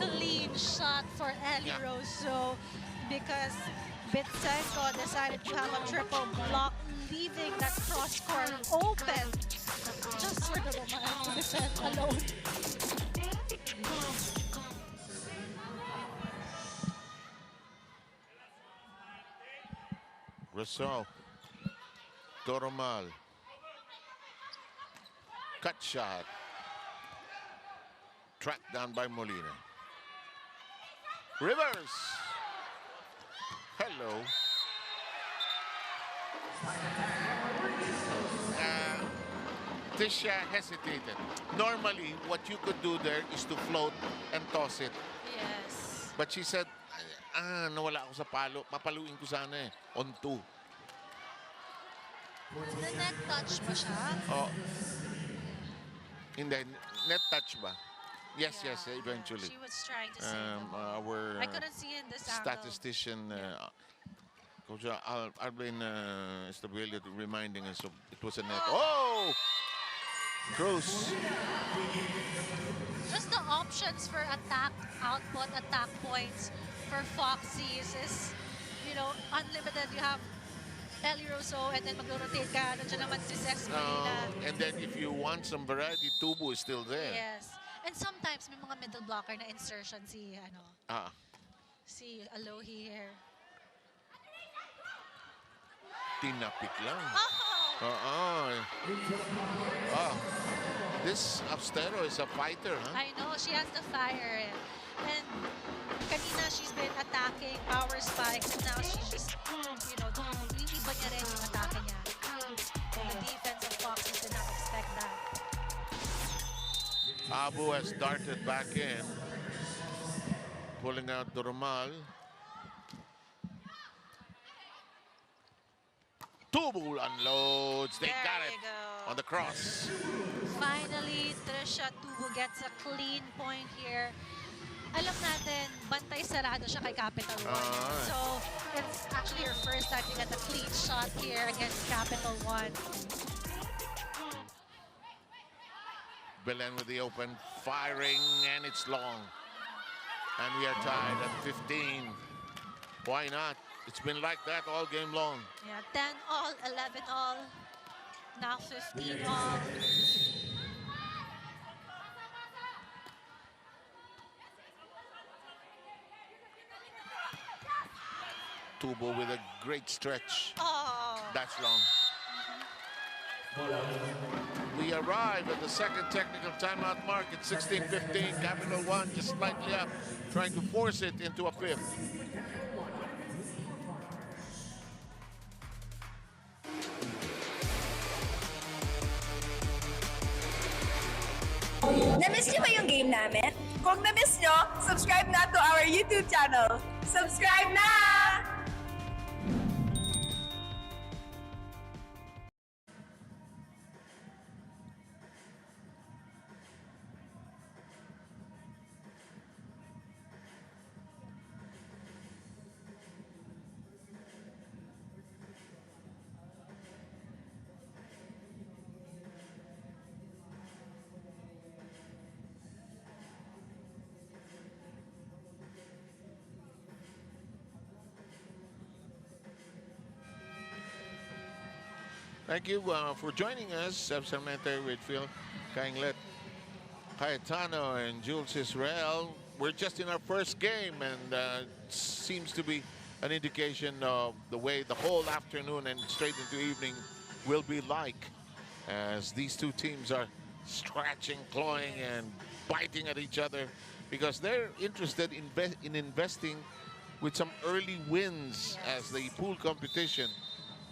clean shot for Ellie Yeah. Rosso because Bitsenko decided to have a triple block, leaving that cross court open just for the Roman to defend alone. Rousseau, Doromal, cut shot, tracked down by Molina. Rivers, hello. Trisha hesitated. Normally, what you could do there is to float and toss it. Yes. But she said, nawala ako sa palo. Papaluin ko sana eh. On 2. The net touch ba siya? Oh. Hindi. Net touch ba? Yes, Yeah, yes, eventually. She was trying to say Our I couldn't see in this angle. statistician, Coach Alvin Estabile, reminding us of it was a net. Oh! Cruz. Just the options for attack output, attack points for Foxies is, unlimited. You have Ellie Rosso and then magro-rotate ka. Nandiyan naman si Sex Molina. And then if you want some variety, Tubo is still there. Yes. And sometimes may mga middle blocker na insertion si Alohi here. Tinapik lang. Oh! This Abstero is a fighter, huh? I know, she has the fire. And kanina she's been attacking power spikes and now she's just, iiba niya rin yung atake niya. The defense of Foxes did not expect that. Abu has darted back in, pulling out Doromal. Tubo unloads. They There got you it go. on the cross. Finally, Trisha Tubo gets a clean point here. Alam natin, bantay sarado siya kay Capital 1. So, it's actually her first time to get a clean shot here against Capital 1. Belen with the open, firing, and it's long. And we are tied at 15. Why not? It's been like that all game long. Yeah, 10 all, 11 all, now 15 all. Tubo with a great stretch. Oh, That's long. We arrive at the second technical timeout mark at 16:15. Capital 1 just slightly up, trying to force it into a fifth. Na-miss niyo ba yung game namin? Kung na-miss niyo, subscribe na to our YouTube channel. Subscribe na! Thank you for joining us. Subsequently with Phil Kainglet, Cayetano, and Jules Israel. We're just in our first game, and seems to be an indication of the way the whole afternoon and straight into evening will be like, as these two teams are scratching, clawing, and biting at each other because they're interested in investing with some early wins as the pool competition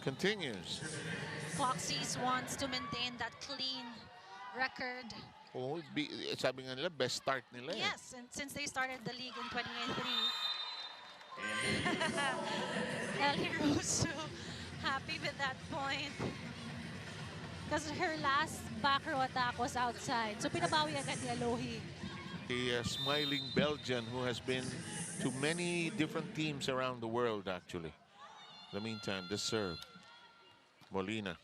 continues. Foxies wants to maintain that clean record. Oh, sabi nga nila, best start nila. Yes, and since they started the league in 2023. Ellie Rose happy with that point. Because her last back row attack was outside. So pinabawi agad ni Alohi. The smiling Belgian who has been to many different teams around the world, actually. In the meantime, the serve. Molina.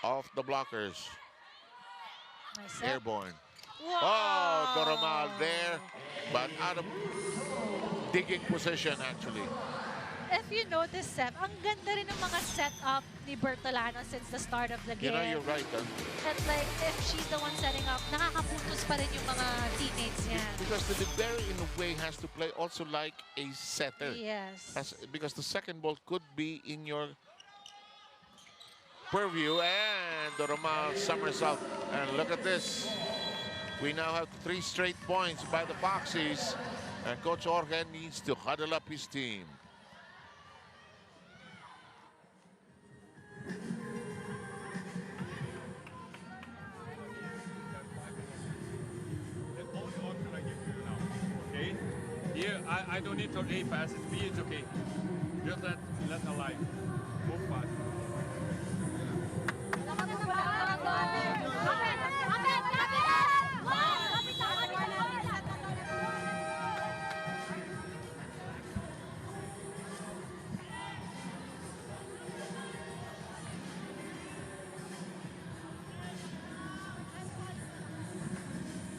Off the blockers. Nice set. Airborne. Wow. Oh, Doromal there, but out of digging position, actually. If you notice, Seb, ang ganda rin ng mga setup ni Bertolano since the start of the game. You know, you're right, huh? That like, if she's the one setting up, nakakapuntos pa rin yung mga teammates niya. Because the libero, in a way, has to play also like a setter. Yes. Because the second ball could be in your purview, and Doromal somersault. And look at this. We now have 3 straight points by the Foxies, and Coach Jorge needs to huddle up his team. Okay? Here, I don't need to A passes. B, it's okay. Just let the line. Move fast.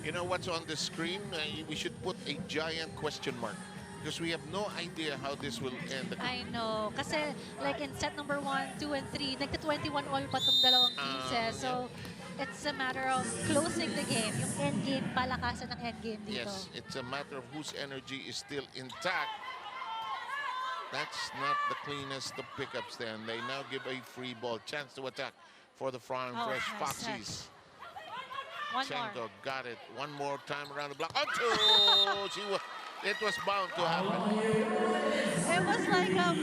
You know what's on the screen? We should put a giant question mark because we have no idea how this will end. I know. Kasi like in set number 1, 2, and 3, nagka-21 all pa tong dalawang teams eh. So it's a matter of closing the game. Yung endgame, palakasan ng endgame dito. Yes, it's a matter of whose energy is still intact. That's not the cleanest of pickups then. They now give a free ball. Chance to attack for the Farm Fresh nice Foxies. One Chenko more. got it. One more time around the block. Oh, it was bound to happen. It was like a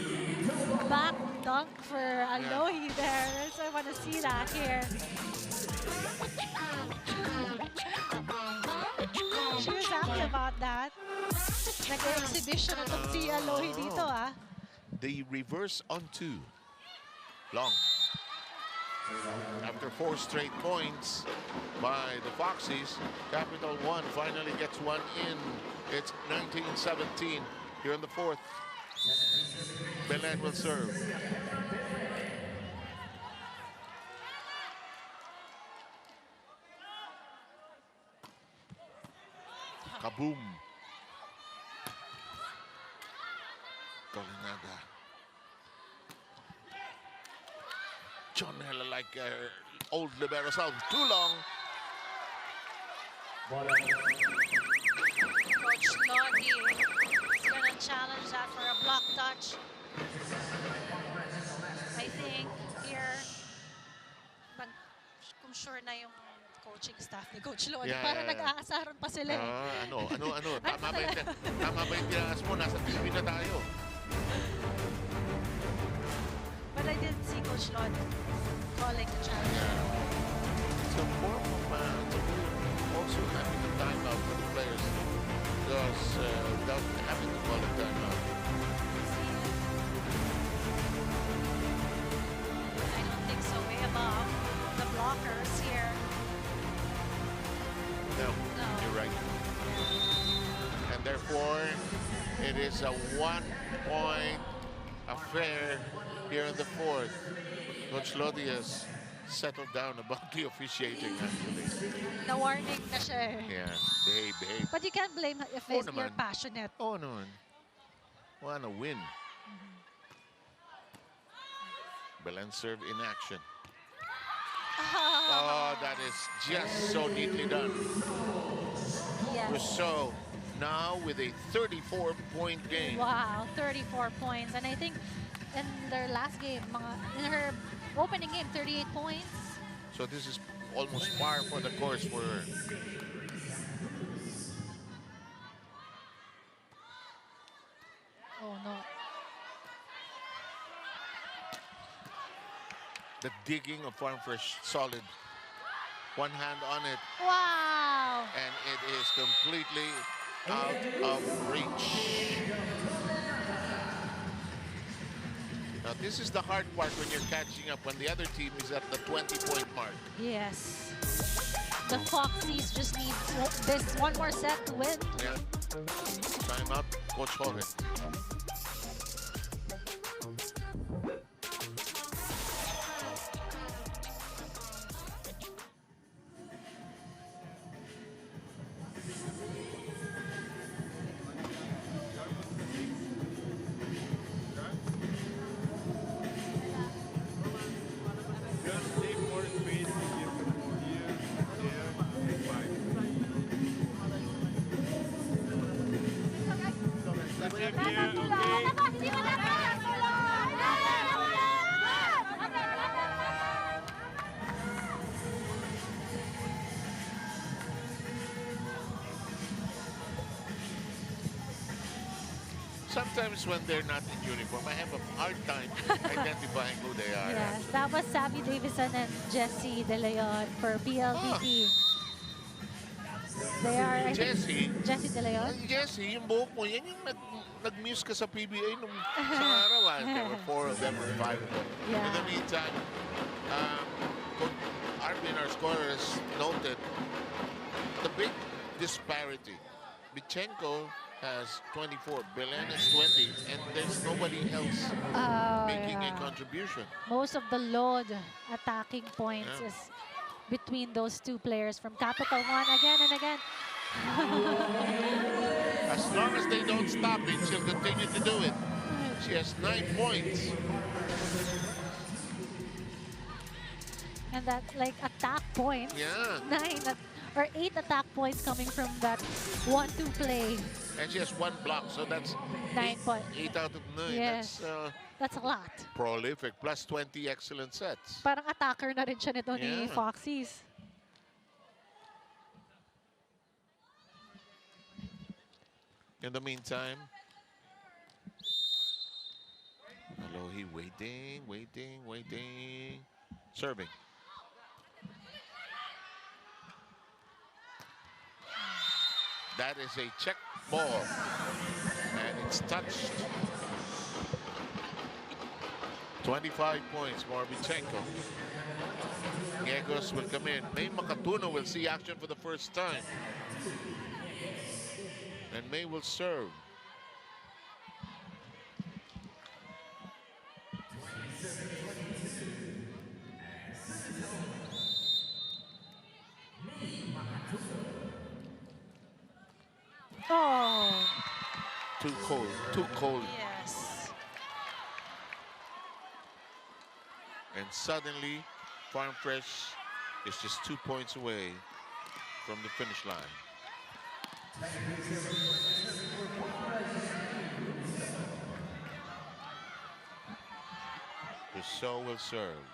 back dunk for Alohi there. So I want to see that here. She was happy about that. Nag-exhibition na itong si Alohi dito ah. The reverse on 2. Long. After 4 straight points by the Foxies, Capital 1 finally gets one in. It's 19-17 here in the 4th. Bellen will serve. Kaboom. Tolinada. John Hella like old libero self. Too long. Coach Lodi is going to challenge that for a block touch. I think here, kung sure na yung coaching staff ni Coach Lodi, para nag-aasaran pa sila eh. Ano? Tama ba yung tinaas mo? Nasa TV na tayo. But I didn't see Coach Lodi calling the challenge. It's a form of also having a timeout for the players because without having to call a timeout. I don't think so. Way above the blockers here. No, you're right. And therefore, it is a 1-point affair here in the 4th. Coach Lodi has settled down about the officiating, actually. Na-warning na siya eh. Yeah, behave. But you can't blame if you're passionate. Oh, no. Wanna win. Belen serve in action. Oh, that is just so neatly done. Yes. Rousseau now with a 34-point game. Wow, 34 points. And I think in their last game, in her opening game, 38 points. So this is almost par for the course for her. Oh, no. The digging of Farm Fresh, solid. One hand on it, Wow. and it is completely out of reach. Now, this is the hard part when you're catching up, when the other team is at the 20-point mark. Yes. The Foxies just need this one more set to win. Yeah. Time up, Coach Hogan. Just take more space here, there, and five. Step here, okay? Sometimes when they're not in uniform, I have a hard time identifying who they are. Yes, that was Savvy Davison and Jessie De Leon for BLDT. They are, I think, Jessie? Jessie De Leon. Jessie, yung buhok mo, yan yung nag-muse ka sa PBA nung isang araw. There were 4 of them or 5 of them. Yeah. In the meantime, Arvin, our scorer, has noted the big disparity. Bichenko has 24, Belen has 20, and there's nobody else making a contribution. Most of the load attacking points Yeah. is between those two players from Capital 1 again and again. As long as they don't stop it, she'll continue to do it. She has 9 points. And that, like, attack points. Yeah. 8 attack points coming from that 1-2 play. And she has 1 block, so that's 9 points. 8 out of 9. Yes. That's a lot. Prolific, plus 20 excellent sets. Parang attacker na rin siya nito ni Yeah. Foxies. In the meantime, Alohi waiting. Serving. That is a check ball. And it's touched. 25 points for Bichenko. Giegos will come in. May Makatuno will see action for the first time. And May will serve. Oh. Too cold. Yes. And suddenly, Farm Fresh is just 2 points away from the finish line. Rousseau will serve.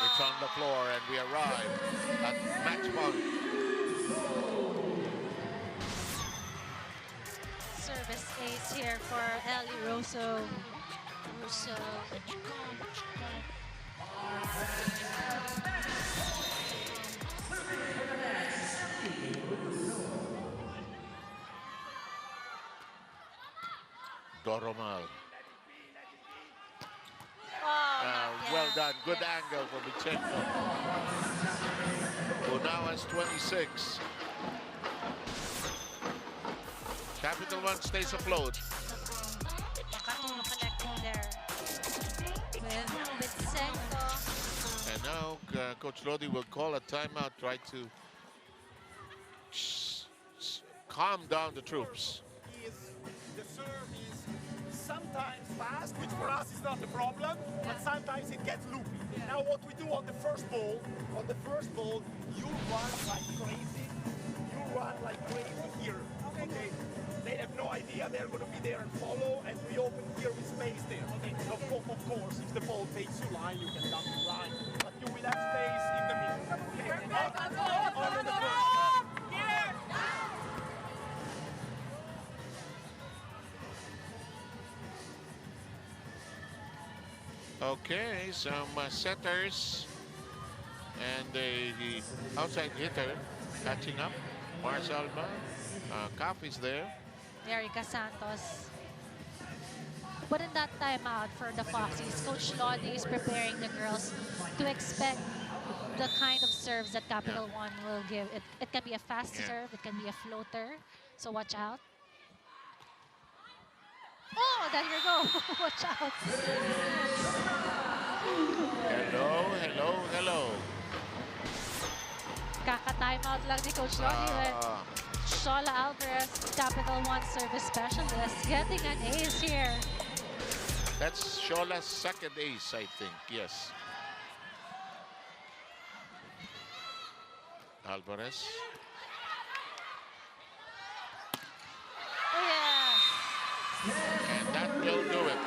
It's on the floor, and we arrive at match point. Service ace here for Ellie Rosso. Doromal. Well done. Good angle for Bichenko, who now has 26. Capital 1 stays afloat. Makatuno connecting there with Bichenko. And now Coach Lodi will call a timeout, try to calm down the troops. The serve is sometimes fast, which for us is not a problem, but sometimes it gets loopy. Now what we do on the first ball, you run like crazy. You run like crazy here, okay? They have no idea they're going to be there and follow, and we open here with space there. And of course, if the ball takes you line, you can dump the line, but you will have space in the middle. Okay, some setters and the outside hitter catching up. Mars Alba, Kaf is there. Erica Santos. But in that timeout for the Foxies, Coach Lodi is preparing the girls to expect the kind of serves that Capital One will give. It can be a fast serve, it can be a floater, so watch out. Oh, there you go. Watch out. Hello. Kaka-timeout lang ni Coach Lodi. Shola Alvarez, Capital One service specialist, getting an ace here. That's Shola's second ace, I think. Yes. Alvarez. Oh, yeah. And that will do it.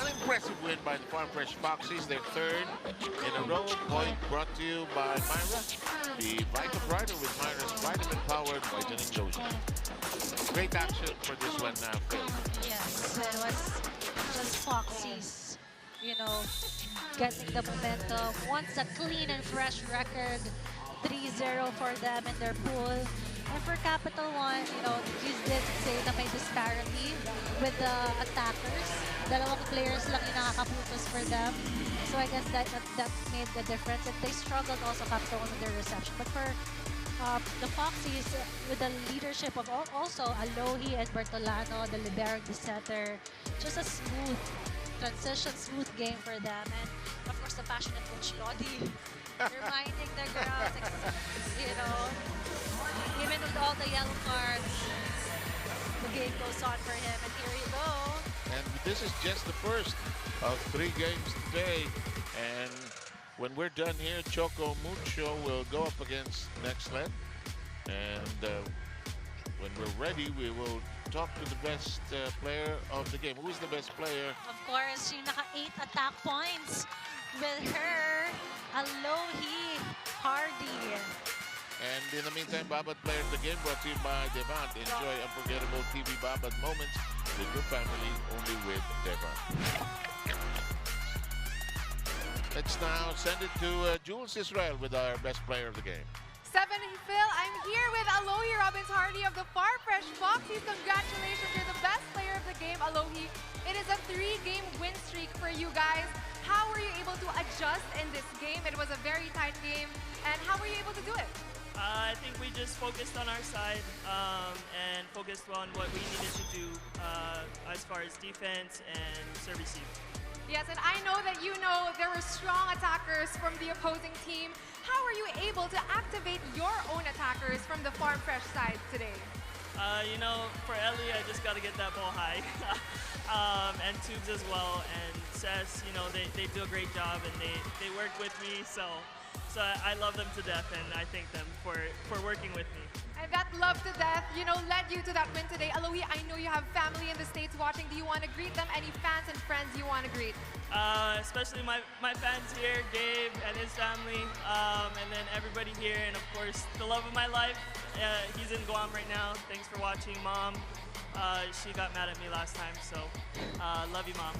An impressive win by the Farm Fresh Foxies, their third in a row. Point brought to you by Myra, the Vita Brighter with Myra's vitamin-powered whitening lotion. Great action for this one, Phil. Yes, it was just Foxies, you know, getting the momentum. Once a clean and fresh record, 3-0 for them in their pool. And for Capital One, you know, you did say na may disparity with the attackers. Dalawang players lang yung nakakaputos for them. So I guess that made the difference. And they struggled also Capital One with their reception. But for the Foxies, with the leadership of also Alohi and Bertolano, the libero, the setter, just a smooth transition, smooth game for them. And of course, the passionate Coach Lodi reminding the girls, you know, even with all the yellow cards, the game goes on for him. And here you go. And this is just the first of 3 games today. And when we're done here, Choco Mucho will go up against Nextlet. And when we're ready, we will talk to the best player of the game. Who is the best player? Of course, she naka-8 attack points with her, Alohi Hardy. And in the meantime, Babat player of the game brought to you by Devant. Enjoy unforgettable TV Babat moments with your family, only with Devant. Let's now send it to Jules Israel with our best player of the game. 7 Phil, I'm here with Alohi Robbins Hardy of the Farm Fresh Foxies. Congratulations, you're the best player of the game, Alohi. It is a 3-game win streak for you guys. How were you able to adjust in this game? It was a very tight game. And how were you able to do it? I think we just focused on our side and focused on what we needed to do as far as defense and serve receive. Yes, and I know that you know there were strong attackers from the opposing team. How were you able to activate your own attackers from the Farm Fresh side today? You know, for Ellie, I just got to get that ball high. And Tubes as well, and Cess, you know, they do a great job, and they work with me, so I love them to death, and I thank them for working with me. And that love to death, you know, led you to that win today. Alohi, I know you have family in the States watching. Do you want to greet them? Any fans and friends you want to greet? Especially my fans here, Gabe and his family, and then everybody here, and of course, the love of my life. He's in Guam right now. Thanks for watching, Mom. She got mad at me last time, so love you, Mom.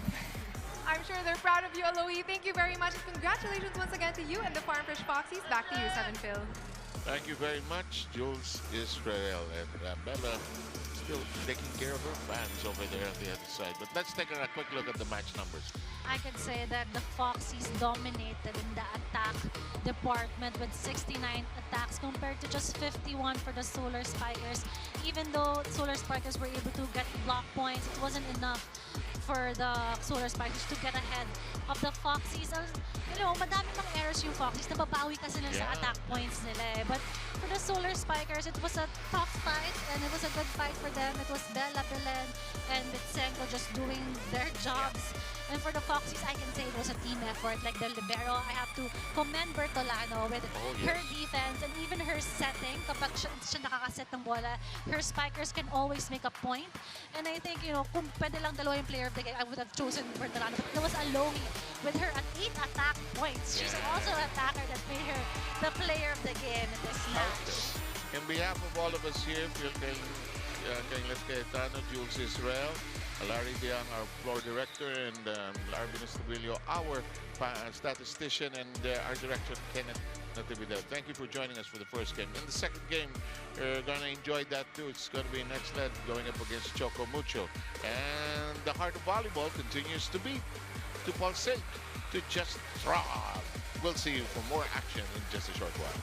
I'm sure they're proud of you, Alohi. Thank you very much. And congratulations once again to you and the Farm Fresh Foxies. Back to you, 7 Phil. Thank you very much, Jules Israel. And Bella still taking care of her fans over there on the other side. But let's take a quick look at the match numbers. I can say that the Foxies dominated in the attack department with 69 attacks compared to just 51 for the Solar Spikers. Even though Solar Spikers were able to get block points, it wasn't enough for the Solar Spikers to get ahead of the Foxies. Madami mang errors yung Foxies. Nababawi kasi nila sa Yeah. attack points nila eh. But for the Solar Spikers, it was a tough fight and it was a good fight for them. It was Bellen, and Bitsenko just doing their jobs. And for the Foxies, I can say it was a team effort. Like the libero, I have to commend Bertolano with her defense and even her setting. Kapag siya nakakaset ng bola, her spikers can always make a point. And I think, kung pwede lang dalawa yung player of the game, I would have chosen Bertolano. But it was Alohi with her at 8 attack points. She's also an attacker that made her the player of the game in this match. In behalf of all of us here, Phil Kay Cayetano, Jules Israel, Larry Diang, our floor director, and Larvin Estabilio, our statistician, and our director, Kenneth Natividad. Thank you for joining us for the first game. In the second game, you're going to enjoy that too. It's going to be next leg going up against Choco Mucho. And the heart of volleyball continues to beat, to pulsate, to just throb. We'll see you for more action in just a short while.